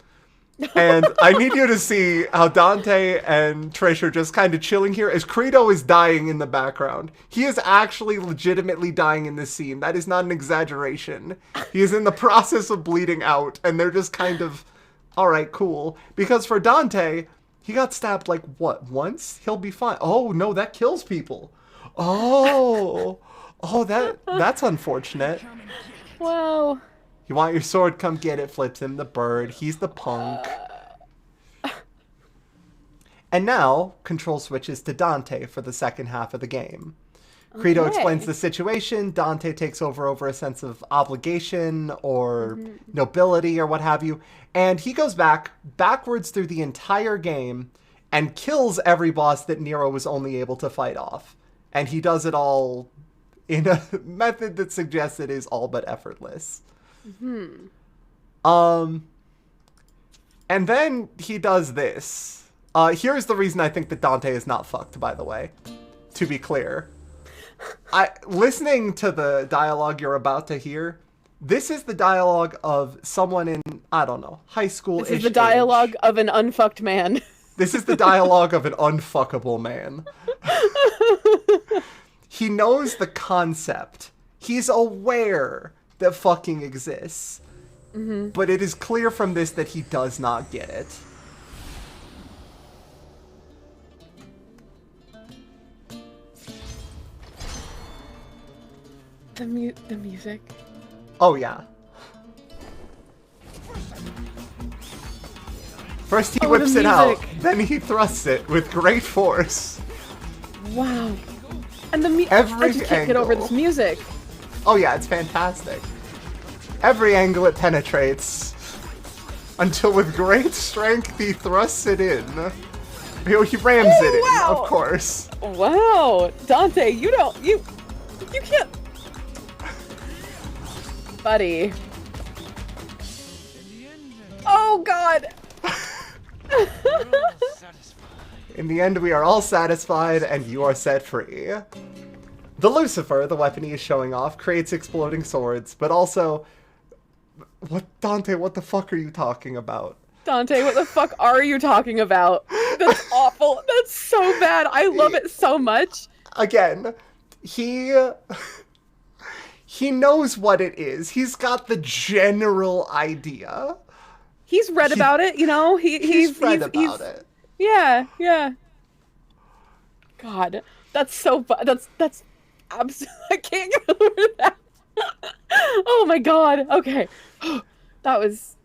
And I need you to see how Dante and Trish are just kind of chilling here as Credo is dying in the background. He is actually legitimately dying in this scene. That is not an exaggeration. He is in the process of bleeding out, and they're just kind of, all right, cool. Because for Dante, he got stabbed like, what, once? He'll be fine. Oh, no, that kills people. Oh, that's unfortunate. Wow. You want your sword? Come get it. Flips him the bird. He's the punk. And now, control switches to Dante for the second half of the game. Credo explains the situation. Dante takes over a sense of obligation or nobility or what have you. And he goes backwards through the entire game and kills every boss that Nero was only able to fight off. And he does it all in a method that suggests it is all but effortless. And then he does this. Here's the reason I think that Dante is not fucked, by the way. To be clear. Listening to the dialogue you're about to hear, this is the dialogue of someone in, I don't know, high school-ish This is the dialogue age. of an unfucked man. This is the dialogue of an unfuckable man. He knows the concept. He's aware that fucking exists. But it is clear from this that he does not get it. The music. Oh, yeah. First he whips it out, then he thrusts it with great force. Wow. And I just can't get over this music. Oh yeah, it's fantastic. Every angle it penetrates. Until with great strength he thrusts it in. He rams it in, of course. Wow. Dante, you You can't. Buddy. Oh, God. In the end, we are all satisfied, and you are set free. The Lucifer, the weapon he is showing off, creates exploding swords, but also... What, Dante, what the fuck are you talking about? Dante, what the fuck are you talking about? That's awful. That's so bad. I love it so much. Again, he knows what it is. He's got the general idea. He's read about it, you know? He's read about it. Yeah, yeah. God, that's so that's absolutely, I can't get over that. Oh my God. Okay. That was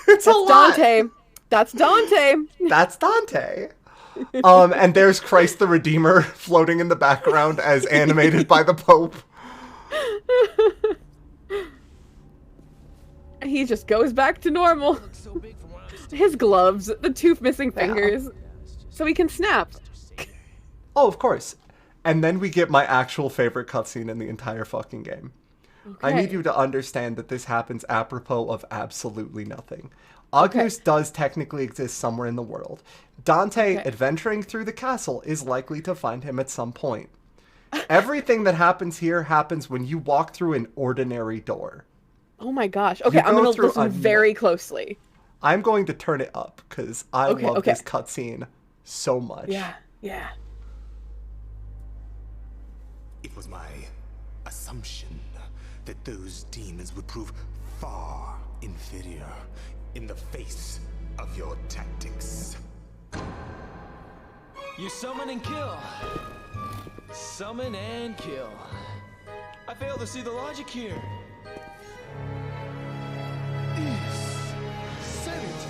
It's a lot. Dante. That's Dante. That's Dante. And there's Christ the Redeemer floating in the background as animated by the Pope. He just goes back to normal. His gloves, the two missing fingers, so he can snap. Oh, of course. And then we get my actual favorite cutscene in the entire fucking game. Okay. I need you to understand that this happens apropos of absolutely nothing. Agnus does technically exist somewhere in the world. Dante, adventuring through the castle, is likely to find him at some point. Everything that happens here happens when you walk through an ordinary door. Oh my gosh. Okay, I'm going to listen very closely. I'm going to turn it up because I love this cutscene so much. Yeah, yeah. It was my assumption that those demons would prove far inferior in the face of your tactics. You summon and kill. Summon and kill. I fail to see the logic here. Said it.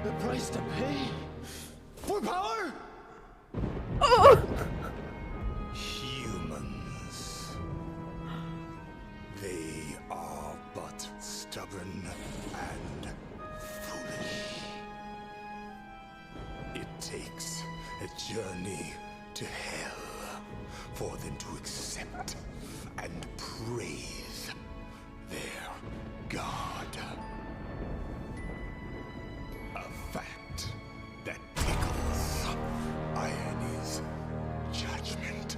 The price to pay For power? Oh! Humans. They are but stubborn and foolish. It takes a journey to hell for them to accept and praise their god. A fact that tickles Ione's judgment.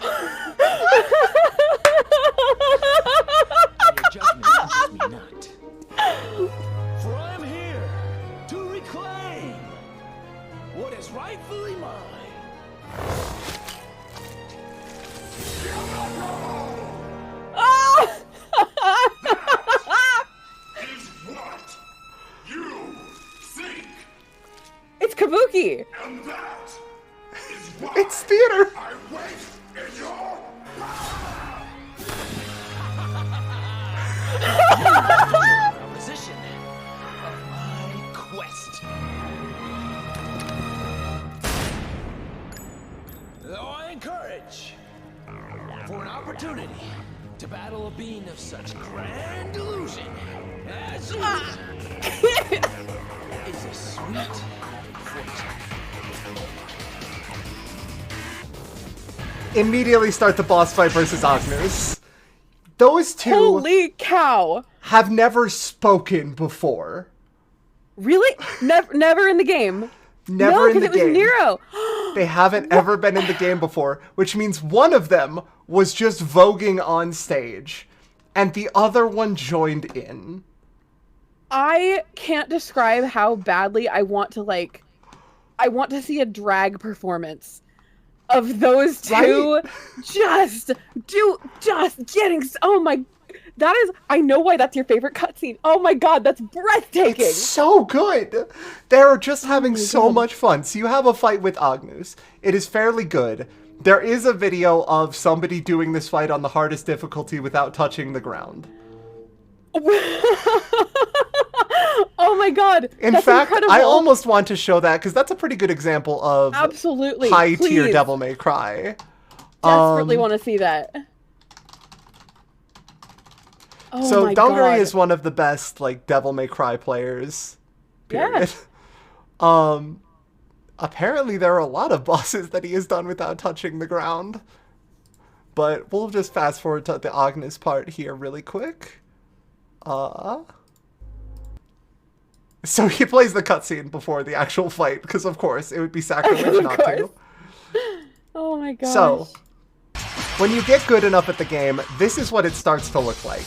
Your judgment touches me not. For I am here to reclaim what is rightfully mine. Is what you think. It's Kabuki. And that is why It's theater. I wait in your Position of my quest. Though I encourage for an opportunity to battle a being of such grand delusion as you is a sweet fortune. Immediately start the boss fight versus Agnus. Those two Holy cow. have never spoken before. Really? Never in the game. Never in the because it was game. Nero. They haven't ever been in the game before, which means one of them was just voguing on stage, and the other one joined in. I can't describe how badly I want to see a drag performance of those two. Right? just getting, oh my, that is, I know why that's your favorite cutscene. Oh my God, that's breathtaking. It's so good. They're just having so much fun. So you have a fight with Agnus. It is fairly good. There is a video of somebody doing this fight on the hardest difficulty without touching the ground. Oh my God. In that's fact, incredible. I almost want to show that because that's a pretty good example of absolutely high-tier please. Devil May Cry. Desperately want to see that. Oh So my Dongari God. is one of the best like Devil May Cry players. Period. Yeah. Apparently there are a lot of bosses that he has done without touching the ground. But we'll just fast forward to the Agnus part here really quick. So he plays the cutscene before the actual fight, because of course it would be sacrilege not to. Oh my gosh. So, when you get good enough at the game, this is what it starts to look like.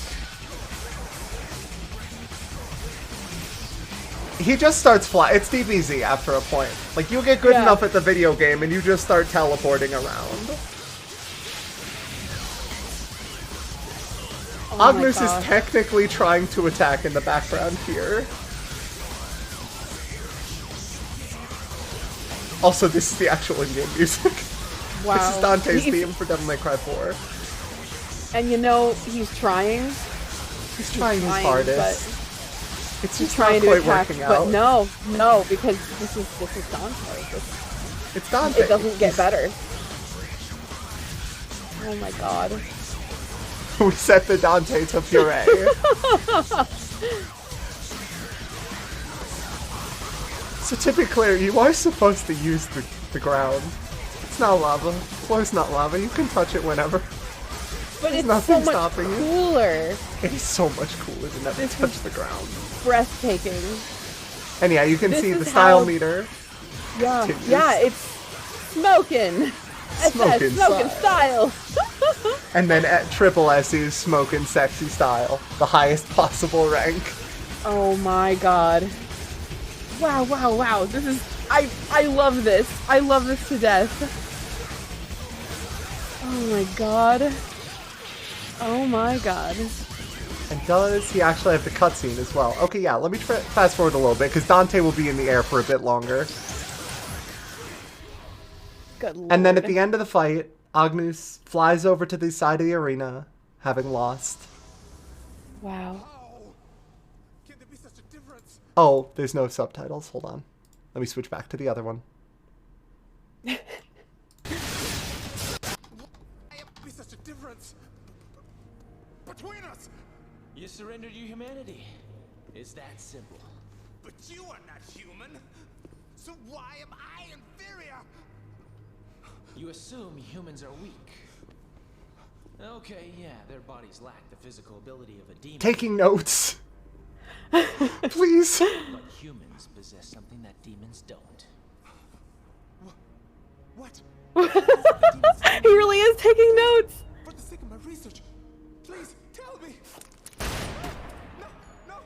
He just starts flying. It's DBZ after a point. Like, you get good enough at the video game and you just start teleporting around. Agnus is technically trying to attack in the background here. Also, this is the actual in-game music. Wow. This is Dante's theme for Devil May Cry 4. And you know, he's trying. He's trying his hardest. But it's just trying not quite to attack, working out. But no, because this is Dante. It's Dante. It doesn't get better. Oh my god. We set the Dante to puree. So to be clear, you are supposed to use the ground. It's not lava. Floor's not lava. You can touch it whenever. But There's it's nothing so much stopping you. cooler. It is so much cooler to never touch the ground. Breathtaking. And yeah, you can This see is the style how- meter. Yeah, continues. yeah, it's smoking. Smoking Smoking style. And then at triple S is smoking sexy style. The highest possible rank. Oh my god. Wow, wow, wow. This is I love this. I love this to death. Oh my god. Oh my god. And does he actually have the cutscene as well? Okay, yeah, let me fast forward a little bit, because Dante will be in the air for a bit longer. Good lord. And then at the end of the fight, Agnus flies over to the side of the arena, having lost. Wow. Oh, there's no subtitles. Hold on. Let me switch back to the other one. Why be such a difference between us? You surrendered your humanity. It's that simple. But you are not human. So why am I inferior? You assume humans are weak. Okay, yeah, their bodies lack the physical ability of a demon. Taking notes. Please. But humans possess something that demons don't. What? He really is taking notes. For the sake of my research, please tell me. No.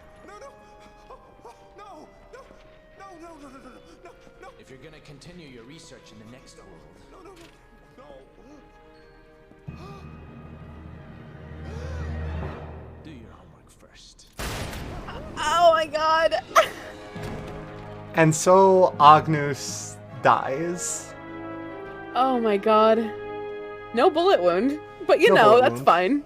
If you're gonna continue your research in the next world, do your homework first. Oh my god. And so Agnus dies. Oh my god. No bullet wound. But you No know, bullet that's wound. fine.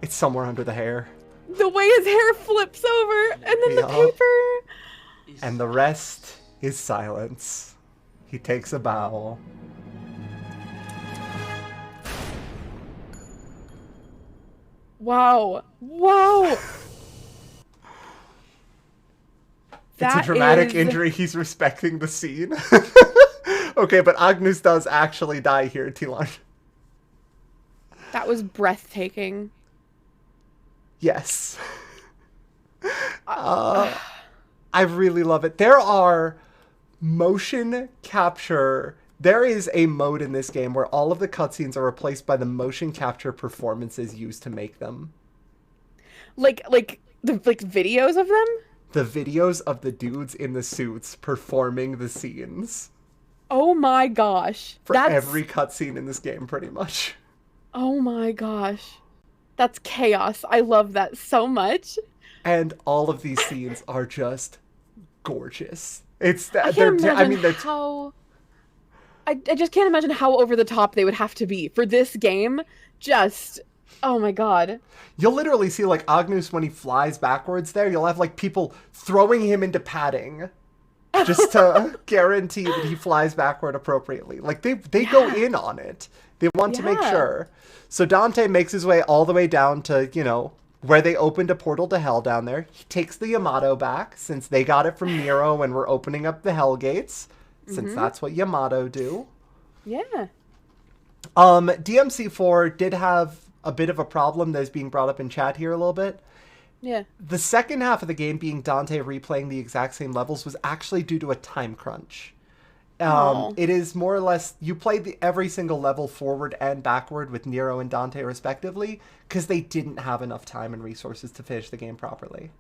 It's somewhere under the hair. The way his hair flips over and then the Yeah. paper. And the rest is silence. He takes a bow. Wow. Wow. It's a dramatic is- injury. He's respecting the scene. Okay, but Agnus does actually die here, Tilan. That was breathtaking. Yes. I really love it. There are motion capture. There is a mode in this game where all of the cutscenes are replaced by the motion capture performances used to make them. Like videos of them? The videos of the dudes in the suits performing the scenes. Oh my gosh. For every cutscene in this game, pretty much. Oh my gosh. That's chaos. I love that so much. And all of these scenes are just gorgeous. It's that I can't imagine they're how... I just can't imagine how over the top they would have to be for this game. Just... Oh my god. You'll literally see, like, Agnus, when he flies backwards there, you'll have, like, people throwing him into padding just to guarantee that he flies backward appropriately. Like, they go in on it. They want to make sure. So Dante makes his way all the way down to, you know, where they opened a portal to hell down there. He takes the Yamato back, since they got it from Nero and we're opening up the Hell Gates. since that's what Yamato do. Yeah. DMC4 did have a bit of a problem that is being brought up in chat here a little bit. Yeah. The second half of the game, being Dante replaying the exact same levels, was actually due to a time crunch. It is more or less, you play every single level forward and backward with Nero and Dante respectively, because they didn't have enough time and resources to finish the game properly.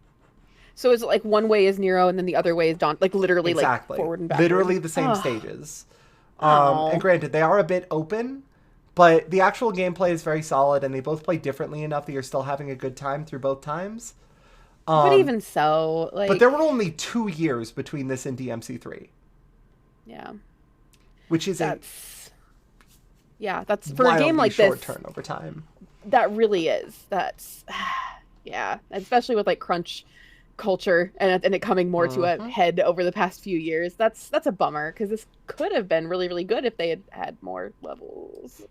So is it like one way is Nero and then the other way is Dante? Like literally Exactly. like forward and backward? Literally the same stages. And granted, they are a bit open, but the actual gameplay is very solid, and they both play differently enough that you're still having a good time through both times. But even so, like... But there were only 2 years between this and DMC3. Yeah. Which is that's for a game like short this. Turnover time. That really is. That's yeah, especially with like crunch culture and it coming more to a head over the past few years. That's a bummer because this could have been really, really good if they had more levels.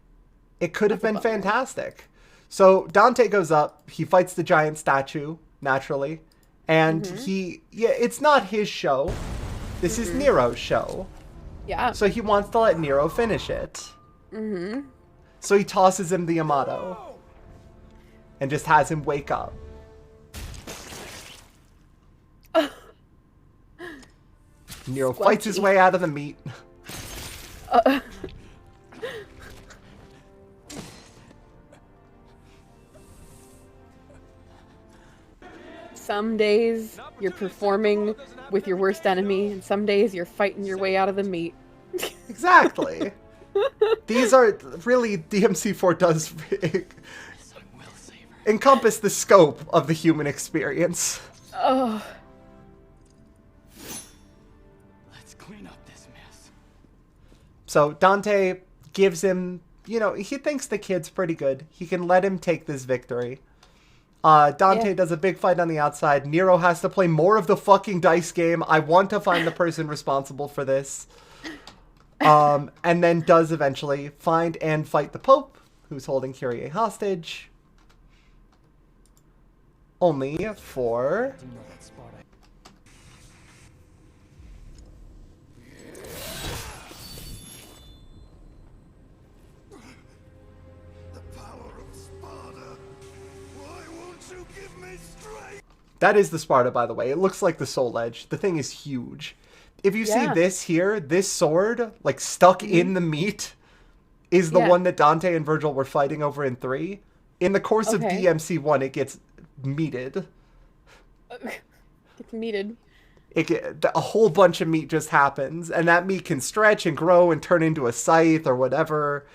It could have been fantastic. So Dante goes up, he fights the giant statue, naturally, and it's not his show. This is Nero's show. Yeah. So he wants to let Nero finish it. So he tosses him the Yamato and just has him wake up. Nero fights his way out of the meat. Some days you're performing with your worst enemy, and some days you're fighting your way out of the meat. Exactly. These are really, DMC4 does encompass the scope of the human experience. Oh. Let's clean up this mess. So Dante gives him, he thinks the kid's pretty good. He can let him take this victory. Dante does a big fight on the outside. Nero has to play more of the fucking dice game. I want to find the person responsible for this. And then does eventually find and fight the Pope, who's holding Kyrie hostage. Only for... That is the Sparta, by the way. It looks like the Soul Edge. The thing is huge. If you see this here, this sword, like stuck in the meat, is the one that Dante and Virgil were fighting over in 3. In the course of DMC1, it gets meated. It's meated. A whole bunch of meat just happens, and that meat can stretch and grow and turn into a scythe or whatever.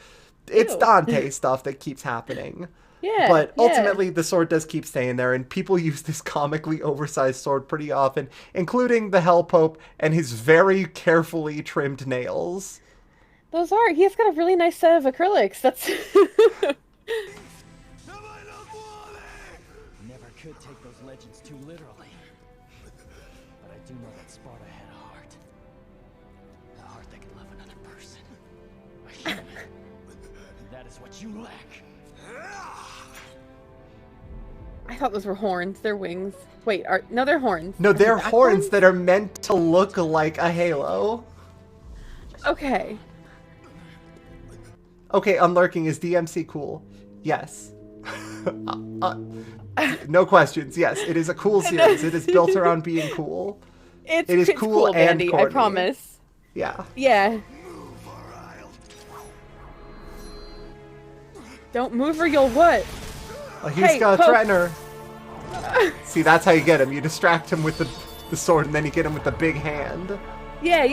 It's Dante stuff that keeps happening. Yeah, but ultimately, the sword does keep staying there, and people use this comically oversized sword pretty often, including the Hell Pope and his very carefully trimmed nails. Those are. He's got a really nice set of acrylics. That's. Never could take those legends too literally. But I do know that Sparta had a heart. A heart that could love another person. A human. That is what you lack. I thought those were horns. They're wings. Wait, no, they're horns. No, they're horns that are meant to look like a halo. Okay. Okay, Unlurking, is DMC cool? Yes. No questions. Yes, it is a cool series. It is built around being cool. It is cool and Andy, corny. I promise. Yeah. Yeah. Don't move or you'll what? Oh, he's got a threatener. See, that's how you get him. You distract him with the sword, and then you get him with the big hand. Yeah.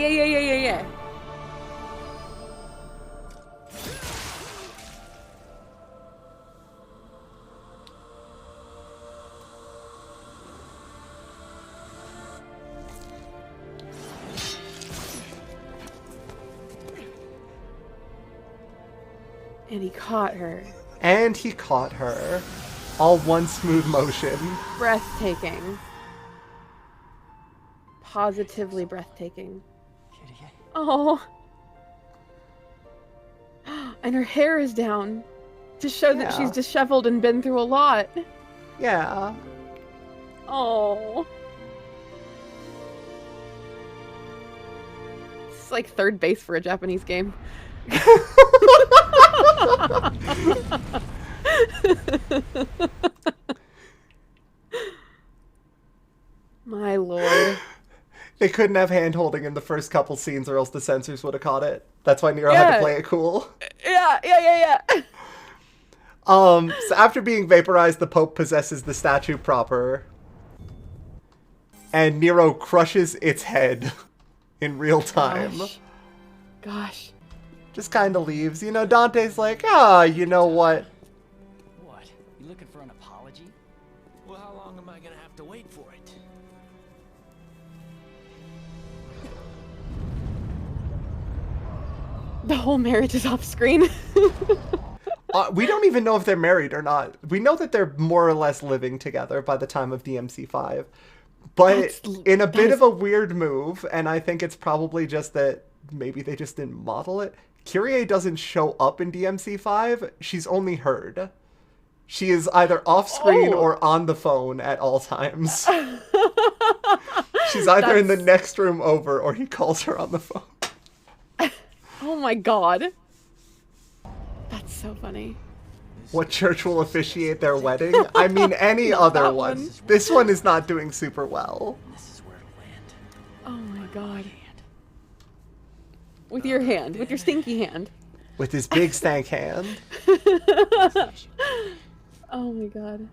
And he caught her. And he caught her. All one smooth motion. Breathtaking. Positively breathtaking. Oh. And her hair is down. To show that she's disheveled and been through a lot. Yeah. Oh. It's like third base for a Japanese game. My lord. They couldn't have hand-holding in the first couple scenes or else the censors would have caught it. That's why Nero had to play it cool. Yeah. So after being vaporized, the Pope possesses the statue proper. And Nero crushes its head in real time. Gosh. Just kind of leaves. You know, Dante's like, you know what? What? You looking for an apology? Well, how long am I gonna have to wait for it? The whole marriage is off screen. We don't even know if they're married or not. We know that they're more or less living together by the time of DMC5. But in a bit of a weird move, and I think it's probably just that maybe they just didn't model it, Kyrie doesn't show up in DMC5. She's only heard. She is either off screen or on the phone at all times. She's either in the next room over or he calls her on the phone. Oh my god. That's so funny. What church will officiate their wedding? I mean, any other one. This one is not doing super well. Oh my god. With your hand. With your stinky hand. With his big stank hand. Oh my god.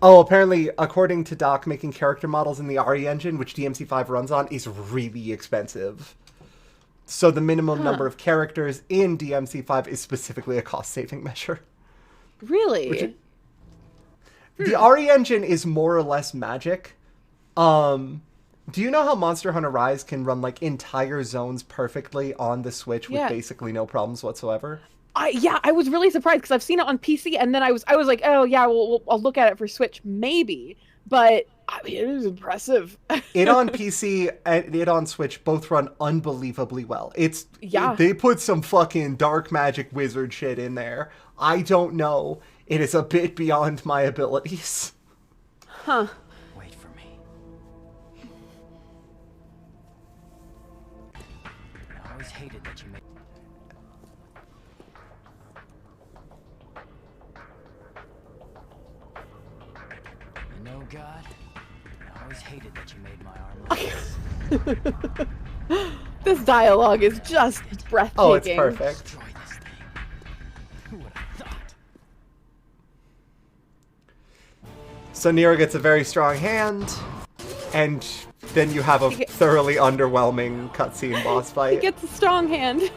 Oh, apparently, according to Doc, making character models in the RE engine, which DMC5 runs on, is really expensive. So the minimum number of characters in DMC5 is specifically a cost-saving measure. Really? The RE engine is more or less magic. Do you know how Monster Hunter Rise can run like entire zones perfectly on the Switch with basically no problems whatsoever? I was really surprised because I've seen it on PC and then I was like, oh yeah, well, I'll look at it for Switch maybe, but I mean, it was impressive. It on PC and it on Switch both run unbelievably well. They put some fucking dark magic wizard shit in there. I don't know. It is a bit beyond my abilities. Huh. Wait for me. I always hated that you made. You know, God, I always hated that you made my arm like this. This dialogue is just breathtaking. Oh, it's perfect. Destroy this thing. Who would have thought? So Nero gets a very strong hand, and then you have a thoroughly underwhelming cutscene boss fight. He gets a strong hand.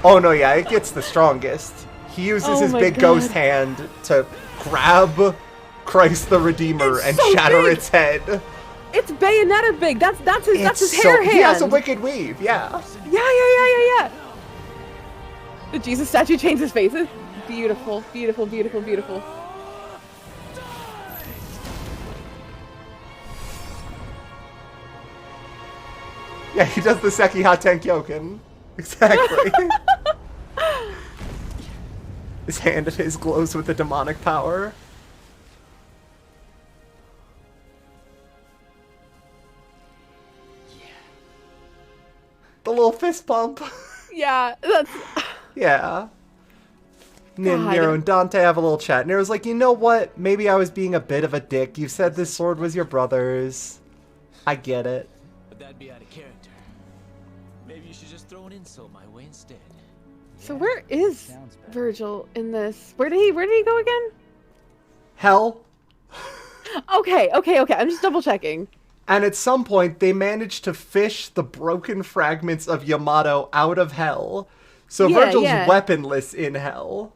Oh no, yeah, it gets the strongest. He uses his big ghost hand to grab Christ the Redeemer and shatter its head. It's Bayonetta big. That's his hair hand. He has a wicked weave, yeah. Yeah. The Jesus statue changes his face. It's beautiful. Yeah, he does the Sekiha Tenkyoken. Exactly. His hand of his glows with the demonic power. The little fist pump. Yeah, that's... Yeah. Nero and Dante have a little chat. Nero's like, you know what? Maybe I was being a bit of a dick. You said this sword was your brother's. I get it. But that'd be out of character. Maybe you should just throw an insult my way instead. So where is Virgil in this? Where did he go again? Hell. Okay. I'm just double checking. And at some point, they managed to fish the broken fragments of Yamato out of hell. So Virgil's weaponless in hell.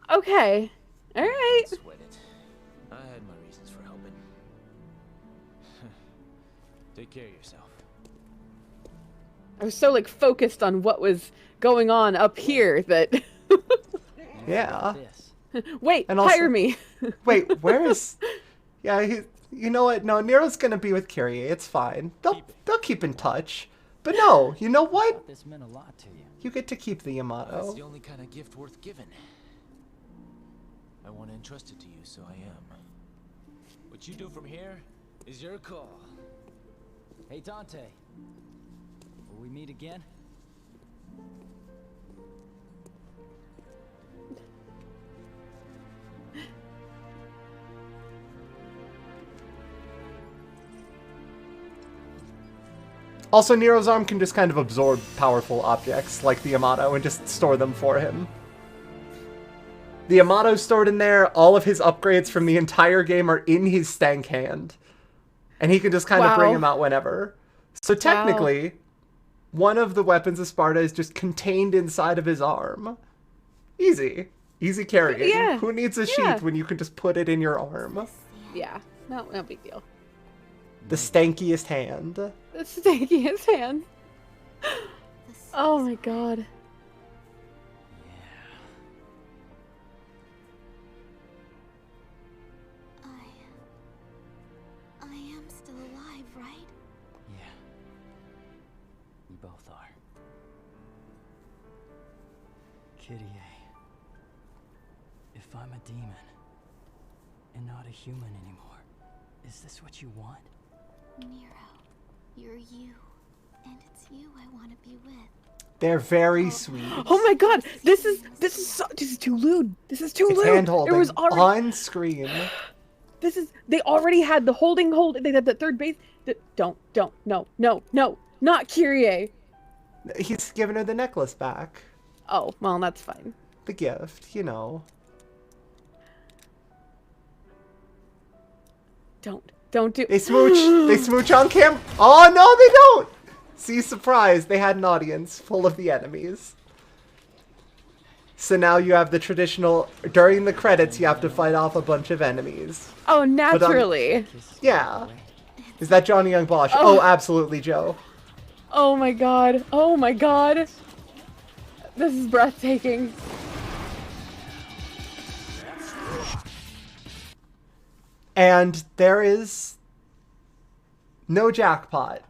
Okay. Alright. Sweat it. I had my reasons for helping. Take care of yourself. I was so like focused on what was going on up here that... Yeah. Wait, and also, hire me. Wait, where is... Yeah, you know what? No, Nero's gonna be with Kyrie. It's fine. They'll keep in touch. But no, you know what? This meant a lot to you. You get to keep the Yamato. That's the only kind of gift worth giving. I want to entrust it to you, so I am. What you do from here is your call. Hey, Dante. we meet again? Also, Nero's arm can just kind of absorb powerful objects like the Yamato and just store them for him. The Yamato's stored in there. All of his upgrades from the entire game are in his stank hand. And he can just kind of bring them out whenever. So technically, one of the weapons of Sparta is just contained inside of his arm. Easy. Easy carrying. Yeah. Who needs a sheath when you can just put it in your arm? Yeah, no big deal. The stankiest hand. The stankiest hand. Oh my god. I am still alive, right? Yeah. You both are. Kyrie, if I'm a demon and not a human anymore, is this what you want? Nero, you're you, and it's you I want to be with. They're very sweet. Oh my god, this is too lewd. This is too It's lewd. hand-holding It was already on screen. they already had the hold. They had the third base. No, not Kyrie. He's giving her the necklace back. Oh, well, that's fine. The gift, you know. Don't do. They smooch. They smooch on camera. Oh no, they don't. See, surprise. They had an audience full of the enemies. So now you have the traditional. During the credits, you have to fight off a bunch of enemies. Oh, naturally. Yeah. Is that Johnny Young Bosch? Oh, absolutely, Joe. Oh my god. Oh my god. This is breathtaking. And there is no jackpot.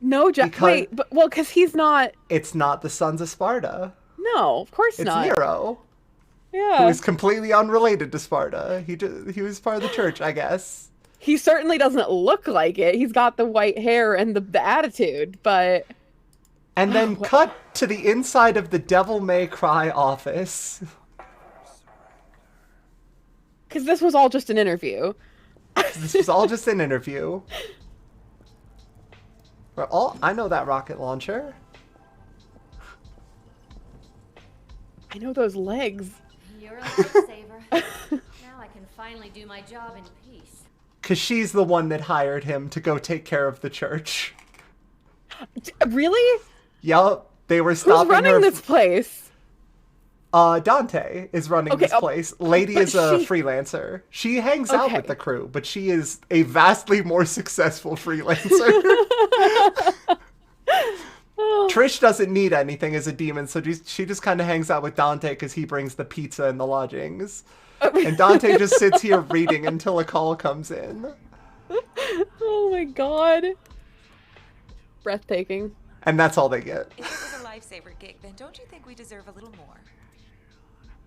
No jackpot. Wait, but because he's not. It's not the Sons of Sparta. No, of course not. It's Nero. Yeah. Who is completely unrelated to Sparta. He was part of the church, I guess. He certainly doesn't look like it. He's got the white hair and the attitude, but. And then cut to the inside of the Devil May Cry office. Because this was all just an interview. This was all just an interview. Well, I know that rocket launcher. I know those legs. You're a lifesaver. Now I can finally do my job in peace. Because she's the one that hired him to go take care of the church. Really? Yup. They were stopping Who's running her. This place? Dante is running this place. Lady is a freelancer. She hangs out with the crew, but she is a vastly more successful freelancer. Trish doesn't need anything as a demon, so she just kind of hangs out with Dante because he brings the pizza and the lodgings. And Dante just sits here reading until a call comes in. Oh my god. Breathtaking. And that's all they get. If it was a lifesaver gig, then don't you think we deserve a little more?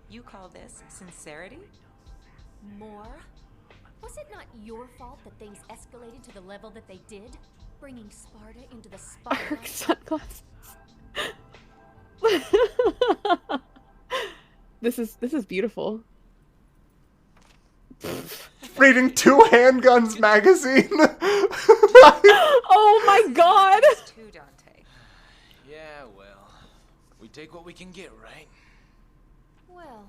You call this sincerity? More? Was it not your fault that things escalated to the level that they did? Bringing Sparta into the spotlight? Sunglasses. This is beautiful. Reading Two Handguns magazine. Oh my god! Too, Dante. Yeah, well, we take what we can get, right? Well,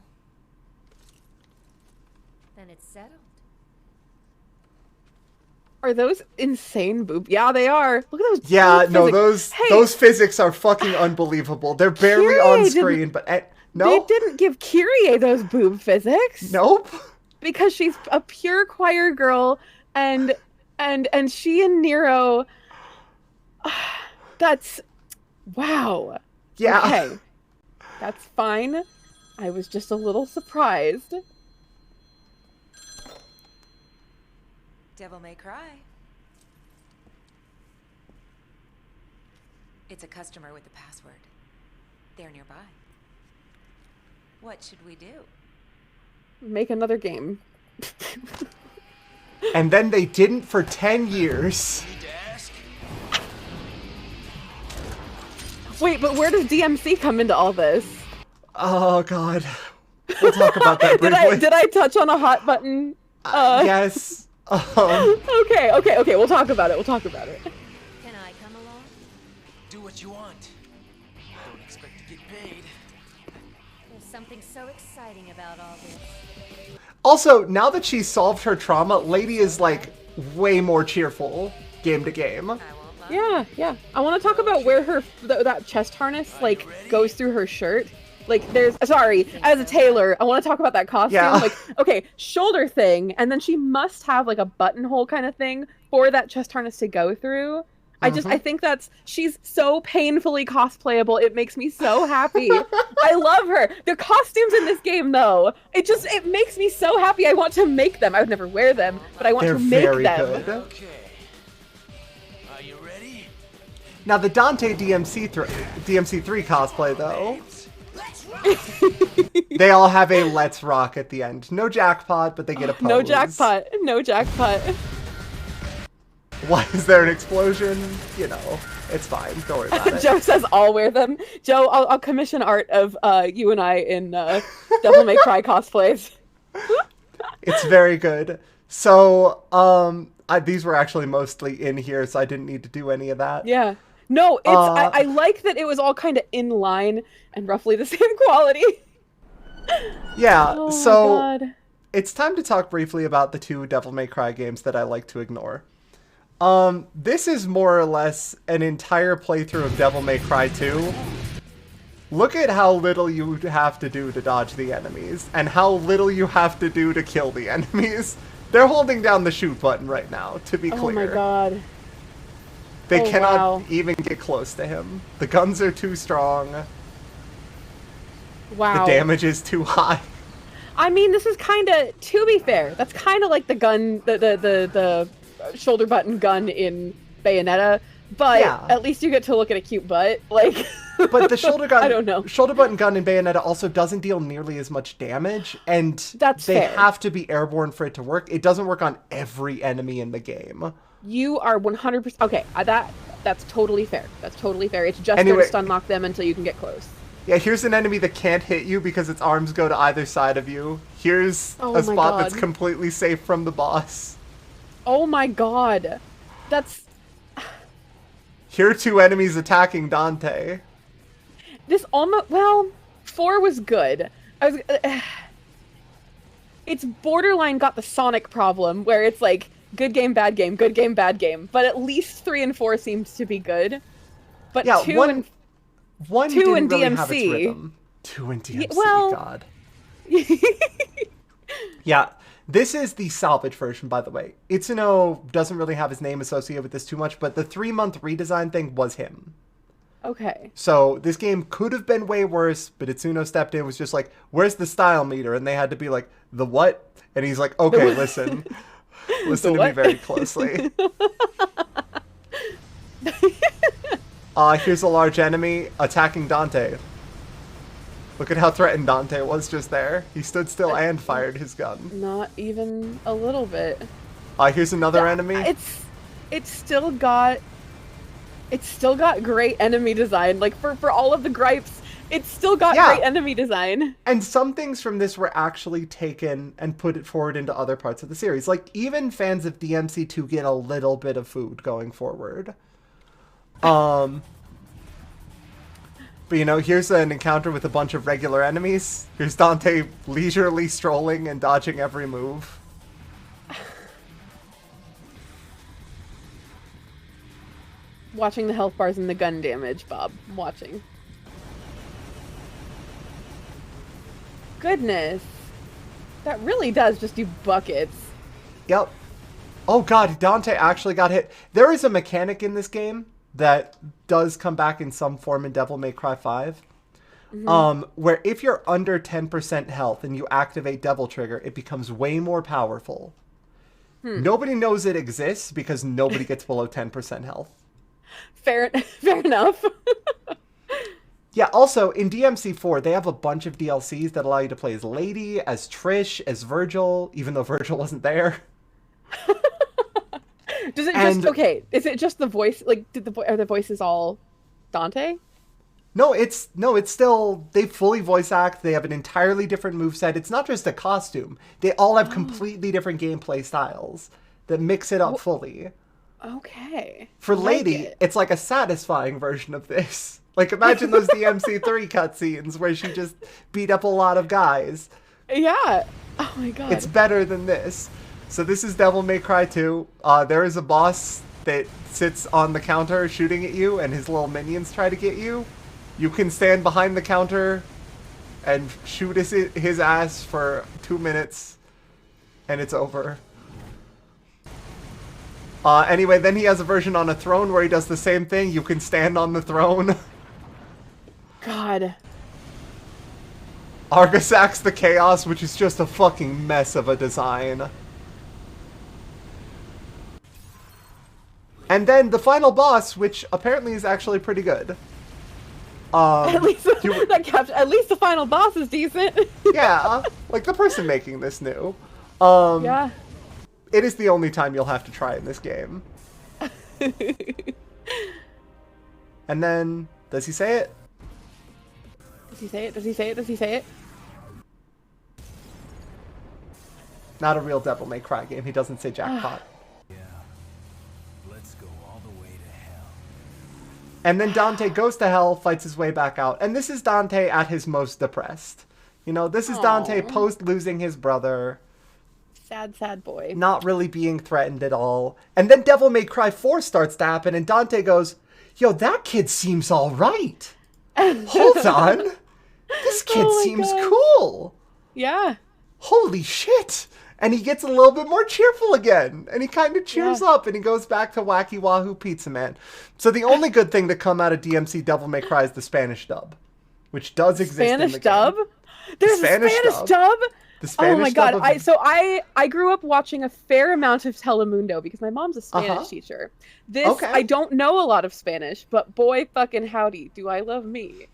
then it's settled. Are those insane boob? Yeah, they are. Look at those. Yeah, no, physics. those physics are fucking unbelievable. They're barely on screen, but no. They didn't give Kyrie those boob physics. Nope. Because she's a pure choir girl, and she and Nero. That's, wow. Yeah. Okay, that's fine. I was just a little surprised. Devil May Cry. It's a customer with the password. They're nearby. What should we do? Make another game. And then they didn't for 10 years. Wait, but where does DMC come into all this? Oh God, we'll talk about that briefly. Did I touch on a hot button? Yes. Okay. We'll talk about it. Can I come along? Do what you want. Don't expect to get paid. There's something so exciting about all this. Also, now that she's solved her trauma, Lady is like way more cheerful game to game. Yeah. I want to talk about where her that chest harness like goes through her shirt. Like as a tailor, I want to talk about that costume. Yeah. Like, okay, shoulder thing, and then she must have like a buttonhole kind of thing for that chest harness to go through. I think she's so painfully cosplayable. It makes me so happy. I love her. The costumes in this game, though, it makes me so happy. I want to make them. I would never wear them, but I want to make them. Good. Okay. Are you ready? Now the Dante DMC3 cosplay though. They all have a let's rock at the end. No jackpot, but they get a pose. No jackpot. Why is there an explosion? You know, it's fine. Don't worry about it. Joe says I'll wear them. Joe, I'll commission art of you and I in Devil May Cry cosplays. It's very good. So, these were actually mostly in here, so I didn't need to do any of that. Yeah. No, I like that it was all kind of in line and roughly the same quality. Yeah, Oh so my God. It's time to talk briefly about the 2 Devil May Cry games that I like to ignore. This is more or less an entire playthrough of Devil May Cry 2. Look at how little you have to do to dodge the enemies, and how little you have to do to kill the enemies. They're holding down the shoot button right now, to be clear. Oh my God. They cannot wow. even get close to him. The guns are too strong. Wow. The damage is too high. I mean, this is kind of, to be fair, that's kind of like the gun, the shoulder button gun in Bayonetta, but Yeah. at least you get to look at a cute butt. Like, But the shoulder gun, I don't know. shoulder button gun in Bayonetta also doesn't deal nearly as much damage, and That's they fair. have to be airborne for it to work. It doesn't work on every enemy in the game. You are 100%, okay, that's totally fair. That's totally fair. It's just Anyway. going to stun lock them until you can get close. Yeah, here's an enemy that can't hit you because its arms go to either side of you. Here's Oh a my spot that's God. completely safe from the boss. Oh my God. That's, Here are 2 enemies attacking Dante. this almost, well, 4 was good. It's borderline got the Sonic problem where it's like, good game, bad game, good game, bad game. But at least 3 and 4 seems to be good. But Yeah, 2 one and didn't and really have its DMC. rhythm. 2 and DMC, well- God. Yeah, this is the salvage version, by the way. Itsuno doesn't really have his name associated with this too much, but the 3-month redesign thing was him. Okay. So this game could have been way worse, but Itsuno stepped in, was just like, where's the style meter? And they had to be like, the what? And he's like, okay, listen. Listen to me what? very closely. Here's a large enemy attacking Dante. Look at how threatened Dante was just there. He stood still and fired his gun. Not even a little bit. Here's another enemy. It's still got great enemy design. Like for all of the gripes, it's still got Yeah. great enemy design. And some things from this were actually taken and put it forward into other parts of the series. Like, even fans of DMC2 get a little bit of food going forward. But, you know, here's an encounter with a bunch of regular enemies. Here's Dante leisurely strolling and dodging every move. Watching the health bars and the gun damage, Bob. I'm watching. Goodness. That really does just do buckets. Yep. Oh god, Dante actually got hit. There is a mechanic in this game that does come back in some form in Devil May Cry 5. Where if you're under 10% health and you activate Devil Trigger, it becomes way more powerful. Nobody knows it exists because nobody gets below 10% health. Fair enough. Yeah, also, in DMC4, they have a bunch of DLCs that allow you to play as Lady, as Trish, as Virgil, even though Virgil wasn't there. Does it just, okay, is it just the voice, like, are the voices all Dante? No, it's still, they fully voice act. They have an entirely different moveset. It's not just a costume. They all have completely different gameplay styles that mix it up fully. Okay. For Lady, it's like a satisfying version of this. Like, imagine those DMC3 cutscenes where she just beat up a lot of guys. Yeah. Oh my god. It's better than this. So this is Devil May Cry 2. There is a boss that sits on the counter shooting at you, and his little minions try to get you. You can stand behind the counter and shoot his ass for 2 minutes, and it's over. Anyway, then he has a version on a throne where he does the same thing. You can stand on the throne. God. Argasax the Chaos, which is just a fucking mess of a design. And then the final boss, which apparently is actually pretty good. At least at least the final boss is decent. Yeah, like the person making this knew. Yeah. It is the only time you'll have to try in this game. And then, does he say it? Does he say it? Does he say it? Does he say it? Not a real Devil May Cry game. He doesn't say jackpot. And then Dante goes to hell, fights his way back out. And this is Dante at his most depressed. You know, this is Dante post losing his brother. Sad, sad boy. Not really being threatened at all. And then Devil May Cry 4 starts to happen, and Dante goes, yo, that kid seems all right. Hold on. This kid seems cool. Yeah. Holy shit. And he gets a little bit more cheerful again. And he kind of cheers up, and he goes back to Wacky Wahoo Pizza Man. So the only good thing to come out of DMC Devil May Cry is the Spanish dub, which does exist in the game. Spanish dub? There's a Spanish dub? The Spanish oh my god! I grew up watching a fair amount of Telemundo because my mom's a Spanish teacher. I don't know a lot of Spanish, but boy fucking howdy, do I love me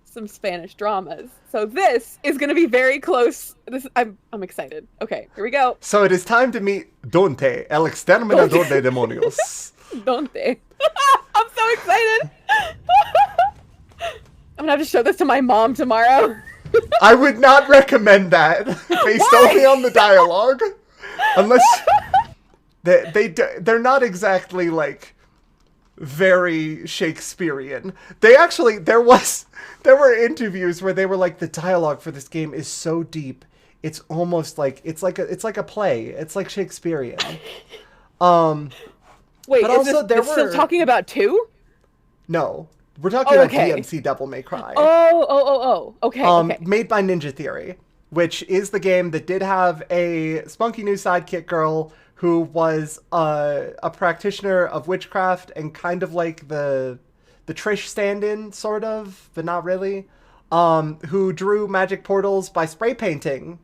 some Spanish dramas. So this is gonna be very close. I'm excited. Okay, here we go. So it is time to meet Dante, el exterminador de demonios. Dante. I'm so excited. I'm gonna have to show this to my mom tomorrow. I would not recommend that, based only on the dialogue. Unless they're not exactly like very Shakespearean. They actually there were interviews where they were like, the dialogue for this game is so deep, it's almost like it's like a play. It's like Shakespearean. Wait, but is also this still talking about 2? No. We're talking about DMC Devil May Cry. Okay. Made by Ninja Theory, which is the game that did have a spunky new sidekick girl who was a practitioner of witchcraft and kind of like the Trish stand-in, sort of, but not really, who drew magic portals by spray painting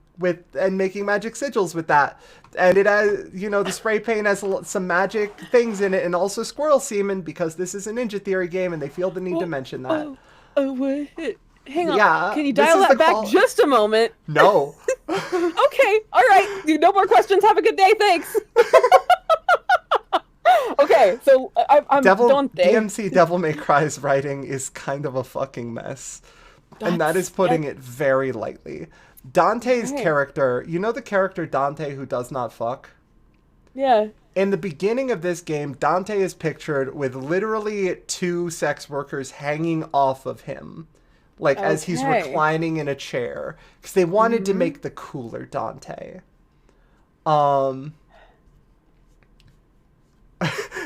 and making magic sigils with that. And it has, the spray paint has some magic things in it, and also squirrel semen, because this is a Ninja Theory game, and they feel the need to mention that. Wait. Hang on. Yeah, can you dial that back just a moment? No. Okay, all right. No more questions. Have a good day. Thanks. Okay, so I'm Dante. DMC Devil May Cry's writing is kind of a fucking mess. And that is putting it very lightly. Dante's character, you know the character Dante who does not fuck? Yeah. In the beginning of this game, Dante is pictured with literally 2 sex workers hanging off of him. Like, as he's reclining in a chair. Because they wanted to make the cooler Dante.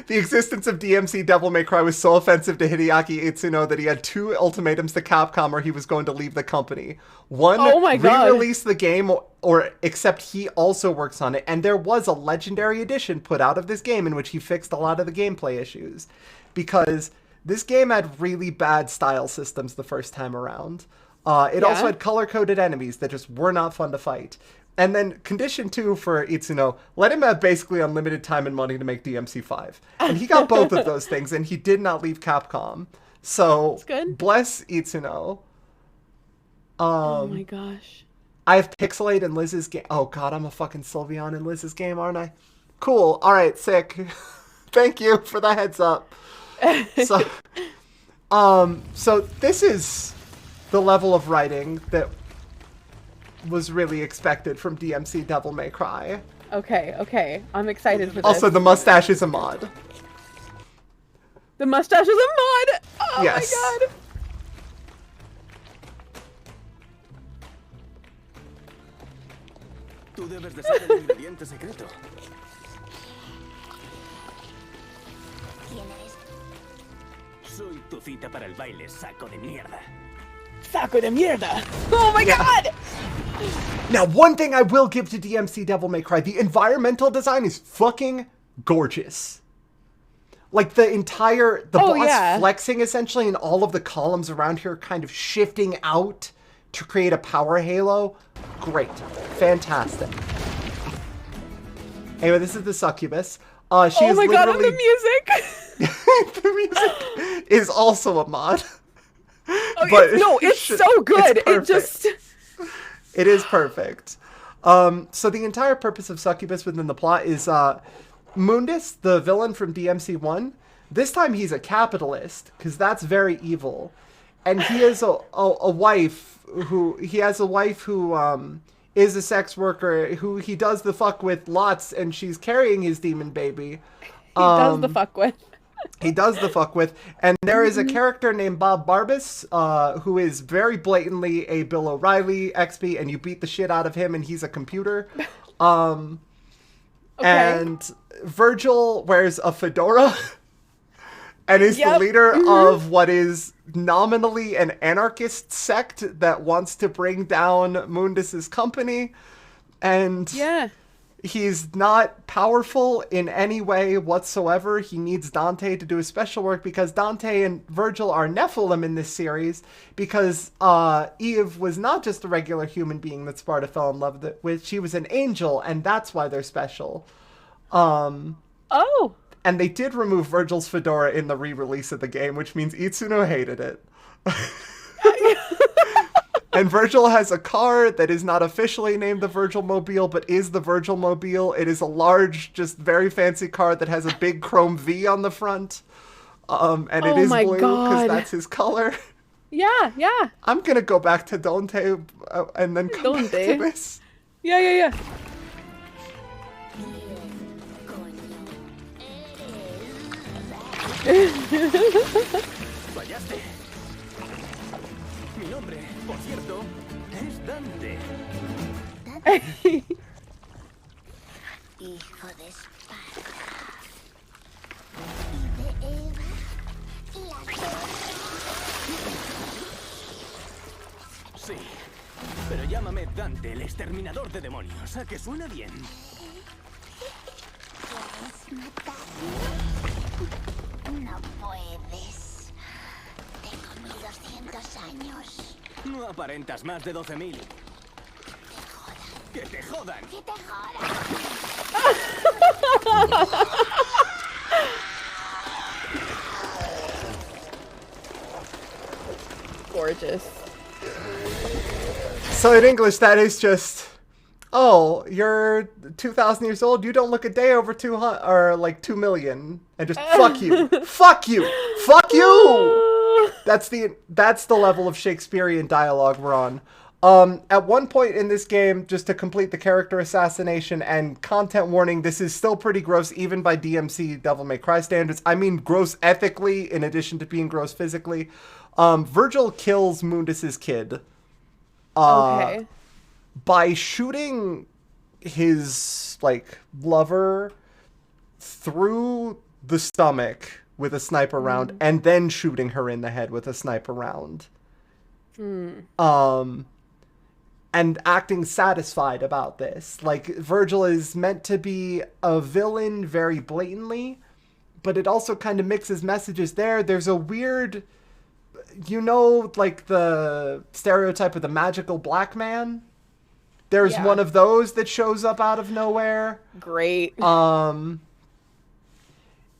The existence of DMC Devil May Cry was so offensive to Hideaki Itsuno that he had 2 ultimatums to Capcom or he was going to leave the company. One, re-release the game, or except he also works on it. And there was a legendary edition put out of this game in which he fixed a lot of the gameplay issues. Because this game had really bad style systems the first time around. It also had color-coded enemies that just were not fun to fight. And then condition 2 for Itsuno, let him have basically unlimited time and money to make DMC5. And he got both of those things, and he did not leave Capcom. So, bless Itsuno. Oh my gosh. I have Pixelate in Liz's game. Oh god, I'm a fucking Sylveon in Liz's game, aren't I? Cool. Alright, sick. Thank you for the heads up. So this is the level of writing that was really expected from DMC Devil May Cry. Okay. I'm excited for this. Also, the mustache is a mod. The mustache is a mod! Oh yes. my god! Tú debes de ser el ingrediente secreto. ¿Quién eres? Soy tu cita para el baile, saco de mierda. Saco de mierda! Oh my god! Now, one thing I will give to DMC Devil May Cry, the environmental design is fucking gorgeous. Like, the boss flexing, essentially, and all of the columns around here kind of shifting out to create a power halo. Great. Fantastic. Anyway, this is the succubus. She is my god, and literally... the music! The music is also a mod. But it's so good. It is perfect. So the entire purpose of Succubus within the plot is Mundus, the villain from DMC1. This time he's a capitalist, because that's very evil. And he has a wife who is a sex worker who he does the fuck with lots, and she's carrying his demon baby. He does the fuck with. He does the fuck with. And there is a character named Bob Barbas, who is very blatantly a Bill O'Reilly XP, and you beat the shit out of him, and he's a computer. And Virgil wears a fedora and is the leader of what is nominally an anarchist sect that wants to bring down Mundus's company. And he's not powerful in any way whatsoever. He needs Dante to do his special work because Dante and Virgil are Nephilim in this series because Eve was not just a regular human being that Sparta fell in love with. She was an angel, and that's why they're special. And they did remove Virgil's fedora in the re-release of the game, which means Itsuno hated it. And Virgil has a car that is not officially named the Virgil Mobile, but is the Virgil Mobile. It is a large, just very fancy car that has a big chrome V on the front. And it is blue because that's his color. Yeah. I'm going to go back to Dante and then come back to this. Yeah. Fallaste. Mi nombre, por cierto, es Dante. Hijo de Esparta. Y de Eva. Sí, pero llámame Dante, el exterminador de demonios. ¿A que suena bien? ¿Quieres matarme? No puedes. Tengo 1200 años. No aparentas más de 12.000. ¡Que te jodan! ¡Que te jodan! Gorgeous. So in English, that is just, oh, you're 2,000 years old. You don't look a day over 200 or like 2 million, and just fuck you, fuck you, fuck you. That's the level of Shakespearean dialogue we're on. At one point in this game, just to complete the character assassination and content warning, this is still pretty gross even by DMC Devil May Cry standards. I mean gross ethically in addition to being gross physically. Virgil kills Mundus's kid. By shooting his lover through the stomach with a sniper round and then shooting her in the head with a sniper round. And acting satisfied about this. Like, Virgil is meant to be a villain very blatantly, but it also kind of mixes messages there. There's a weird, the stereotype of the magical black man? There's one of those that shows up out of nowhere. Great.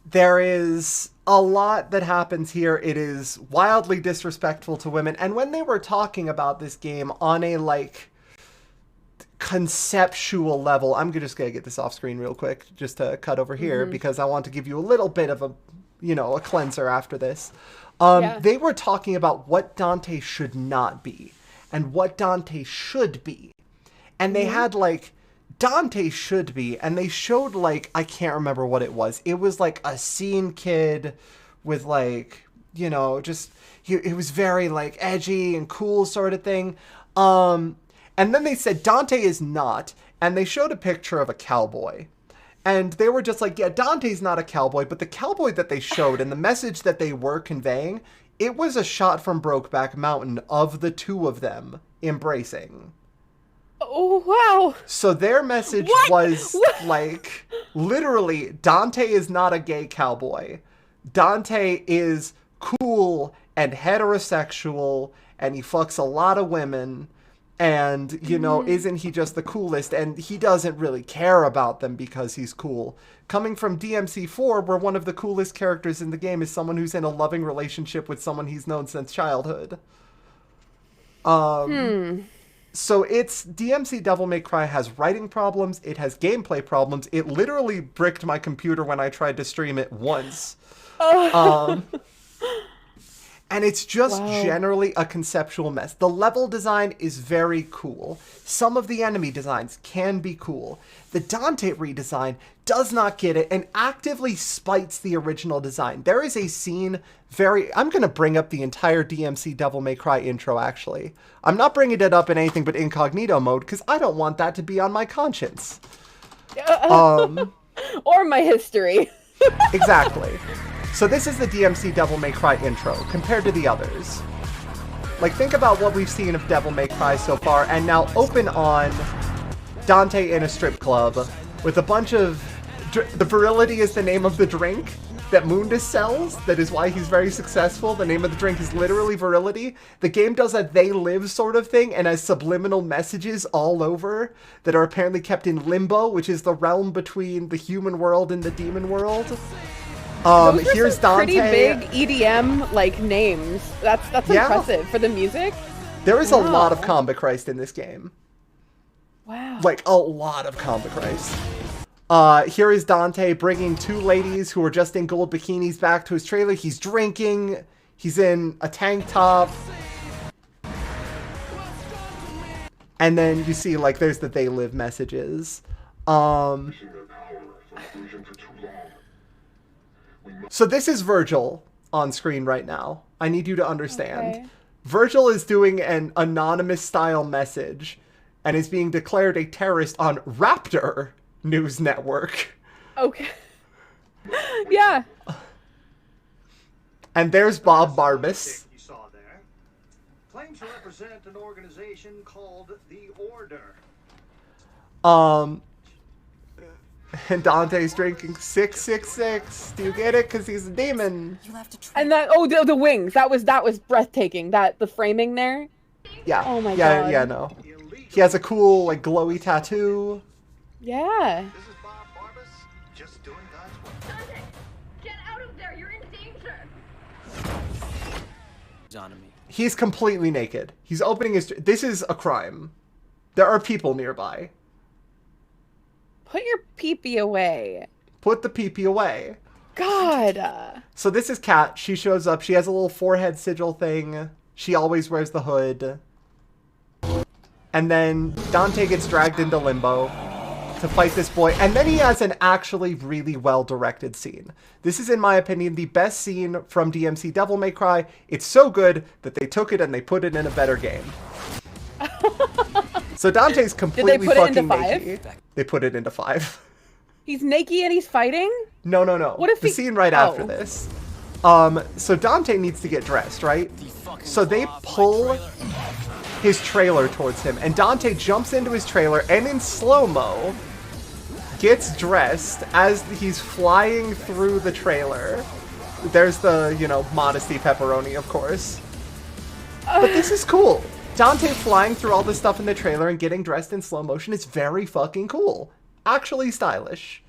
There is a lot that happens here. It is wildly disrespectful to women. And when they were talking about this game on a, conceptual level, I'm just going to get this off screen real quick, just to cut over here, because I want to give you a little bit of a, a cleanser after this. Yeah. They were talking about what Dante should not be and what Dante should be. And they had like Dante should be, and they showed like, I can't remember what it was. It was like a scene kid with like, just, it was very like edgy and cool sort of thing. And then they said Dante is not, and they showed a picture of a cowboy. And they were just like, yeah, Dante's not a cowboy, but the cowboy that they showed and the message that they were conveying, it was a shot from Brokeback Mountain of the two of them embracing. Oh, wow. So their message was like, literally, Dante is not a gay cowboy. Dante is cool and heterosexual, and he fucks a lot of women. And, isn't he just the coolest? And he doesn't really care about them because he's cool. Coming from DMC4, where one of the coolest characters in the game is someone who's in a loving relationship with someone he's known since childhood. So it's DMC Devil May Cry has writing problems. It has gameplay problems. It literally bricked my computer when I tried to stream it once. And it's just generally a conceptual mess. The level design is very cool. Some of the enemy designs can be cool. The Dante redesign does not get it and actively spites the original design. There is a scene I'm going to bring up the entire DMC Devil May Cry intro, actually. I'm not bringing it up in anything but incognito mode because I don't want that to be on my conscience. Or my history. Exactly. So this is the DMC Devil May Cry intro, compared to the others. Like, think about what we've seen of Devil May Cry so far, and now open on Dante in a strip club with a bunch of... The virility is the name of the drink that Mundus sells. That is why he's very successful. The name of the drink is literally virility. The game does a they live sort of thing and has subliminal messages all over that are apparently kept in limbo, which is the realm between the human world and the demon world. Here's Dante. Pretty big EDM like names. That's impressive for the music. There is a lot of Combat Christ in this game. Wow. Like a lot of Combat Christ. Here is Dante bringing two ladies who are just in gold bikinis back to his trailer. He's drinking. He's in a tank top. And then you see like there's the they live messages. So this is Virgil on screen right now. I need you to understand. Okay. Virgil is doing an anonymous style message and is being declared a terrorist on Raptor News Network. Okay. Yeah. And there's Bob Barbas. You saw there claims to represent an organization called the Order. And Dante's drinking 666. Do you get it? Because he's a demon. And that the wings. That was breathtaking. The framing there. Yeah. Oh my god. Yeah, no. He has a cool like glowy tattoo. Yeah. This is Bob Barbas, just doing God's work. Dante, get out of there! You're in danger. He's on me. He's completely naked. He's opening his... This is a crime. There are people nearby. Put your peepee away. Put the peepee away. God. So this is Kat. She shows up. She has a little forehead sigil thing. She always wears the hood. And then Dante gets dragged into limbo to fight this boy. And then he has an actually really well-directed scene. This is, in my opinion, the best scene from DMC Devil May Cry. It's so good that they took it and they put it in a better game. So Dante's completely fucking naked. They put it into 5. He's naked and he's fighting? No. What if the scene right after this. So Dante needs to get dressed, right? So they pull his trailer towards him, and Dante jumps into his trailer and in slow-mo gets dressed as he's flying through the trailer. There's the, modesty pepperoni, of course. But this is cool. Dante flying through all this stuff in the trailer and getting dressed in slow motion is very fucking cool. Actually stylish.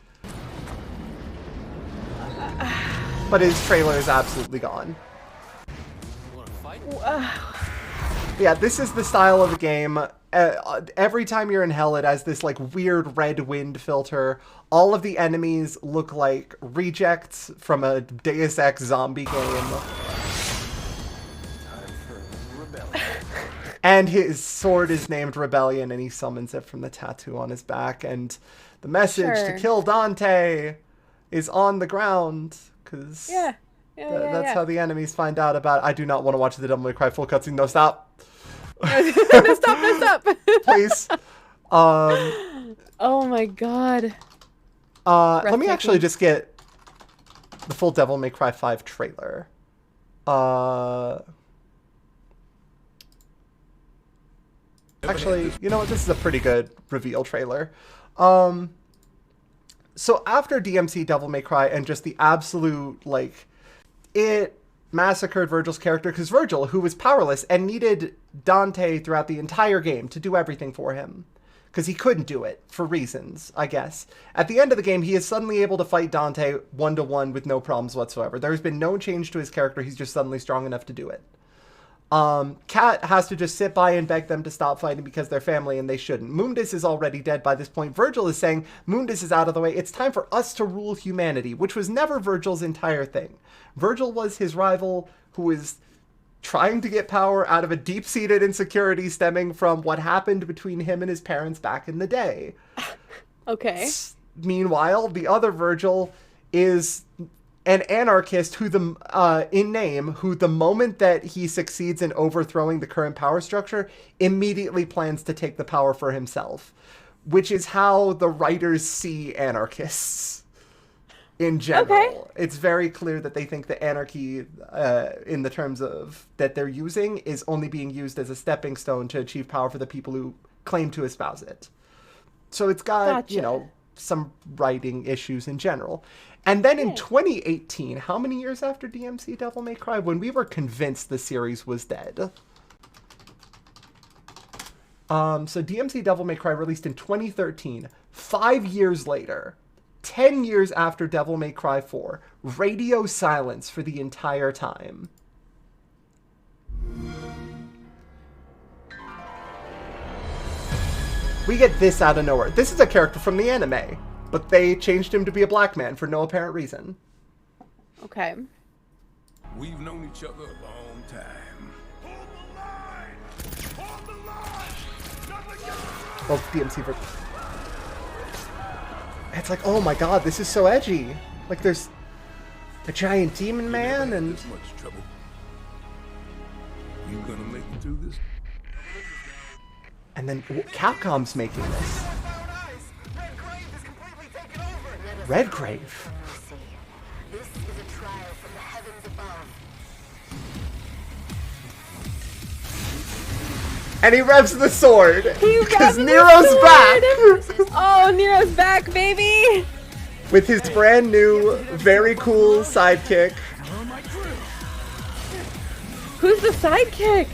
But his trailer is absolutely gone. Yeah, this is the style of the game. Every time you're in hell, it has this like weird red wind filter. All of the enemies look like rejects from a Deus Ex zombie game. And his sword is named Rebellion, and he summons it from the tattoo on his back. And the message to kill Dante is on the ground, because that's how the enemies find out about it. I do not want to watch the Devil May Cry full cutscene. No, stop. No, stop. Please. Oh my god. Let me actually just get the full Devil May Cry 5 trailer. Actually, you know what? This is a pretty good reveal trailer. So after DMC Devil May Cry and just the absolute, like, it massacred Virgil's character, because Virgil, who was powerless and needed Dante throughout the entire game to do everything for him, because he couldn't do it for reasons, I guess. At the end of the game, he is suddenly able to fight Dante one-to-one with no problems whatsoever. There's been no change to his character. He's just suddenly strong enough to do it. Cat has to just sit by and beg them to stop fighting because they're family and they shouldn't. Mundus is already dead by this point. Virgil is saying Mundus is out of the way. It's time for us to rule humanity, which was never Virgil's entire thing. Virgil was his rival who was trying to get power out of a deep-seated insecurity stemming from what happened between him and his parents back in the day. Okay. Meanwhile, the other Virgil is an anarchist who in name, who the moment that he succeeds in overthrowing the current power structure, immediately plans to take the power for himself, which is how the writers see anarchists in general. Okay. It's very clear that they think the anarchy, in the terms of that they're using, is only being used as a stepping stone to achieve power for the people who claim to espouse it. So it's got, you know, some writing issues in general. And then in 2018, how many years after DMC Devil May Cry, when we were convinced the series was dead? So DMC Devil May Cry released in 2013, 5 years later, 10 years after Devil May Cry 4, radio silence for the entire time. We get this out of nowhere. This is a character from the anime, but they changed him to be a black man for no apparent reason. Okay. We've known each other a long time. Hold the line! Well, DMC for... It's like, oh my god, this is so edgy. Like, there's a giant demon man and... This much trouble. You gonna make it through this? And then Capcom's making this. Redgrave. This is a trial from the heavens above. And he revs the sword. Because Nero's back. Oh, Nero's back, baby. With his brand new, very cool sidekick. Who's the sidekick?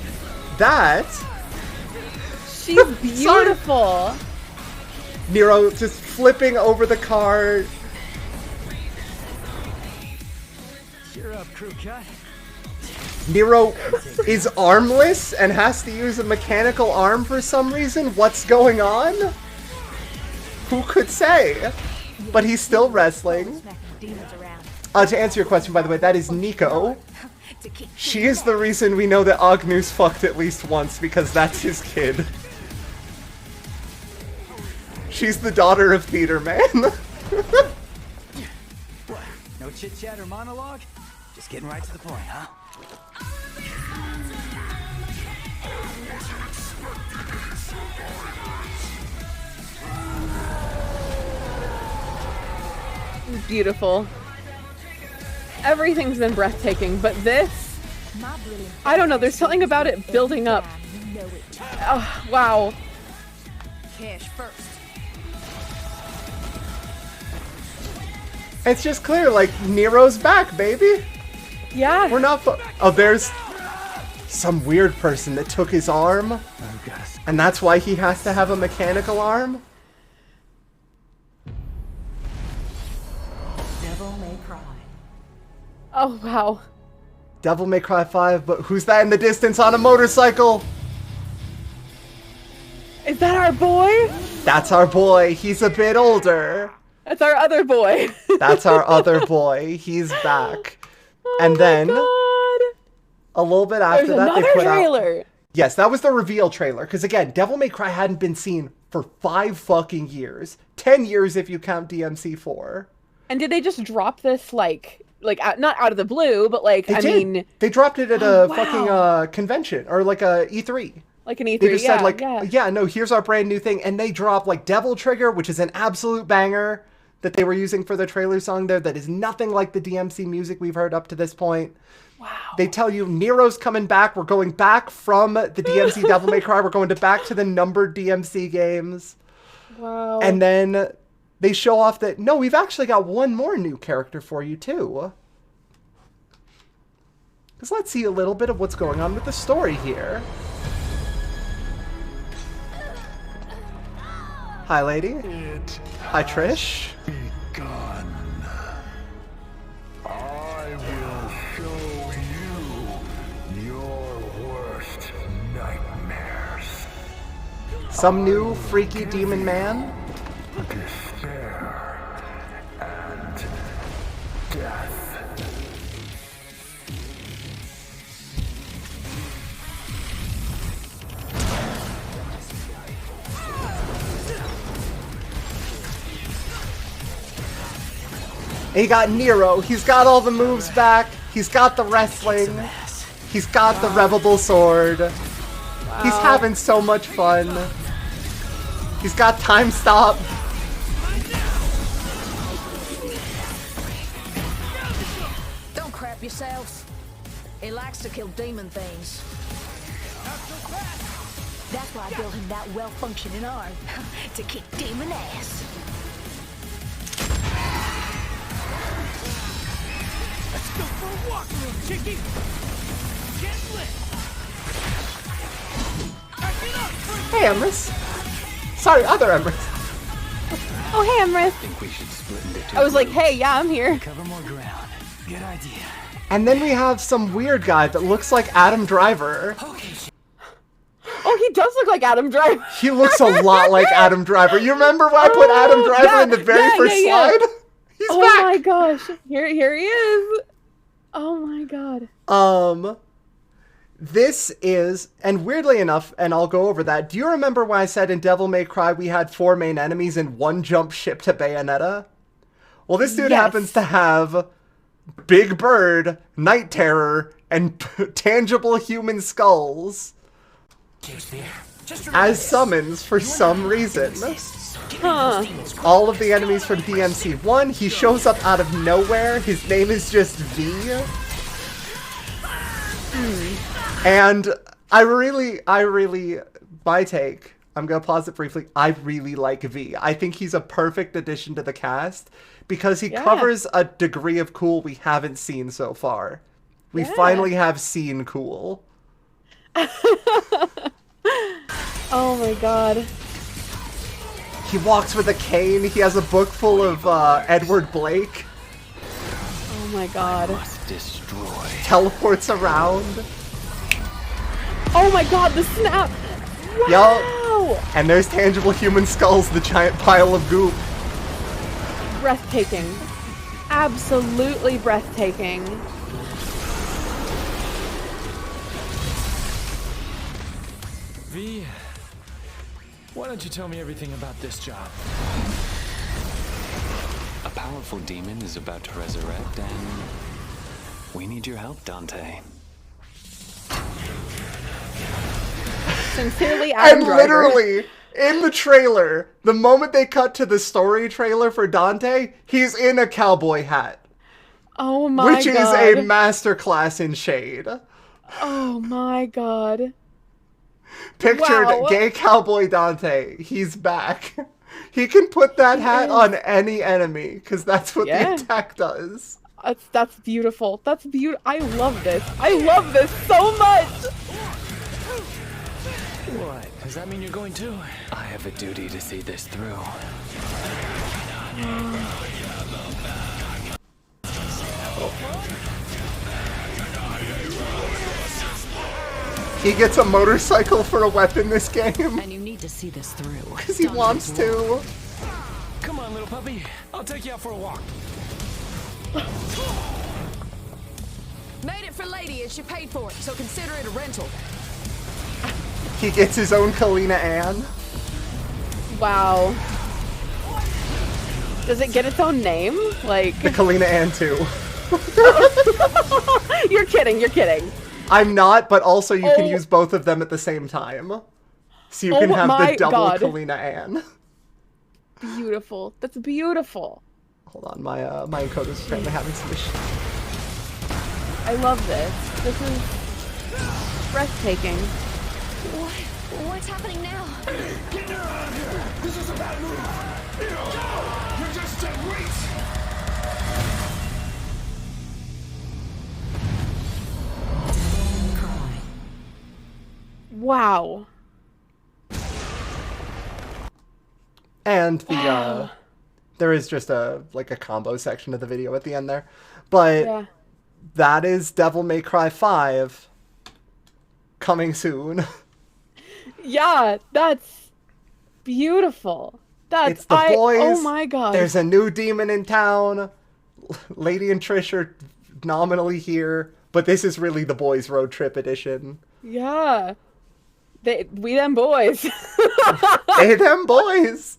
That. She's beautiful. Nero just flipping over the car. Cheer up, crew cut. Nero is armless and has to use a mechanical arm for some reason. What's going on? Who could say? But he's still wrestling. To answer your question, by the way, that is Nico. She is the reason we know that Agnus fucked at least once, because that's his kid. She's the daughter of Theater Man. What? No chit-chat or monologue? Just getting right to the point, huh? Beautiful. Everything's been breathtaking, but this... I don't know, there's something about it building up. Oh, wow. Cash first. It's just clear, like, Nero's back, baby. Yeah. We're not... Oh, there's some weird person that took his arm. And that's why he has to have a mechanical arm? Devil May Cry. Oh, wow. Devil May Cry 5, but who's that in the distance on a motorcycle? Is that our boy? That's our boy. He's a bit older. That's our other boy. That's our other boy. He's back. And then a little bit after There's that, they another put trailer. out. Yes, that was the reveal trailer. Because again, Devil May Cry hadn't been seen for 5 fucking years. 10 years if you count DMC4. And did they just drop this like not out of the blue, but like mean, they dropped it at a fucking convention or like a E3. Like an E3. They just said like, yeah, no, here's our brand new thing, and they dropped like Devil Trigger, which is an absolute banger that they were using for the trailer song there. That is nothing like the DMC music we've heard up to this point. Wow. They tell you Nero's coming back. We're going back from the DMC Devil May Cry. We're going back to the numbered DMC games. Wow. And then they show off that, no, we've actually got one more new character for you, too. Because let's see a little bit of what's going on with the story here. Hi, lady. Hi, Trish. Begun. I will show you your worst nightmares. Some new freaky demon man. Despair and death. And you got Nero. He's got all the moves back. He's got the wrestling. He's got the revable sword. He's having so much fun. He's got time stop. Don't crap yourselves. He likes to kill demon things. That's why I built him that well-functioning arm. To kick demon ass. Let's go for a walk, little chickie. Get lit. Hey, Emrys. Sorry, other Emrys. Oh, hey, Emrys. I think we should split into two. I was like, hey, yeah, I'm here. Cover more ground. Good idea. And then we have some weird guy that looks like Adam Driver. Oh, he does look like Adam Driver. He looks a lot like Adam Driver. You remember when I put Adam Driver in the very first slide? He's oh back. My gosh. Here he is. Oh my god. This is, and weirdly enough, and I'll go over that, do you remember when I said in Devil May Cry we had 4 main enemies and 1 jump ship to Bayonetta? Well, this dude happens to have Big Bird, Night Terror, and tangible human skulls as summons for some reason. Huh. All of the enemies from DMC1, he shows up out of nowhere. His name is just V. And I really, my take, I'm going to pause it briefly, I really like V. I think he's a perfect addition to the cast because he covers a degree of cool we haven't seen so far. We finally have seen cool. Oh my god. He walks with a cane. He has a book full of Edward Blake. Oh my god. Destroy. Teleports around. Oh my god, the snap! Wow! Yup. And there's tangible human skulls, the giant pile of goop. Breathtaking. Absolutely breathtaking. V, why don't you tell me everything about this job? A powerful demon is about to resurrect, and we need your help, Dante. Sincerely, Adam And Driver. literally, in the trailer, the moment they cut to the story trailer for Dante, he's in a cowboy hat. Oh my god. Which is a masterclass in shade. Oh my god. Pictured gay cowboy Dante. He's back. He can put that hat on any enemy, because that's what the attack does. That's beautiful. That's beautiful. I love this. I love this so much. What? Does that mean you're going too? I have a duty to see this through. He gets a motorcycle for a weapon this game. And you need to see this through. Because he wants to. Come on, little puppy. I'll take you out for a walk. Made it for Lady and she paid for it, so consider it a rental. He gets his own Kalina Ann. Wow. Does it get its own name? Like the Kalina Ann 2. You're kidding, you're kidding. I'm not, but also you can use both of them at the same time. So you can have the double Kalina Ann. Beautiful. That's beautiful. Hold on, my encoder's apparently having some issues. I love this. This is breathtaking. What's happening now? Get her out of here! This is a bad move! You're just dead weight! Wow. And the there is just a combo section of the video at the end there. But that is Devil May Cry 5 coming soon. Yeah, that's beautiful. It's the boys. Oh my god. There's a new demon in town. Lady and Trish are nominally here, but this is really the boys road trip edition. Yeah. We them boys. They them boys.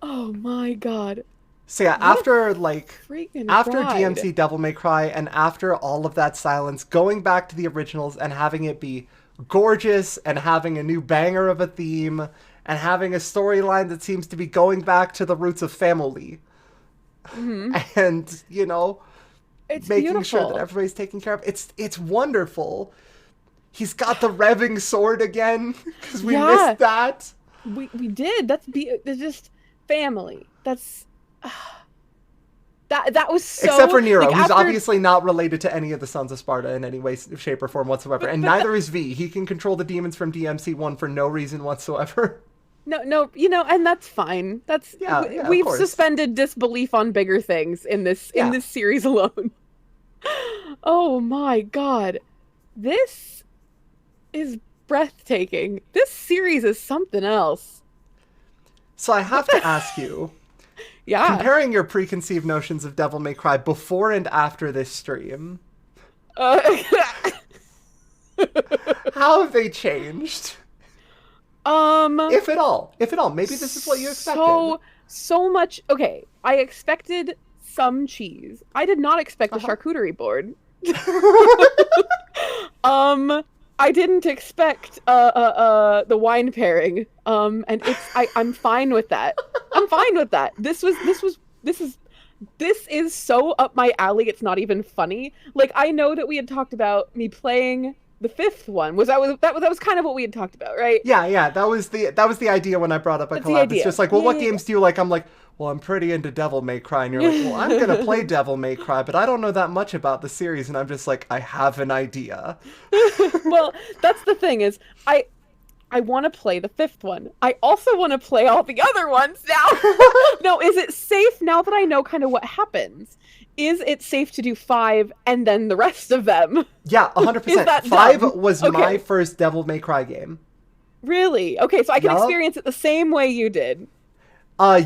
Oh my god. So yeah, after ride. DMC Devil May Cry and after all of that silence, going back to the originals and having it be gorgeous and having a new banger of a theme and having a storyline that seems to be going back to the roots of family. Mm-hmm. And, you know, it's making beautiful. sure that everybody's taken care of. It's wonderful. He's got the revving sword again because we missed that. We did. That's just family. That's that was so. Except for Nero, like, who's obviously not related to any of the Sons of Sparta in any way, shape, or form whatsoever, and neither is V. He can control the demons from DMC1 for no reason whatsoever. No, you know, and that's fine. That's we've suspended disbelief on bigger things in this series alone. Oh my god, this is breathtaking. This series is something else. So I have to ask you, comparing your preconceived notions of Devil May Cry before and after this stream, how have they changed? If at all. Maybe this is what you expected. So much. Okay, I expected some cheese. I did not expect a charcuterie board. I didn't expect the wine pairing. And I'm fine with that. I'm fine with that. This is so up my alley. It's not even funny. Like, I know that we had talked about me playing the fifth one. That was kind of what we had talked about, right? Yeah. That was the idea when I brought up a collab. It's just like, well, what games do you like? I'm like, well, I'm pretty into Devil May Cry. And you're like, well, I'm going to play Devil May Cry, but I don't know that much about the series. And I'm just like, I have an idea. Well, that's the thing is, I want to play the fifth one. I also want to play all the other ones now. No, is it safe now that I know kind of what happens? Is it safe to do 5 and then the rest of them? Yeah, 100%. 5 was my first Devil May Cry game. Really? Okay, so I can experience it the same way you did.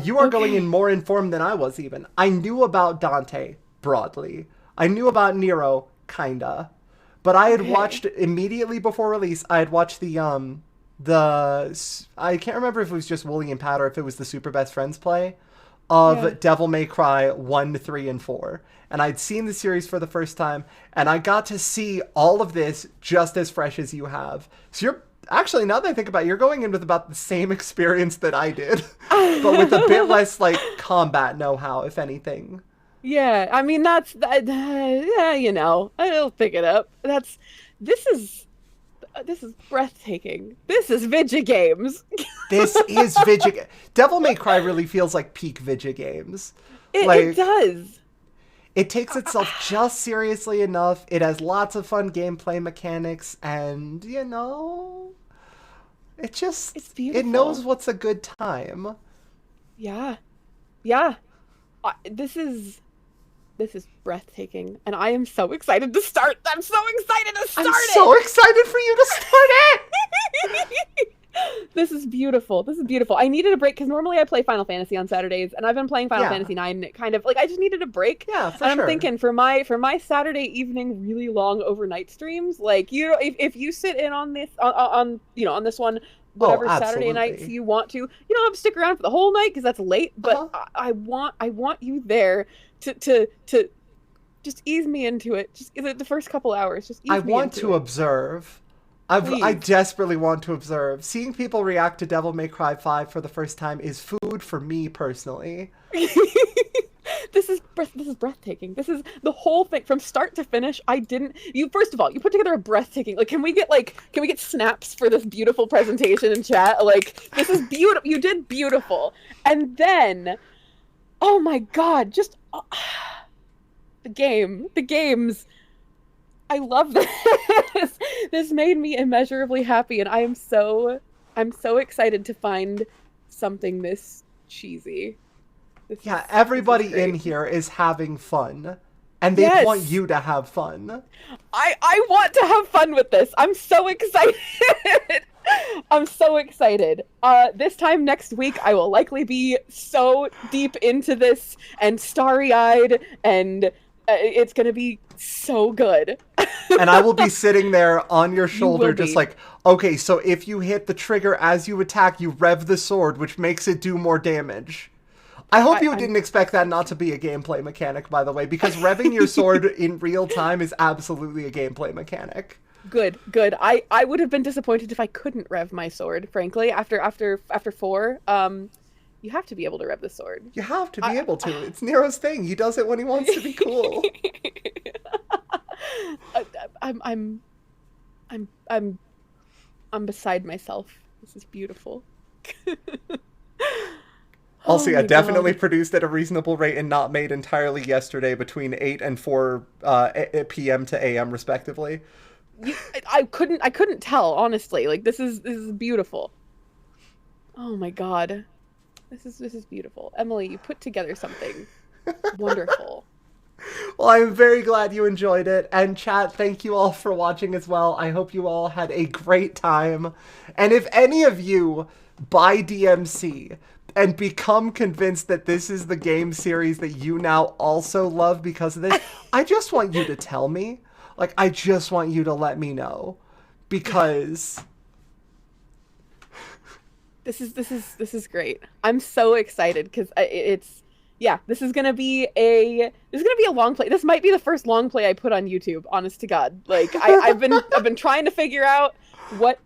You are going in more informed than I was even. I knew about Dante, broadly. I knew about Nero, kinda. But I had watched, immediately before release, I had watched I can't remember if it was just Wooly and Pat or if it was the Super Best Friends play of Devil May Cry 1, 3, and 4. And I'd seen the series for the first time, and I got to see all of this just as fresh as you have. So you're, actually, now that I think about it, you're going in with about the same experience that I did, but with a bit less, like, combat know-how, if anything. Yeah, I mean, you know, I'll pick it up. This is breathtaking. This is Vidya games. This is Vidya. Devil May Cry really feels like peak Vidya games. It does. It takes itself just seriously enough. It has lots of fun gameplay mechanics, and, you know, it's beautiful. It knows what's a good time. Yeah. This is This is breathtaking, and I am so excited to start. I'm so excited to start it. I'm so excited for you to start it. This is beautiful. This is beautiful. I needed a break because normally I play Final Fantasy on Saturdays, and I've been playing Final Fantasy 9. And it kind of like I just needed a break. Yeah, for and sure. I'm thinking for my Saturday evening, really long overnight streams, like you know, if you sit in on this on this one. Whatever Saturday nights you want to, you don't have to stick around for the whole night because that's late. But I want you there to just ease me into it. Just the first couple hours. Just ease me into it. I want to observe. I desperately want to observe. Seeing people react to Devil May Cry 5 for the first time is food for me personally. This is breathtaking. This is the whole thing from start to finish. First of all, you put together a breathtaking, can we get snaps for this beautiful presentation in chat? Like, this is beautiful. You did beautiful. And then, oh my God, just the games. I love this. This made me immeasurably happy, and I'm so excited to find something this cheesy. Everybody in here is having fun, and they want you to have fun. I want to have fun with this. I'm so excited. I'm so excited. This time next week, I will likely be so deep into this and starry-eyed, and it's going to be so good. And I will be sitting there on your shoulder just like, okay, so if you hit the trigger as you attack, you rev the sword, which makes it do more damage. I hope you didn't expect that not to be a gameplay mechanic, by the way, because revving your sword in real time is absolutely a gameplay mechanic. Good. I would have been disappointed if I couldn't rev my sword, frankly. After 4, you have to be able to rev the sword. You have to be able to. It's Nero's thing. He does it when he wants to be cool. I'm beside myself. This is beautiful. Also, definitely produced at a reasonable rate and not made entirely yesterday between 8 and 4 p.m. to a.m. respectively. I couldn't tell, honestly. Like, this is beautiful. Oh my God. This is beautiful. Emily, you put together something wonderful. Well, I'm very glad you enjoyed it. And chat, thank you all for watching as well. I hope you all had a great time. And if any of you buy DMC and become convinced that this is the game series that you now also love because of this, I just want you to tell me. Like, I just want you to let me know. Because this is great. I'm so excited because this is gonna be a long play. This might be the first long play I put on YouTube. Honest to God, like I've been trying to figure out what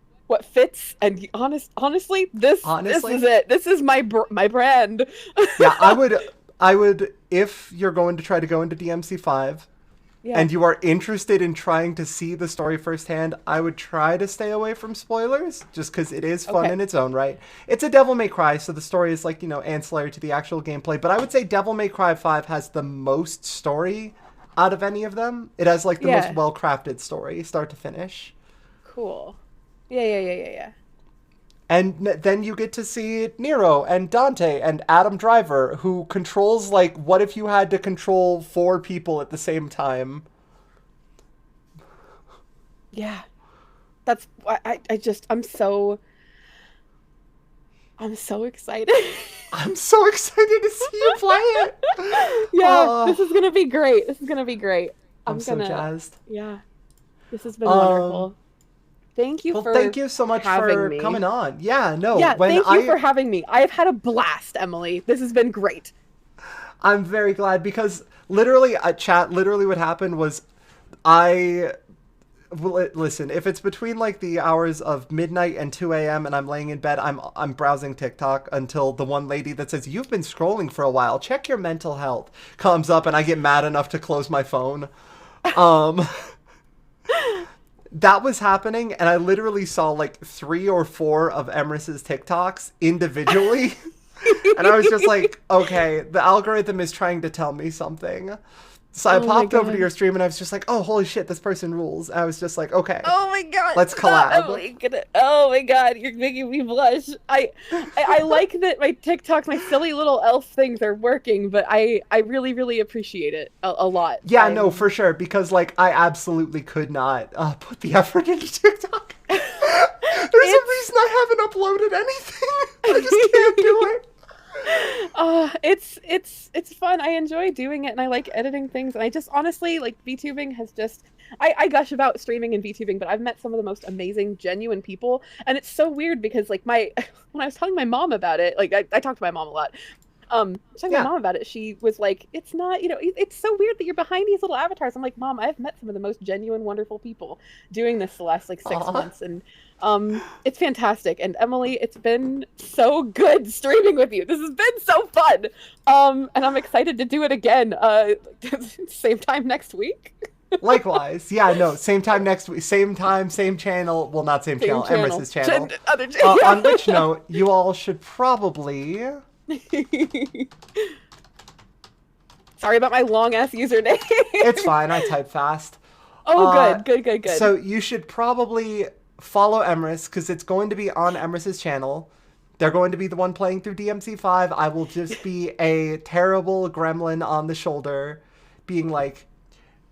fits, and honestly, this is it. This is my brand. Yeah, I would if you're going to try to go into DMC5. Yeah. And you are interested in trying to see the story firsthand, I would try to stay away from spoilers, just because it is fun in its own right. It's a Devil May Cry, so the story is ancillary to the actual gameplay. But I would say Devil May Cry 5 has the most story out of any of them. It has the most well-crafted story, start to finish. Cool. Yeah. And then you get to see Nero and Dante and Adam Driver, who controls, what if you had to control 4 people at the same time? Yeah. That's, I'm so excited. I'm so excited to see you play it. Yeah, this is going to be great. I'm so jazzed. Yeah. This has been wonderful. Thank you so much for coming on. Yeah, no. Yeah, thank you for having me. I have had a blast, Emily. This has been great. I'm very glad because literally, what happened was listen, if it's between the hours of midnight and 2 a.m. and I'm laying in bed, I'm browsing TikTok until the one lady that says, "You've been scrolling for a while. Check your mental health," comes up and I get mad enough to close my phone. That was happening, and I literally saw 3 or 4 of Emrys's TikToks individually. And I was just like, okay, the algorithm is trying to tell me something. So I popped over to your stream and I was just like, oh, holy shit, this person rules. And I was just like, okay. Oh my god. Let's collab. Oh my god, you're making me blush. I like that my TikTok, my silly little elf things are working, but I really, really appreciate it a lot. Yeah, no, for sure. Because, like, I absolutely could not put the effort into TikTok. There's a reason I haven't uploaded anything. I just can't do it. It's fun. I enjoy doing it, and I like editing things. And I just honestly like VTubing has just. I gush about streaming and VTubing, but I've met some of the most amazing, genuine people, and it's so weird because like when I was telling my mom about it, like I talk to my mom a lot. Talking to my mom about it, she was like, "It's not, it's so weird that you're behind these little avatars." I'm like, "Mom, I've met some of the most genuine, wonderful people doing this the last like 6 months, and it's fantastic." And Emily, it's been so good streaming with you. This has been so fun, and I'm excited to do it again. Same time next week. Likewise, yeah, no, same time next week, same time, same channel. Well, not same channel, Emrys's channel. Other channel. On which note, you all should probably. Sorry about my long ass username. It's fine. I type fast. Oh, good. So you should probably follow Emrys because it's going to be on Emrys's channel. They're going to be the one playing through DMC5. I will just be a terrible gremlin on the shoulder, being like,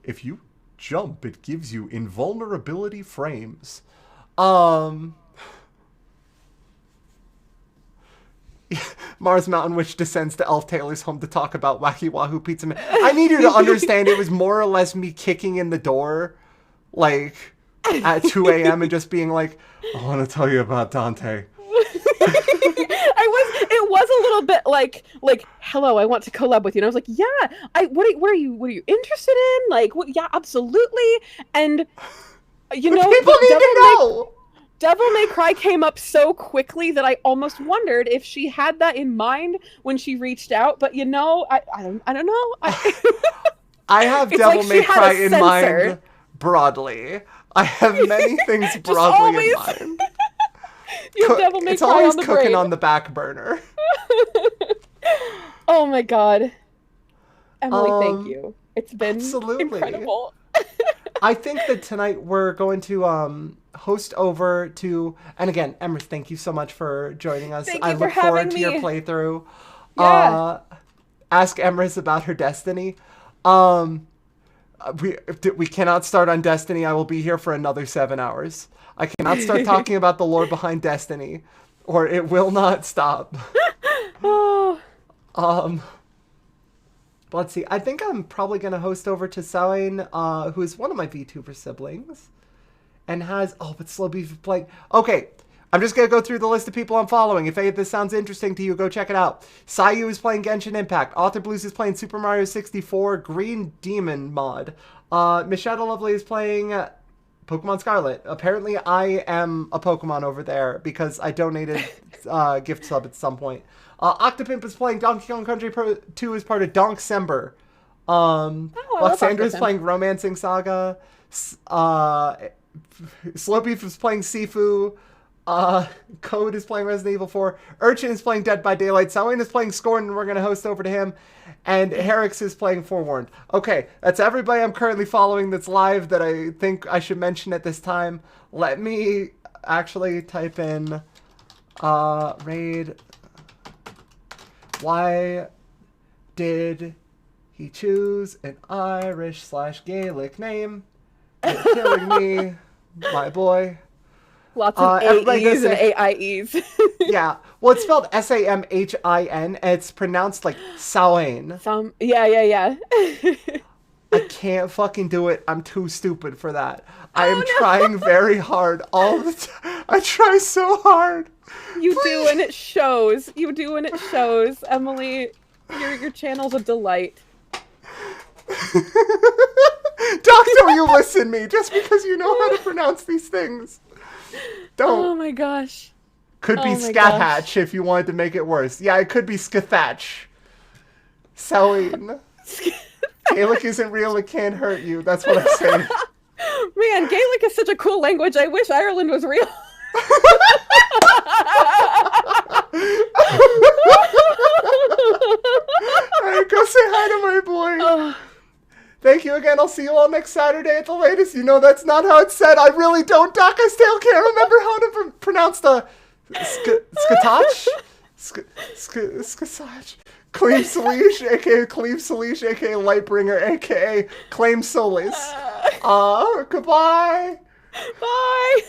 if you jump, it gives you invulnerability frames. Mars Mountain Witch descends to Elf Taylor's home to talk about Wacky Wahoo Pizza Man. I need you to understand it was more or less me kicking in the door, like, at 2 a.m. and just being like, I want to tell you about Dante. It was a little bit like, hello, I want to collab with you. And I was like, yeah, what are you interested in? Like, yeah, absolutely. And, people need to know. Devil May Cry came up so quickly that I almost wondered if she had that in mind when she reached out. But I don't know. I have Devil May Cry in mind broadly. I have many things broadly in mind. Devil May it's Cry always on the cooking brain. on the back burner. Oh my god, Emily, thank you. It's been absolutely incredible. I think that tonight we're going to host over to, and again, Emrys, thank you so much for joining us. I look forward to your playthrough. Yeah. Ask Emrys about her Destiny. We cannot start on Destiny. I will be here for another 7 hours. I cannot start talking about the lore behind Destiny, or it will not stop. But let's see. I think I'm probably going to host over to Sain, who is one of my VTuber siblings, and has... Oh, but Slow Beef is playing... Okay, I'm just going to go through the list of people I'm following. If any of this sounds interesting to you, go check it out. Sayu is playing Genshin Impact. Author Blues is playing Super Mario 64 Green Demon mod. Miss Shadow Lovely is playing Pokemon Scarlet. Apparently, I am a Pokemon over there because I donated gift sub at some point. Octopimp is playing Donkey Kong Country 2 as part of Donksember. Luxandra is playing Romancing Saga. Slowbeef is playing Sifu. Code is playing Resident Evil 4. Urchin is playing Dead by Daylight. Sawen is playing Scorn, and we're going to host over to him. And Herix is playing Forewarned. Okay, that's everybody I'm currently following that's live that I think I should mention at this time. Let me actually type in raid. Why did he choose an Irish/Gaelic name? You're killing me, my boy. Lots of AEs and AIEs. Yeah. Well, it's spelled Samhin, and it's pronounced like Sawen. Yeah. I can't fucking do it. I'm too stupid for that. I am trying very hard all the time. I try so hard. You do, and it shows. Emily, your channel's a delight. Doc, don't you listen to me just because you know how to pronounce these things. Don't. Oh my gosh. Could be Skathatch if you wanted to make it worse. Yeah, it could be Skathatch. Selling. Gaelic isn't real, it can't hurt you. That's what I say. Man, Gaelic is such a cool language. I wish Ireland was real. I'll see you all next Saturday at the latest. You know that's not how it's said. I really don't, Doc. I still can't remember how to pronounce the Skatach? Skatach. Cleve Salish, aka Cleve Salish, aka Lightbringer, aka Claim Solis. Goodbye. Bye.